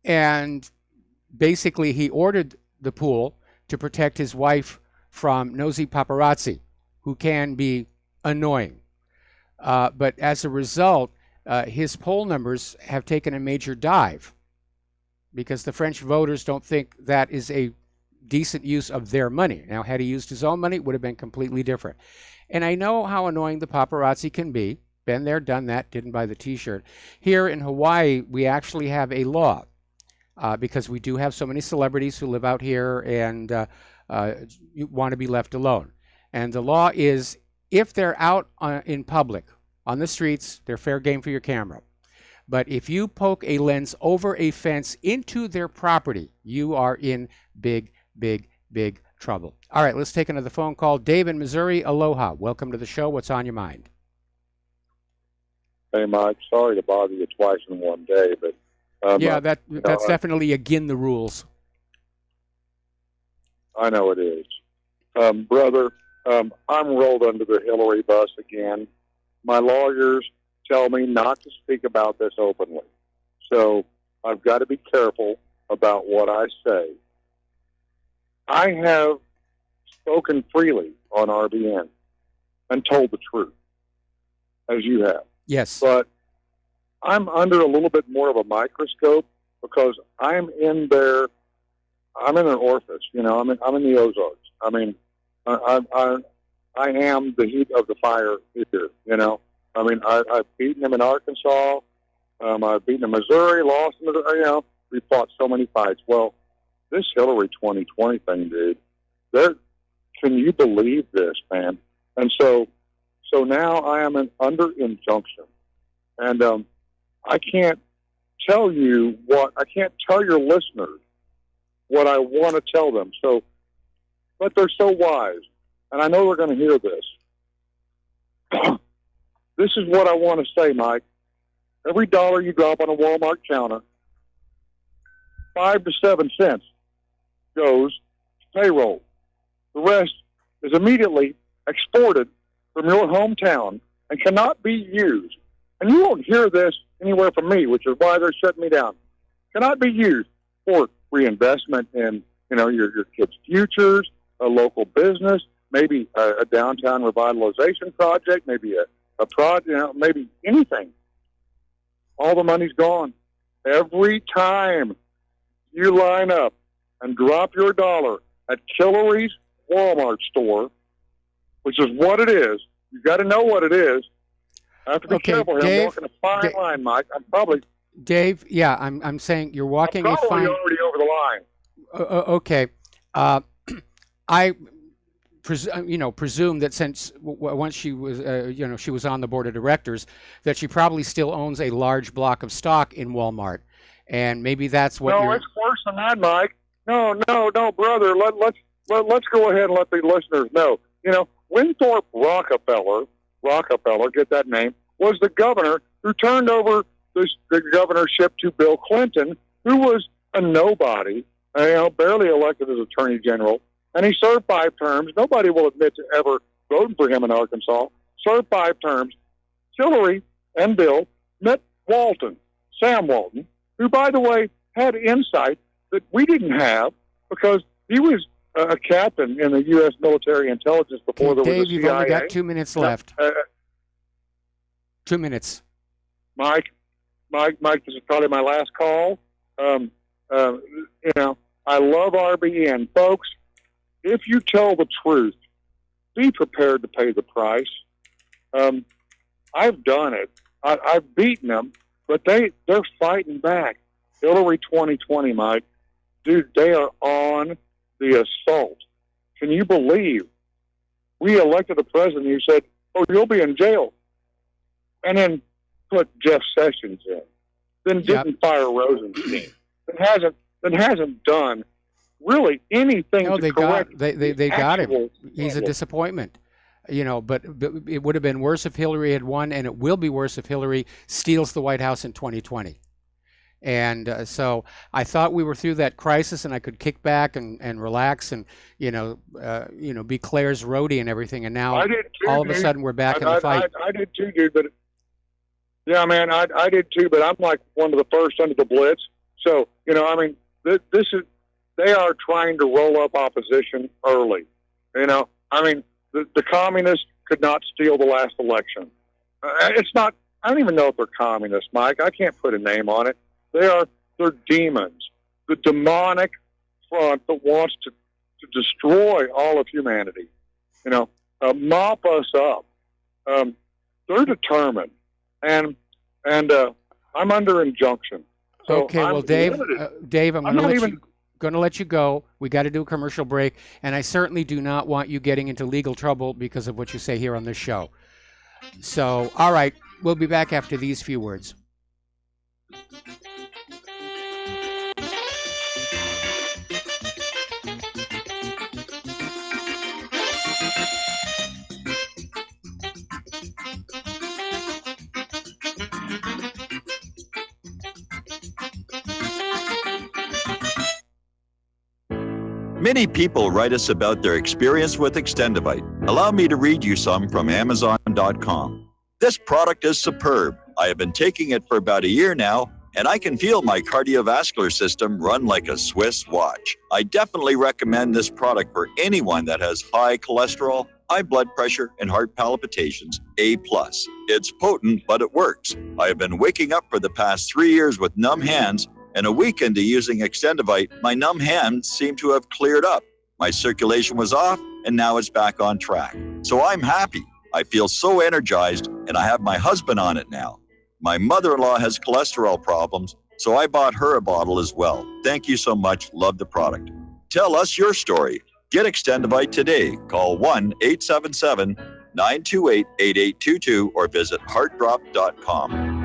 and basically he ordered the pool to protect his wife from nosy paparazzi, who can be annoying. But as a result, his poll numbers have taken a major dive because the French voters don't think that is a decent use of their money. Now, had he used his own money, it would have been completely different. And I know how annoying the paparazzi can be. Been there, done that, didn't buy the t-shirt. Here in Hawaii, we actually have a law because we do have so many celebrities who live out here and you want to be left alone. And the law is if they're out in public, on the streets, they're fair game for your camera. But if you poke a lens over a fence into their property, you are in big, big, big trouble. All right, let's take another phone call. Dave in Missouri, aloha. Welcome to the show. What's on your mind? Hey, Mike. Sorry to bother you twice in one day, but yeah, that's definitely again the rules. I know it is, brother. I'm rolled under the Hillary bus again. My lawyers tell me not to speak about this openly, so I've got to be careful about what I say. I have spoken freely on RBN and told the truth, as you have. Yes. But I'm under a little bit more of a microscope because I'm in there. I'm in an orifice, you know. I'm in the Ozarks. I mean, I am the heat of the fire here, you know. I mean, I've beaten them in Arkansas. I've beaten them in Missouri, lost them, you know. We fought so many fights. Well, this Hillary 2020 thing, dude, can you believe this, man? And so now I am under injunction. And I can't tell you I can't tell your listeners what I want to tell them. So, but they're so wise. And I know they're going to hear this. This is what I want to say, Mike. Every dollar you drop on a Walmart counter, 5 to 7 cents goes to payroll. The rest is immediately exported from your hometown and cannot be used. And you won't hear this anywhere from me, which is why they're shutting me down. Cannot be used for reinvestment in, you know, your kids' futures, a local business, maybe a downtown revitalization project, maybe a project, you know, maybe anything. All the money's gone. Every time you line up and drop your dollar at Hillary's Walmart store, which is what it is, you got to know what it is. I have to be careful here. Dave, I'm walking a fine line, Mike. I'm probably... Dave, yeah, I'm saying you're walking I'm a fine... already over the line. Okay. I presume that since once she was, she was on the board of directors, that she probably still owns a large block of stock in Walmart, and maybe that's what. No, it's worse than that, Mike. No, brother. Let's go ahead and let the listeners know. You know, Winthrop Rockefeller, get that name, was the governor who turned over the governorship to Bill Clinton, who was a nobody, barely elected as Attorney General. And he served 5 terms. Nobody will admit to ever voting for him in Arkansas. Served 5 terms. Hillary and Bill met Sam Walton, who, by the way, had insight that we didn't have because he was a captain in the U.S. military intelligence before there was a CIA. Dave, you've only got 2 minutes left. 2 minutes. Mike, this is probably my last call. I love RBN. Folks, if you tell the truth, be prepared to pay the price. I've done it. I've beaten them, but they're fighting back. Hillary 2020, Mike, dude, they are on the assault. Can you believe we elected a president who said, "Oh, you'll be in jail," and then put Jeff Sessions in, then didn't fire Rosenstein, then hasn't done really anything to correct. They got him. He's a disappointment, but it would have been worse if Hillary had won, and it will be worse if Hillary steals the White House in 2020. And so I thought we were through that crisis, and I could kick back and relax and be Claire's roadie and everything. And now I did too, all of a dude. sudden we're back in the fight. I did too, dude. But yeah, man, I did too. But I'm like one of the first under the blitz. So they are trying to roll up opposition early. The communists could not steal the last election. It's not. I don't even know if they're communists, Mike. I can't put a name on it. They're demons. The demonic front that wants to destroy all of humanity. Mop us up. They're determined, and I'm under injunction. So Okay, well, Dave, I'm going to let you go. We got to do a commercial break, and I certainly do not want you getting into legal trouble because of what you say here on this show. So, all right, we'll be back after these few words. Many people write us about their experience with Extendivite. Allow me to read you some from Amazon.com. This product is superb. I have been taking it for about a year now, and I can feel my cardiovascular system run like a Swiss watch. I definitely recommend this product for anyone that has high cholesterol, high blood pressure, and heart palpitations, A+. It's potent, but it works. I have been waking up for the past 3 years with numb hands, and a week into using Extendivite, my numb hands seem to have cleared up. My circulation was off, and now it's back on track. So I'm happy. I feel so energized, and I have my husband on it now. My mother-in-law has cholesterol problems, so I bought her a bottle as well. Thank you so much. Love the product. Tell us your story. Get Extendivite today. Call 1-877-928-8822 or visit heartdrop.com.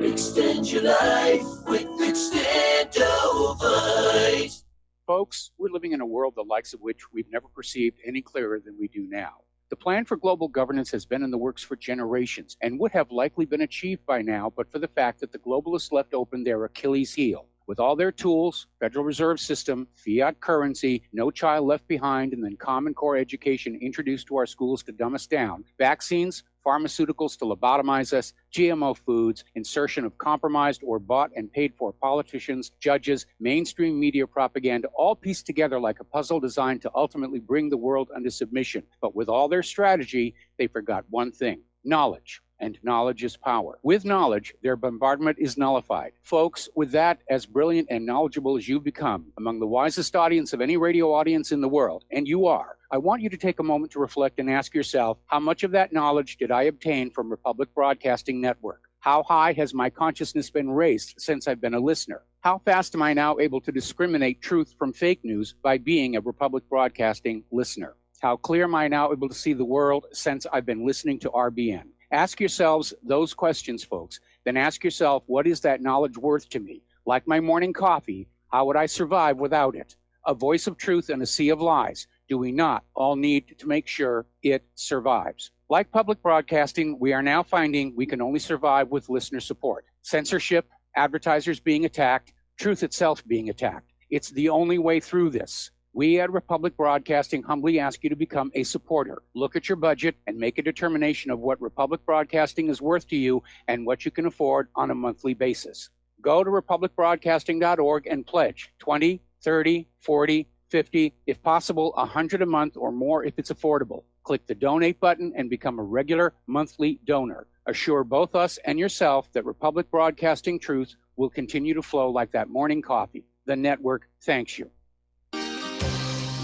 Extend your life with Extendivite. Folks, we're living in a world the likes of which we've never perceived any clearer than we do now. The plan for global governance has been in the works for generations and would have likely been achieved by now, but for the fact that the globalists left open their Achilles heel. With all their tools, Federal Reserve System, fiat currency, no child left behind, and then Common Core education introduced to our schools to dumb us down, vaccines, pharmaceuticals to lobotomize us, GMO foods, insertion of compromised or bought and paid for politicians, judges, mainstream media propaganda, all pieced together like a puzzle designed to ultimately bring the world under submission. But with all their strategy, they forgot one thing: knowledge. And knowledge is power. With knowledge, their bombardment is nullified. Folks, with that, as brilliant and knowledgeable as you've become, among the wisest audience of any radio audience in the world, and you are, I want you to take a moment to reflect and ask yourself, how much of that knowledge did I obtain from Republic Broadcasting Network? How high has my consciousness been raised since I've been a listener? How fast am I now able to discriminate truth from fake news by being a Republic Broadcasting listener? How clear am I now able to see the world since I've been listening to RBN? Ask yourselves those questions, folks. Then ask yourself, what is that knowledge worth to me? Like my morning coffee, how would I survive without it? A voice of truth in a sea of lies. Do we not all need to make sure it survives? Like public broadcasting, we are now finding we can only survive with listener support. Censorship, advertisers being attacked, truth itself being attacked. It's the only way through this. We at Republic Broadcasting humbly ask you to become a supporter. Look at your budget and make a determination of what Republic Broadcasting is worth to you and what you can afford on a monthly basis. Go to republicbroadcasting.org and pledge 20, 30, 40, 50, if possible, 100 a month or more if it's affordable. Click the donate button and become a regular monthly donor. Assure both us and yourself that Republic Broadcasting truth will continue to flow like that morning coffee. The network thanks you.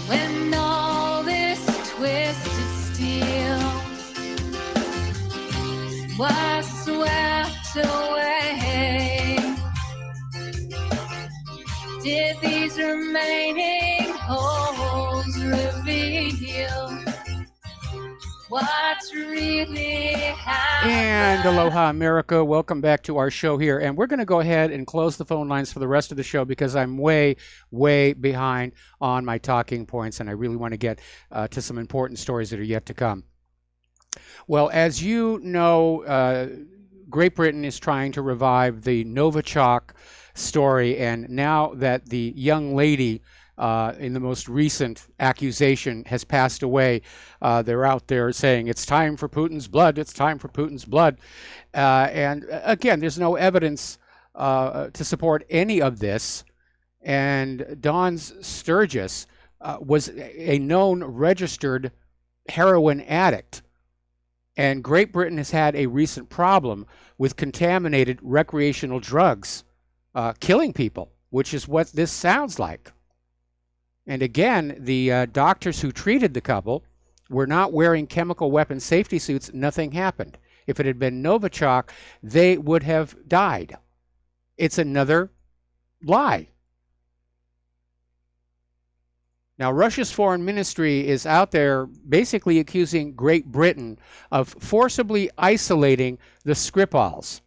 When all this twisted steel was swept away, did these remaining holes reveal what's really happening? And aloha, America. Welcome back to our show here. And we're going to go ahead and close the phone lines for the rest of the show because I'm way, way behind on my talking points, and I really want to get to some important stories that are yet to come. Well, as you know, Great Britain is trying to revive the Novichok story, and now that the young lady in the most recent accusation has passed away, they're out there saying it's time for Putin's blood, it's time for Putin's blood. And again, there's no evidence to support any of this. And Dawn Sturgis was a known registered heroin addict. And Great Britain has had a recent problem with contaminated recreational drugs killing people, which is what this sounds like. And again, the doctors who treated the couple were not wearing chemical weapon safety suits. Nothing happened. If it had been Novichok, they would have died. It's another lie. Now, Russia's foreign ministry is out there basically accusing Great Britain of forcibly isolating the Skripals.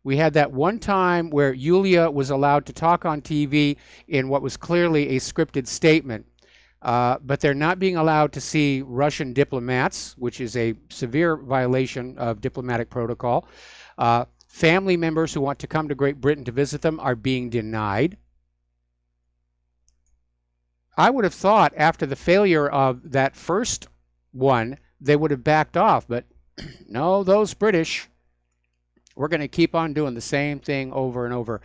We had that one time where Yulia was allowed to talk on TV in what was clearly a scripted statement, but they're not being allowed to see Russian diplomats, which is a severe violation of diplomatic protocol. Family members who want to come to Great Britain to visit them are being denied. I would have thought after the failure of that first one, they would have backed off, but no, those British, we're going to keep on doing the same thing over and over.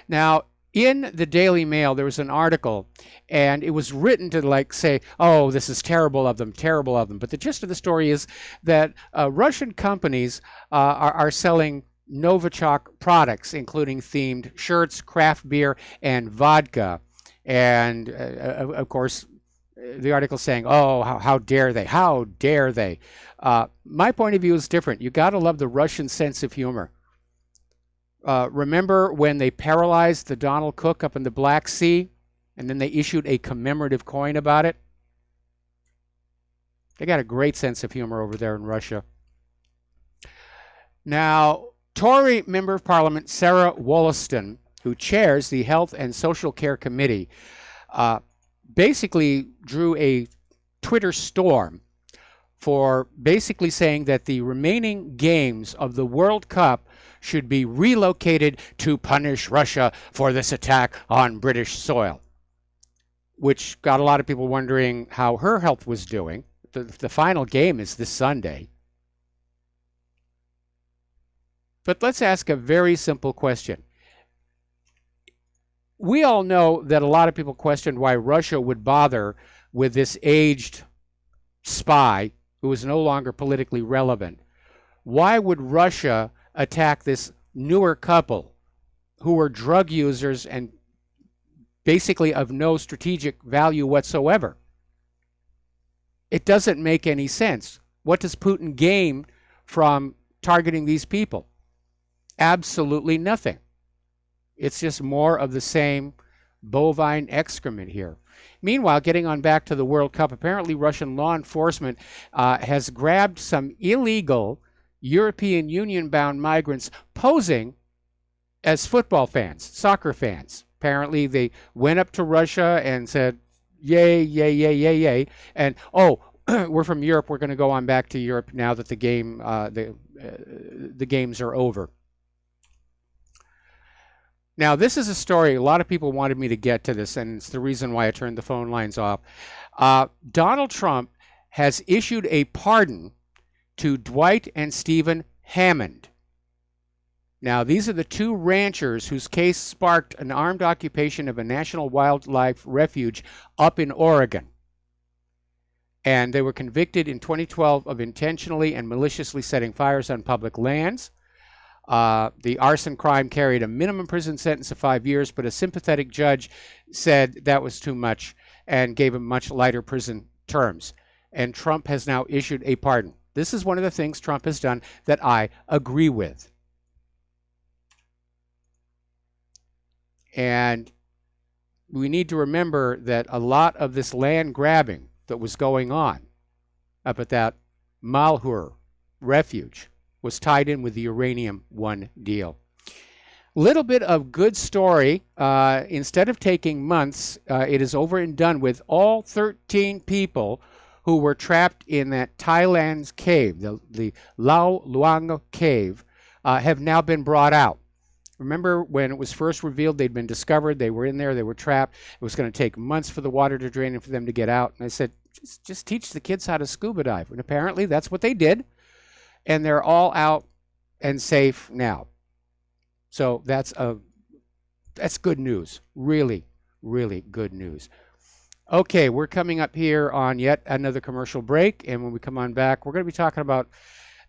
Now, in the Daily Mail, there was an article, and it was written to say, oh, this is terrible of them, terrible of them. But the gist of the story is that Russian companies are selling Novichok products, including themed shirts, craft beer, and vodka. And, of course, the article saying, oh, how dare they? How dare they? My point of view is different. You got to love the Russian sense of humor. Remember when they paralyzed the Donald Cook up in the Black Sea, and then they issued a commemorative coin about it? They got a great sense of humor over there in Russia. Now, Tory Member of Parliament Sarah Wollaston, who chairs the Health and Social Care Committee, basically drew a Twitter storm for basically saying that the remaining games of the World Cup should be relocated to punish Russia for this attack on British soil, which got a lot of people wondering how her health was doing. The final game is this Sunday. But let's ask a very simple question. We all know that a lot of people questioned why Russia would bother with this aged spy who is no longer politically relevant. Why would Russia attack this newer couple who were drug users and basically of no strategic value whatsoever? It doesn't make any sense. What does Putin gain from targeting these people? Absolutely nothing. It's just more of the same bovine excrement here. Meanwhile, getting on back to the World Cup, apparently Russian law enforcement has grabbed some illegal European Union-bound migrants posing as football fans, soccer fans. Apparently they went up to Russia and said, yay, yay, yay, yay, yay. And, oh, we're from Europe. We're going to go on back to Europe now that the games are over. Now, this is a story, a lot of people wanted me to get to this, and it's the reason why I turned the phone lines off. Donald Trump has issued a pardon to Dwight and Stephen Hammond. Now, these are the two ranchers whose case sparked an armed occupation of a national wildlife refuge up in Oregon. And they were convicted in 2012 of intentionally and maliciously setting fires on public lands. The arson crime carried a minimum prison sentence of 5 years, but a sympathetic judge said that was too much and gave him much lighter prison terms. And Trump has now issued a pardon. This is one of the things Trump has done that I agree with. And we need to remember that a lot of this land grabbing that was going on up at that Malheur refuge was tied in with the Uranium One deal. Little bit of good story. Instead of taking months, it is over and done with. All 13 people who were trapped in that Thailand's cave, the Lao Luang cave, have now been brought out. Remember when it was first revealed they'd been discovered, they were in there, they were trapped. It was going to take months for the water to drain and for them to get out. And I said, just teach the kids how to scuba dive. And apparently that's what they did. And they're all out and safe now. So that's good news. Really, really good news. Okay, we're coming up here on yet another commercial break. And when we come on back, we're going to be talking about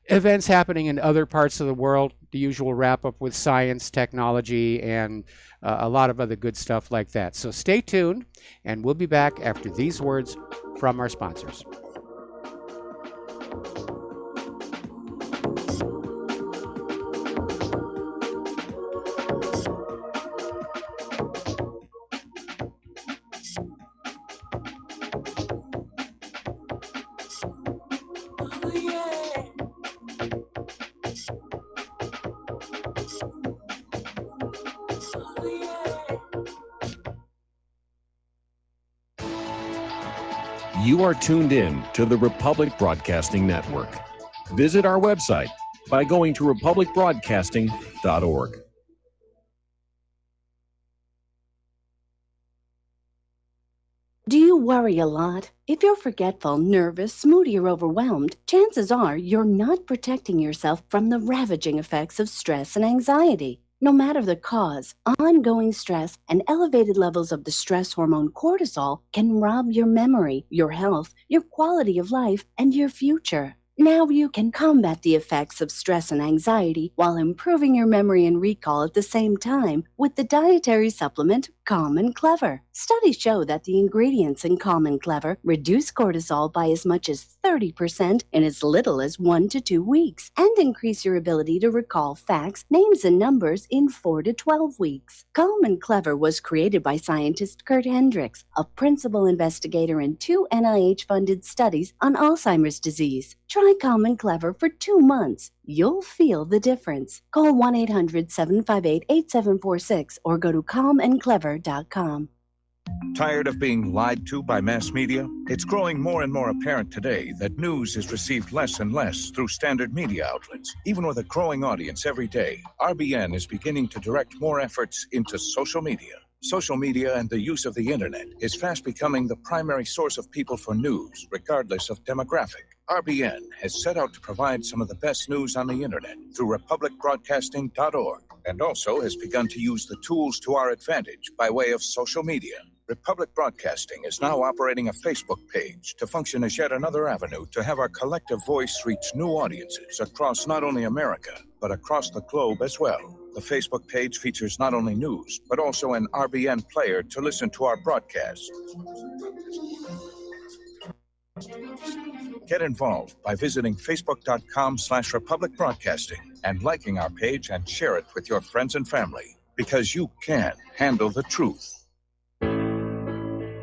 events happening in other parts of the world, the usual wrap up with science, technology, and a lot of other good stuff like that. So stay tuned, and we'll be back after these words from our sponsors. You are tuned in to the Republic Broadcasting Network. Visit our website by going to republicbroadcasting.org. Do you worry a lot? If you're forgetful, nervous, moody, or overwhelmed, chances are you're not protecting yourself from the ravaging effects of stress and anxiety. No matter the cause, ongoing stress and elevated levels of the stress hormone cortisol can rob your memory, your health, your quality of life, and your future. Now you can combat the effects of stress and anxiety while improving your memory and recall at the same time with the dietary supplement Calm and Clever. Studies show that the ingredients in Calm and Clever reduce cortisol by as much as 30% in as little as 1 to 2 weeks and increase your ability to recall facts, names, and numbers in 4 to 12 weeks. Calm and Clever was created by scientist Kurt Hendricks, a principal investigator in 2 NIH-funded studies on Alzheimer's disease. Try Calm and Clever for 2 months. You'll feel the difference. Call 1-800-758-8746 or go to calmandclever.com. Tired of being lied to by mass media? It's growing more and more apparent today that news is received less and less through standard media outlets. Even with a growing audience every day, RBN is beginning to direct more efforts into social media. Social media and the use of the internet is fast becoming the primary source of people for news, regardless of demographic. RBN has set out to provide some of the best news on the internet through republicbroadcasting.org, and also has begun to use the tools to our advantage by way of social media. Republic Broadcasting is now operating a Facebook page to function as yet another avenue to have our collective voice reach new audiences across not only America, but across the globe as well. The Facebook page features not only news, but also an RBN player to listen to our broadcasts. Get involved by visiting facebook.com/Republic Broadcasting and liking our page and share it with your friends and family, because you can handle the truth.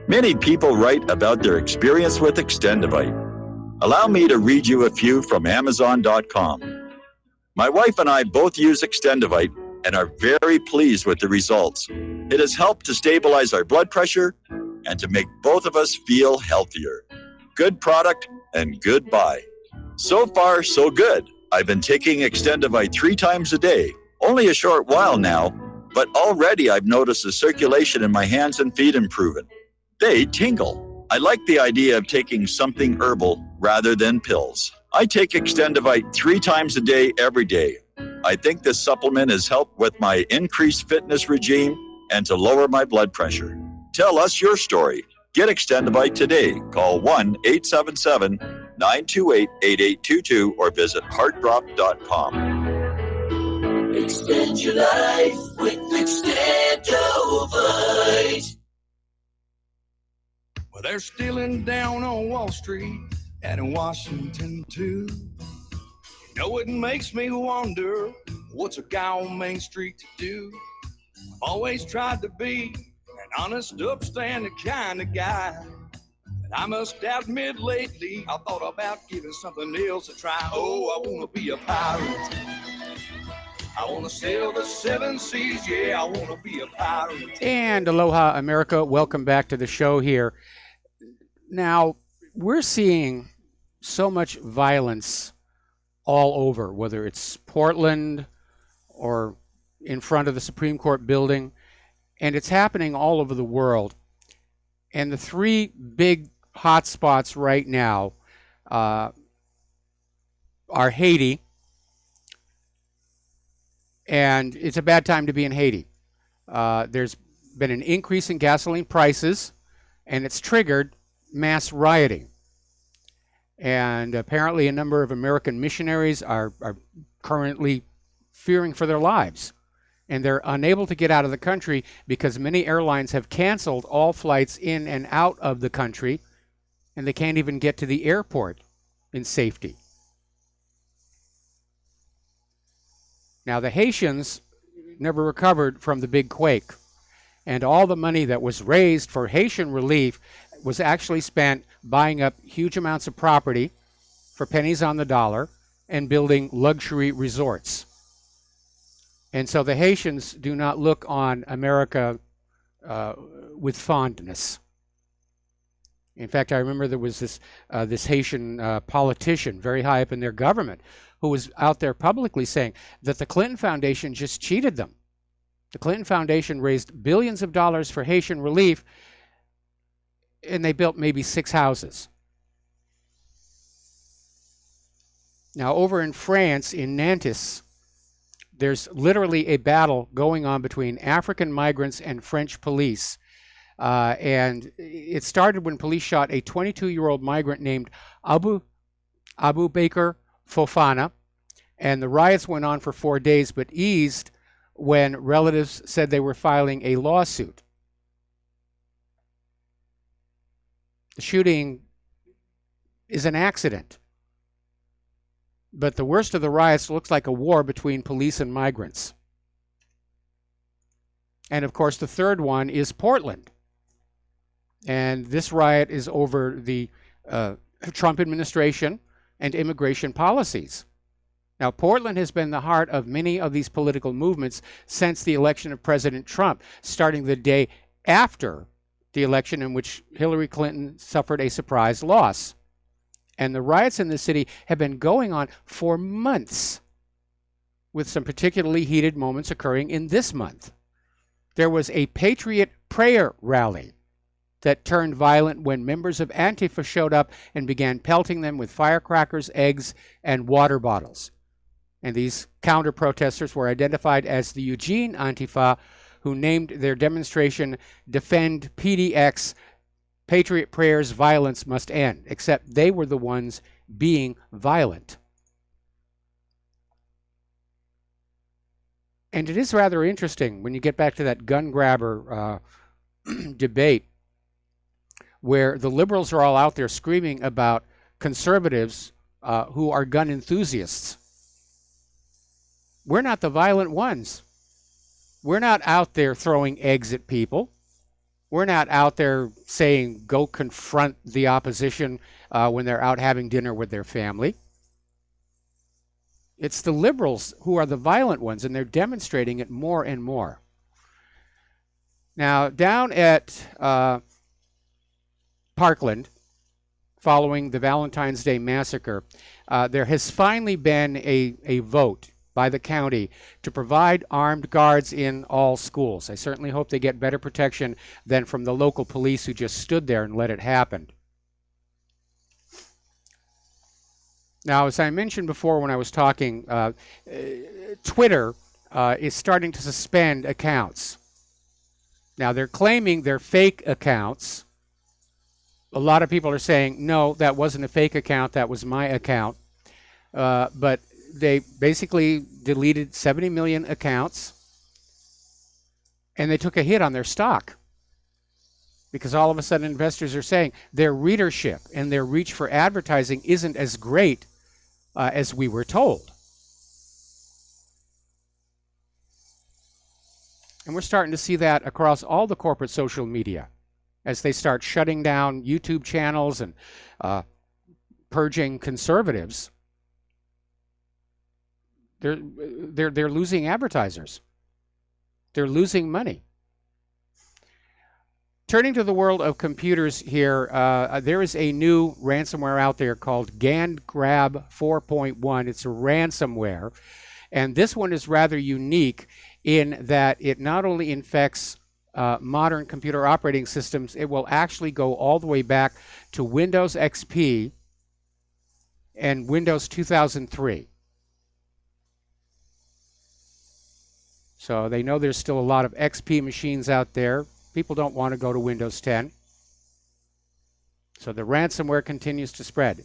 Many people write about their experience with Extendivite. Allow me to read you a few from Amazon.com. My wife and I both use Extendivite and are very pleased with the results. It has helped to stabilize our blood pressure and to make both of us feel healthier. Good product and good buy. So far, so good. I've been taking Extendivite 3 times a day, only a short while now, but already I've noticed the circulation in my hands and feet improving. They tingle. I like the idea of taking something herbal rather than pills. I take Extendivite 3 times a day, every day. I think this supplement has helped with my increased fitness regime and to lower my blood pressure. Tell us your story. Get Extendivite today. Call 1-877-928-8822 or visit heartdrop.com. Extend your life with Extendivite. Well, they're stealing down on Wall Street and in Washington too. You know, it makes me wonder, what's a guy on Main Street to do? I've always tried to be an honest, upstanding kind of guy. But I must admit lately, I thought about giving something else a try. Oh, I want to be a pirate. I want to sail the 7 seas, yeah, I want to be a pirate. And aloha, America. Welcome back to the show here. Now, we're seeing so much violence all over, whether it's Portland or in front of the Supreme Court building, and it's happening all over the world. And the three big hot spots right now are Haiti, and it's a bad time to be in Haiti. There's been an increase in gasoline prices, and it's triggered mass rioting. And apparently a number of American missionaries are currently fearing for their lives. And they're unable to get out of the country because many airlines have canceled all flights in and out of the country, and they can't even get to the airport in safety. Now, the Haitians never recovered from the big quake, and all the money that was raised for Haitian relief was actually spent buying up huge amounts of property for pennies on the dollar and building luxury resorts. And so the Haitians do not look on America with fondness. In fact, I remember there was this Haitian politician very high up in their government who was out there publicly saying that the Clinton Foundation just cheated them. The Clinton Foundation raised billions of dollars for Haitian relief, and they built maybe 6 houses. Now, over in France, in Nantes, there's literally a battle going on between African migrants and French police. And it started when police shot a 22-year-old migrant named Abu Bakr Fofana. And the riots went on for 4 days, but eased when relatives said they were filing a lawsuit. The shooting is an accident. But the worst of the riots looks like a war between police and migrants. And of course, the third one is Portland. And this riot is over the Trump administration and immigration policies. Now, Portland has been the heart of many of these political movements since the election of President Trump, starting the day after the election in which Hillary Clinton suffered a surprise loss. And the riots in the city have been going on for months, with some particularly heated moments occurring in this month. There was a Patriot prayer rally that turned violent when members of Antifa showed up and began pelting them with firecrackers, eggs, and water bottles. And these counter-protesters were identified as the Eugene Antifa, who named their demonstration Defend PDX, Patriot Prayers, Violence Must End, except they were the ones being violent. And it is rather interesting when you get back to that gun grabber debate, where the liberals are all out there screaming about conservatives who are gun enthusiasts. We're not the violent ones. We're not out there throwing eggs at people. We're not out there saying, go confront the opposition when they're out having dinner with their family. It's the liberals who are the violent ones, and they're demonstrating it more and more. Now, down at Parkland, following the Valentine's Day massacre, there has finally been a vote by the county to provide armed guards in all schools. I certainly hope they get better protection than from the local police who just stood there and let it happen. Now, as I mentioned before when I was talking, Twitter is starting to suspend accounts. Now, they're claiming they're fake accounts. A lot of people are saying, no, that wasn't a fake account, that was my account. But they basically deleted 70 million accounts, and they took a hit on their stock because all of a sudden investors are saying their readership and their reach for advertising isn't as great as we were told. And we're starting to see that across all the corporate social media as they start shutting down YouTube channels and purging conservatives. They're losing advertisers. They're losing money. Turning to the world of computers here, there is a new ransomware out there called GandGrab 4.1. It's a ransomware, And this one is rather unique in that it not only infects modern computer operating systems, it will actually go all the way back to Windows XP and Windows 2003. So they know there's still a lot of XP machines out there. People don't want to go to Windows 10. So the ransomware continues to spread.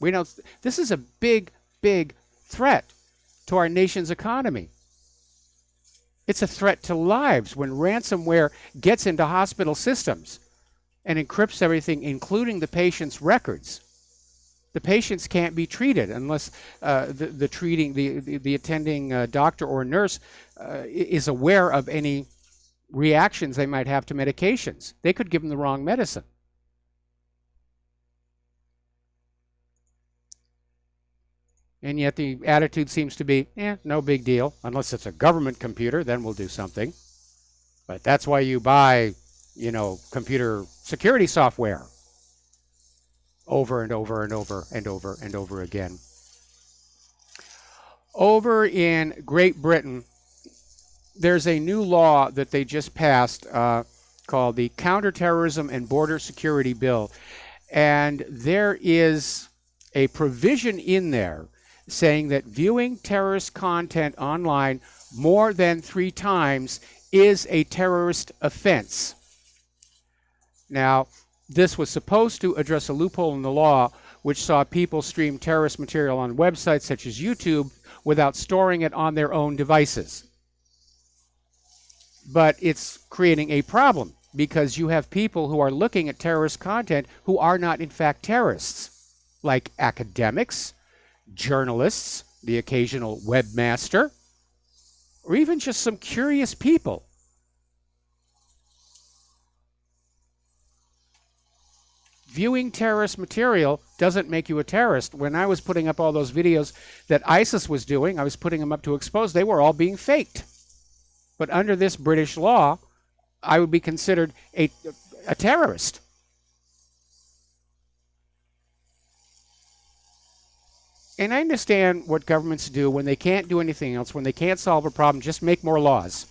We know this is a big, big threat to our nation's economy. It's a threat to lives when ransomware gets into hospital systems and encrypts everything, including the patient's records. The patients can't be treated unless the attending doctor or nurse is aware of any reactions they might have to medications. They could give them the wrong medicine. And yet the attitude seems to be, no big deal. Unless it's a government computer, then we'll do something. But that's why you buy, computer security software over and over and over and over and over again. Over in Great Britain, there's a new law that they just passed called the Counterterrorism and Border Security Bill. And there is a provision in there saying that viewing terrorist content online more than 3 times is a terrorist offense. Now, this was supposed to address a loophole in the law which saw people stream terrorist material on websites such as YouTube without storing it on their own devices. But it's creating a problem because you have people who are looking at terrorist content who are not in fact terrorists, like academics, journalists, the occasional webmaster, or even just some curious people. Viewing terrorist material doesn't make you a terrorist. When I was putting up all those videos that ISIS was doing, I was putting them up to expose, they were all being faked. But under this British law, I would be considered a terrorist. And I understand what governments do when they can't do anything else, when they can't solve a problem, just make more laws.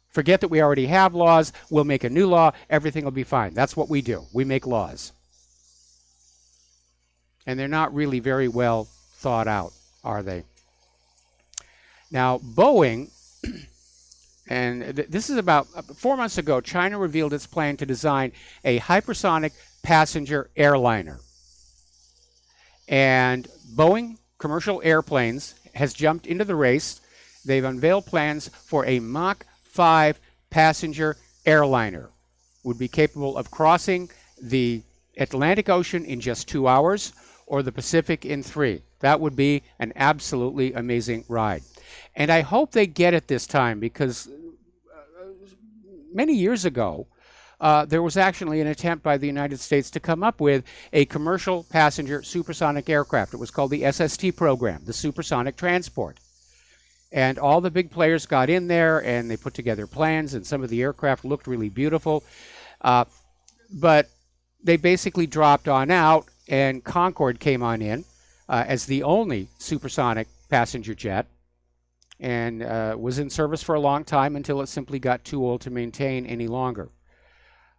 Forget that we already have laws, we'll make a new law, everything will be fine. That's what we do. We make laws. And they're not really very well thought out, are they? Now, Boeing, and this is about 4 months ago, China revealed its plan to design a hypersonic passenger airliner. And Boeing Commercial Airplanes has jumped into the race. They've unveiled plans for a Mach 5 passenger airliner. Would be capable of crossing the Atlantic Ocean in just 2 hours or the Pacific in 3. That would be an absolutely amazing ride. And I hope they get it this time because many years ago, there was actually an attempt by the United States to come up with a commercial passenger supersonic aircraft. It was called the SST program, the Supersonic Transport. And all the big players got in there and they put together plans, and some of the aircraft looked really beautiful. But they basically dropped on out, and Concorde came on in as the only supersonic passenger jet, and was in service for a long time until it simply got too old to maintain any longer.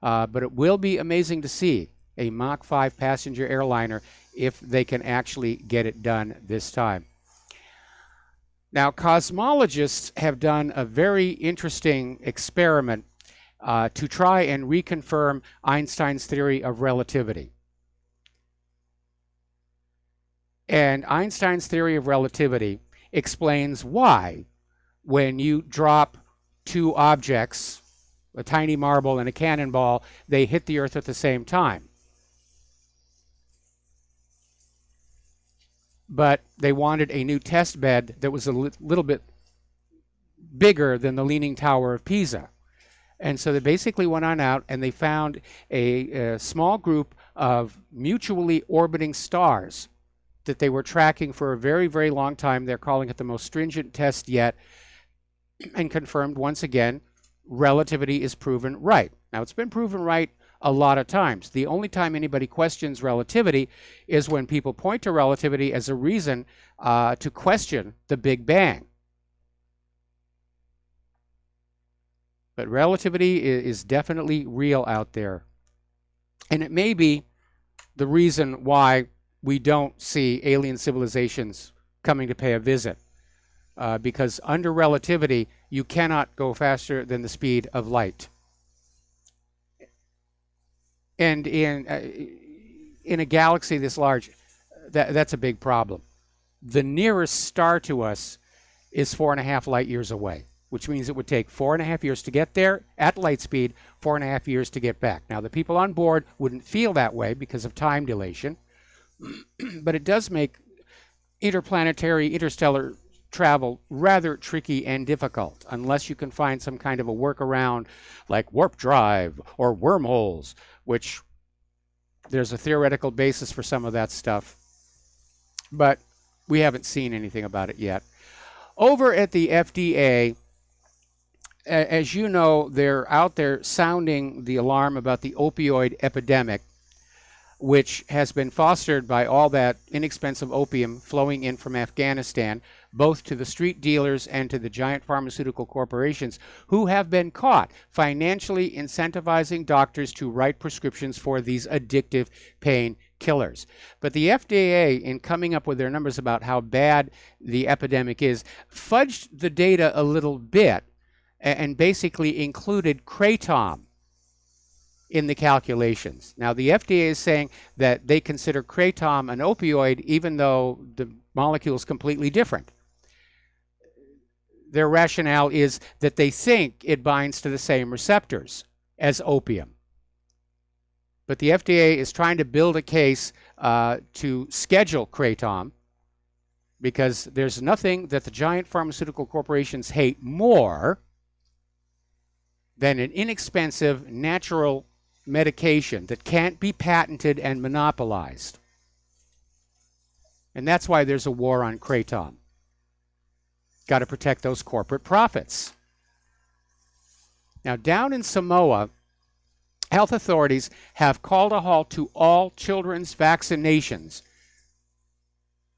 But it will be amazing to see a Mach 5 passenger airliner if they can actually get it done this time. Now, cosmologists have done a very interesting experiment to try and reconfirm Einstein's theory of relativity. And Einstein's theory of relativity explains why, when you drop 2 objects, a tiny marble and a cannonball, they hit the Earth at the same time. But they wanted a new test bed that was a little bit bigger than the Leaning Tower of Pisa. And so they basically went on out and they found a small group of mutually orbiting stars that they were tracking for a very, very long time. They're calling it the most stringent test yet, and confirmed once again, relativity is proven right. Now, it's been proven right a lot of times. The only time anybody questions relativity is when people point to relativity as a reason to question the Big Bang. But relativity is definitely real out there. And it may be the reason why we don't see alien civilizations coming to pay a visit. Because under relativity, you cannot go faster than the speed of light. And in a galaxy this large, that's a big problem. The nearest star to us is 4.5 light years away, which means it would take 4.5 years to get there at light speed, 4.5 years to get back. Now, the people on board wouldn't feel that way because of time dilation, but it does make interplanetary, interstellar travel rather tricky and difficult unless you can find some kind of a workaround like warp drive or wormholes, which there's a theoretical basis for some of that stuff, but we haven't seen anything about it yet. Over at the FDA, as you know, they're out there sounding the alarm about the opioid epidemic, which has been fostered by all that inexpensive opium flowing in from Afghanistan, both to the street dealers and to the giant pharmaceutical corporations who have been caught financially incentivizing doctors to write prescriptions for these addictive pain killers. But the FDA, in coming up with their numbers about how bad the epidemic is, fudged the data a little bit and basically included kratom in the calculations. Now, the FDA is saying that they consider kratom an opioid even though the molecule is completely different. Their rationale is that they think it binds to the same receptors as opium. But the FDA is trying to build a case to schedule kratom because there's nothing that the giant pharmaceutical corporations hate more than an inexpensive natural medication that can't be patented and monopolized. And that's why there's a war on kratom. Got to protect those corporate profits. Now, down in Samoa, health authorities have called a halt to all children's vaccinations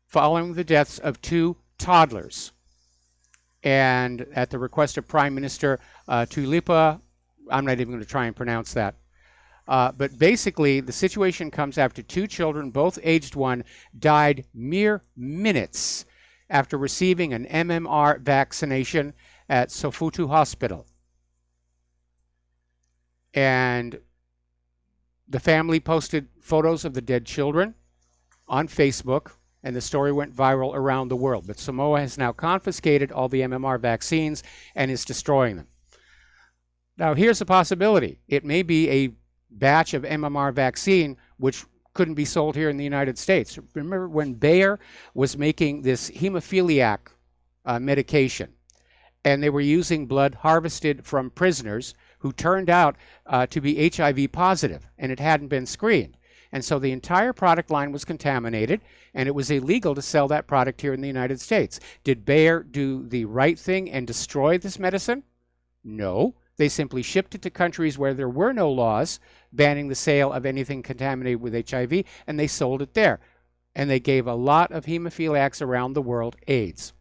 following the deaths of 2 toddlers. And at the request of Prime Minister Tulipa, I'm not even going to try and pronounce that. But basically, the situation comes after 2 children, both aged 1, died mere minutes after receiving an MMR vaccination at Sofutu Hospital. And the family posted photos of the dead children on Facebook, and the story went viral around the world. But Samoa has now confiscated all the MMR vaccines and is destroying them. Now, here's a possibility. It may be a batch of MMR vaccine which couldn't be sold here in the United States. Remember when Bayer was making this hemophiliac medication, and they were using blood harvested from prisoners who turned out to be HIV positive, and it hadn't been screened. And so the entire product line was contaminated, and it was illegal to sell that product here in the United States. Did Bayer do the right thing and destroy this medicine? No. They simply shipped it to countries where there were no laws banning the sale of anything contaminated with HIV, and they sold it there. And they gave a lot of hemophiliacs around the world AIDS.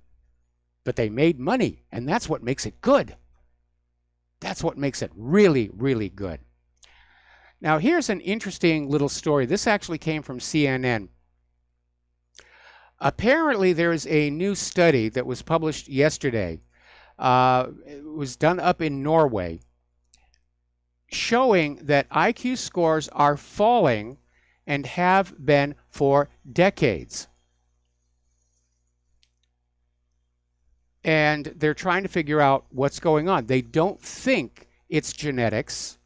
But they made money, and that's what makes it good. That's what makes it really, really good. Now, here's an interesting little story. This actually came from CNN. Apparently, there is a new study that was published yesterday. It was done up in Norway, showing that IQ scores are falling and have been for decades. And they're trying to figure out what's going on. They don't think it's genetics.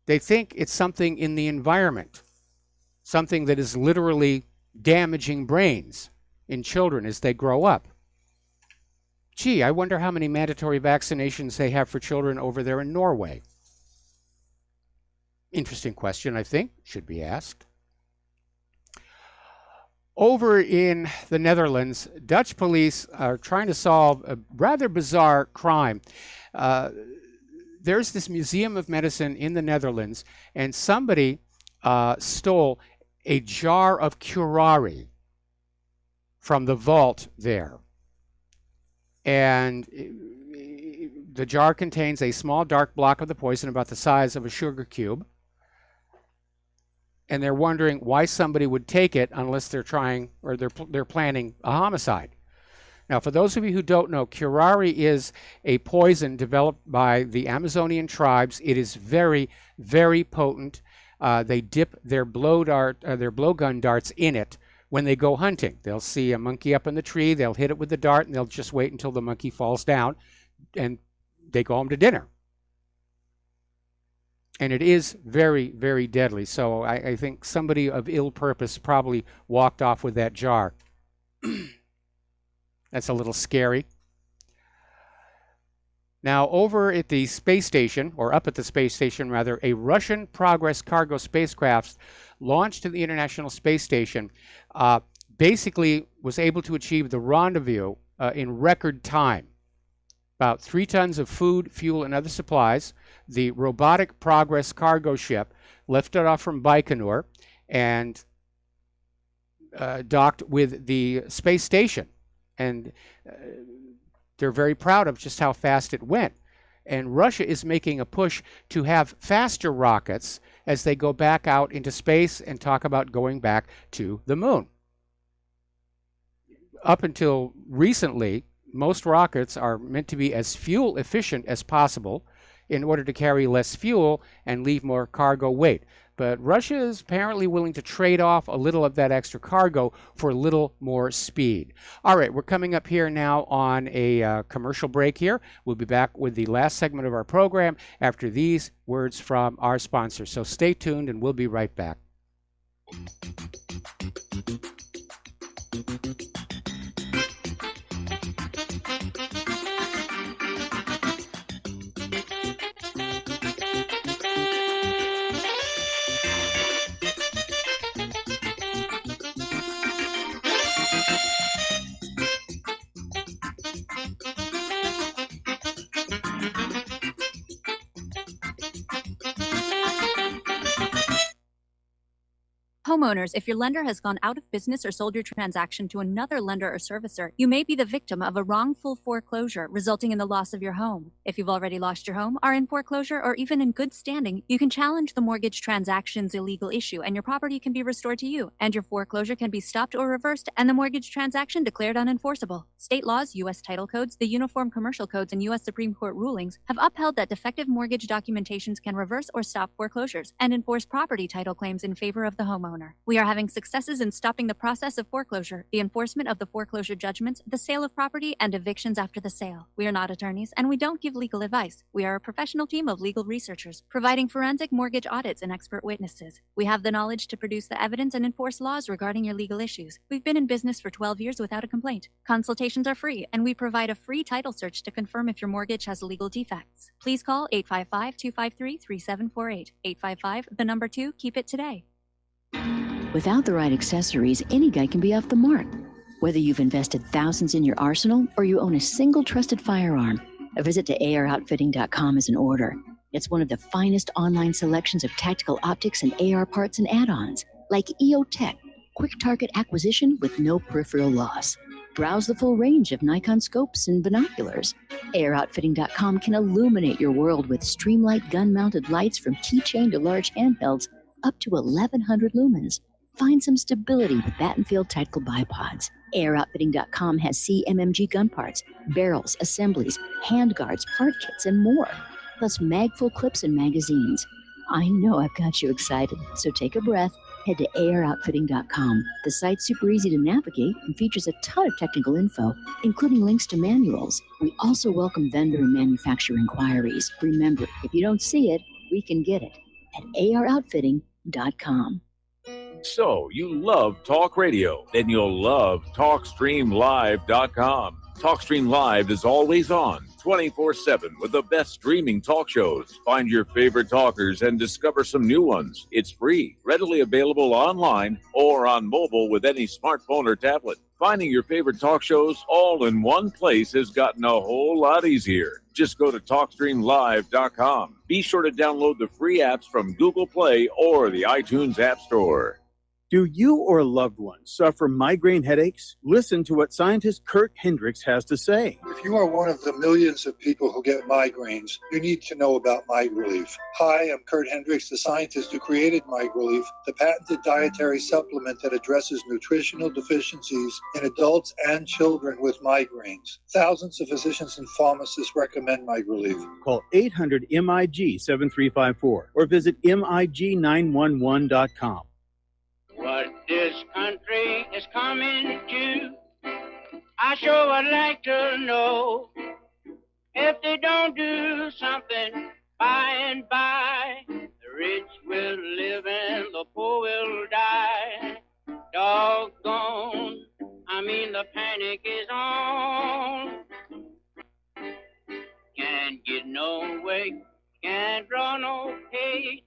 They think it's something in the environment, something that is literally damaging brains in children as they grow up. Gee, I wonder how many mandatory vaccinations they have for children over there in Norway. Interesting question, I think, should be asked. Over in the Netherlands, Dutch police are trying to solve a rather bizarre crime. There's this Museum of Medicine in the Netherlands, and somebody stole a jar of curare from the vault there. And the jar contains a small dark block of the poison about the size of a sugar cube. And they're wondering why somebody would take it unless they're trying or they're planning a homicide. Now, for those of you who don't know, curare is a poison developed by the Amazonian tribes. It is very, very potent. They dip their blowgun darts in it when they go hunting. They'll see a monkey up in the tree, they'll hit it with the dart, and they'll just wait until the monkey falls down, and they go home to dinner. And it is very, very deadly. So I think somebody of ill purpose probably walked off with that jar. That's a little scary. Now, over at the space station, or up at the space station rather, a Russian Progress cargo spacecraft launched to the International Space Station basically was able to achieve the rendezvous in record time. About 3 tons of food, fuel, and other supplies. The robotic Progress cargo ship lifted off from Baikonur and docked with the space station. And they're very proud of just how fast it went. And Russia is making a push to have faster rockets as they go back out into space and talk about going back to the moon. Up until recently, most rockets are meant to be as fuel efficient as possible in order to carry less fuel and leave more cargo weight. But Russia is apparently willing to trade off a little of that extra cargo for a little more speed. All right, we're coming up here now on a commercial break here. We'll be back with the last segment of our program after these words from our sponsor. So stay tuned and we'll be right back. Homeowners, if your lender has gone out of business or sold your transaction to another lender or servicer, you may be the victim of a wrongful foreclosure, resulting in the loss of your home. If you've already lost your home, are in foreclosure, or even in good standing, you can challenge the mortgage transaction's illegal issue, and your property can be restored to you, and your foreclosure can be stopped or reversed, and the mortgage transaction declared unenforceable. State laws, U.S. title codes, the Uniform Commercial Codes, and U.S. Supreme Court rulings have upheld that defective mortgage documentations can reverse or stop foreclosures and enforce property title claims in favor of the homeowner. We are having successes in stopping the process of foreclosure, the enforcement of the foreclosure judgments, the sale of property, and evictions after the sale. We are not attorneys, and we don't give legal advice. We are a professional team of legal researchers, providing forensic mortgage audits and expert witnesses. We have the knowledge to produce the evidence and enforce laws regarding your legal issues. We've been in business for 12 years without a complaint. Consultations are free, and we provide a free title search to confirm if your mortgage has legal defects. Please call 855-253-3748. 855, keep it today. Without the right accessories, any guy can be off the mark. Whether you've invested thousands in your arsenal or you own a single trusted firearm, a visit to AROutfitting.com is in order. It's one of the finest online selections of tactical optics and AR parts and add-ons, like EOTech, quick target acquisition with no peripheral loss. Browse the full range of Nikon scopes and binoculars. AROutfitting.com can illuminate your world with Streamlight gun-mounted lights from keychain to large handhelds up to 1,100 lumens. Find some stability with Battenfield Tactical Bipods. AirOutfitting.com has CMMG gun parts, barrels, assemblies, handguards, part kits, and more, plus mag-full clips and magazines. I know I've got you excited, so take a breath. Head to AirOutfitting.com. The site's super easy to navigate and features a ton of technical info, including links to manuals. We also welcome vendor and manufacturer inquiries. Remember, if you don't see it, we can get it at AROutfitting.com. So, you love talk radio? Then you'll love TalkStreamLive.com. TalkStream Live is always on, 24/7, with the best streaming talk shows. Find your favorite talkers and discover some new ones. It's free, readily available online or on mobile with any smartphone or tablet. Finding your favorite talk shows all in one place has gotten a whole lot easier. Just go to TalkStreamLive.com. Be sure to download the free apps from Google Play or the iTunes App Store. Do you or a loved one suffer migraine headaches? Listen to what scientist Kurt Hendricks has to say. If you are one of the millions of people who get migraines, you need to know about MigRelief. Hi, I'm Kurt Hendricks, the scientist who created MigRelief, the patented dietary supplement that addresses nutritional deficiencies in adults and children with migraines. Thousands of physicians and pharmacists recommend MigRelief. Call 800-MIG-7354 or visit MIG911.com. What this country is coming to, I sure would like to know. If they don't do something by and by, the rich will live and the poor will die. Doggone, I mean the panic is on. Can't get no way, can't draw no pay.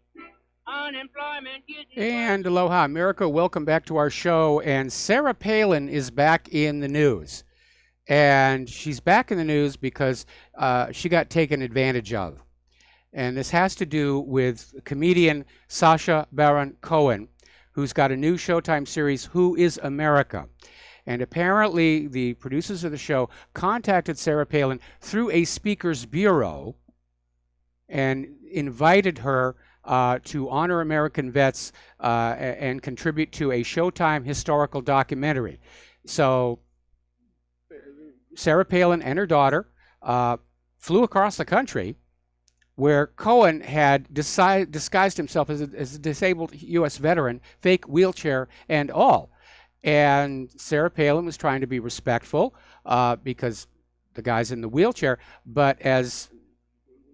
Unemployment And aloha, America. Welcome back to our show. And Sarah Palin is back in the news. And she's back in the news because she got taken advantage of. And this has to do with comedian Sacha Baron Cohen, who's got a new Showtime series, Who is America? And apparently the producers of the show contacted Sarah Palin through a speakers bureau and invited her to honor American vets and contribute to a Showtime historical documentary. So Sarah Palin and her daughter flew across the country, where Cohen had disguised himself as a disabled U.S. veteran, fake wheelchair and all. And Sarah Palin was trying to be respectful because the guy's in the wheelchair, but as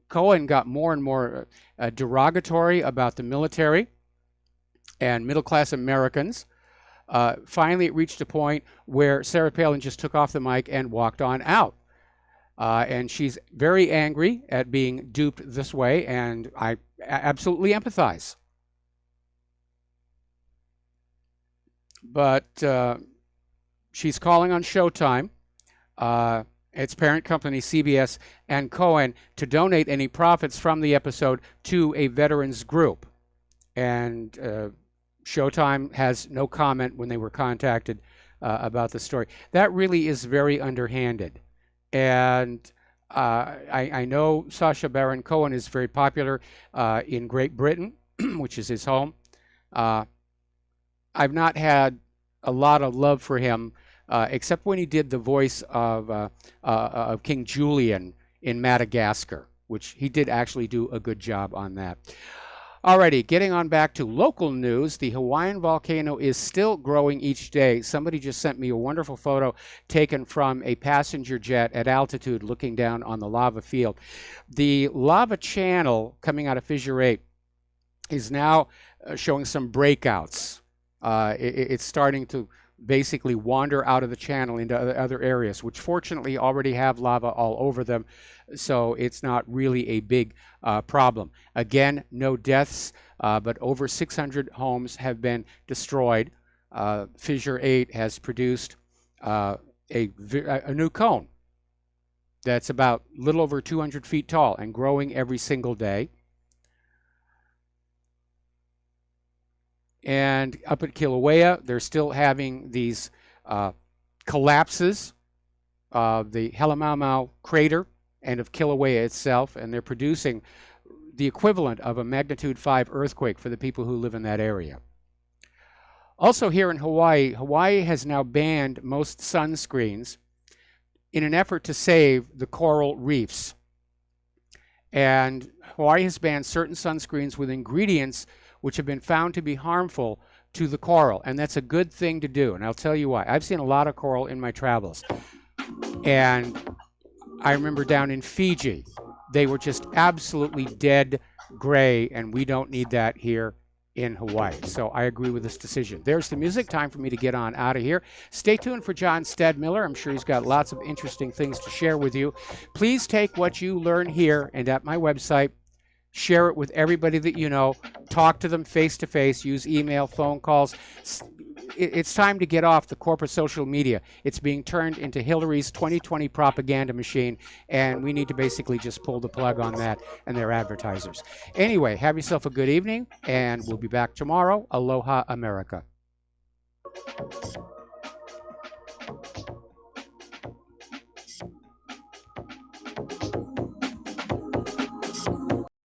Cohen got more and more derogatory about the military and middle-class Americans. Finally, it reached a point where Sarah Palin just took off the mic and walked on out. And she's very angry at being duped this way, and I absolutely empathize. But she's calling on Showtime, its parent company, CBS, and Cohen to donate any profits from the episode to a veterans group. And Showtime has no comment when they were contacted about the story. That really is very underhanded. And I know Sacha Baron Cohen is very popular in Great Britain, which is his home. I've not had a lot of love for him, except when he did the voice of King Julian in Madagascar, which he did actually do a good job on that. Alrighty, getting on back to local news, the Hawaiian volcano is still growing each day. Somebody just sent me a wonderful photo taken from a passenger jet at altitude looking down on the lava field. The lava channel coming out of Fissure 8 is now showing some breakouts. It's starting to basically wander out of the channel into other areas, which fortunately already have lava all over them, so it's not really a big problem. Again, no deaths, but over 600 homes have been destroyed. Fissure 8 has produced a new cone that's about a little over 200 feet tall and growing every single day. And up at Kilauea, they're still having these collapses of the Halemaumau crater and of Kilauea itself, and they're producing the equivalent of a magnitude 5 earthquake for the people who live in that area. Also here in Hawaii, Hawaii has now banned most sunscreens in an effort to save the coral reefs. And Hawaii has banned certain sunscreens with ingredients which have been found to be harmful to the coral, and that's a good thing to do, and I'll tell you why. I've seen a lot of coral in my travels, and I remember down in Fiji, they were just absolutely dead gray, and we don't need that here in Hawaii. So I agree with this decision. There's the music. Time for me to get on out of here. Stay tuned for John Stadmiller. I'm sure he's got lots of interesting things to share with you. Please take what you learn here and at my website, share it with everybody that you know, talk to them face-to-face, use email, phone calls. It's time to get off the corporate social media. It's being turned into Hillary's 2020 propaganda machine, and we need to basically just pull the plug on that and their advertisers. Anyway, have yourself a good evening, and we'll be back tomorrow. Aloha, America.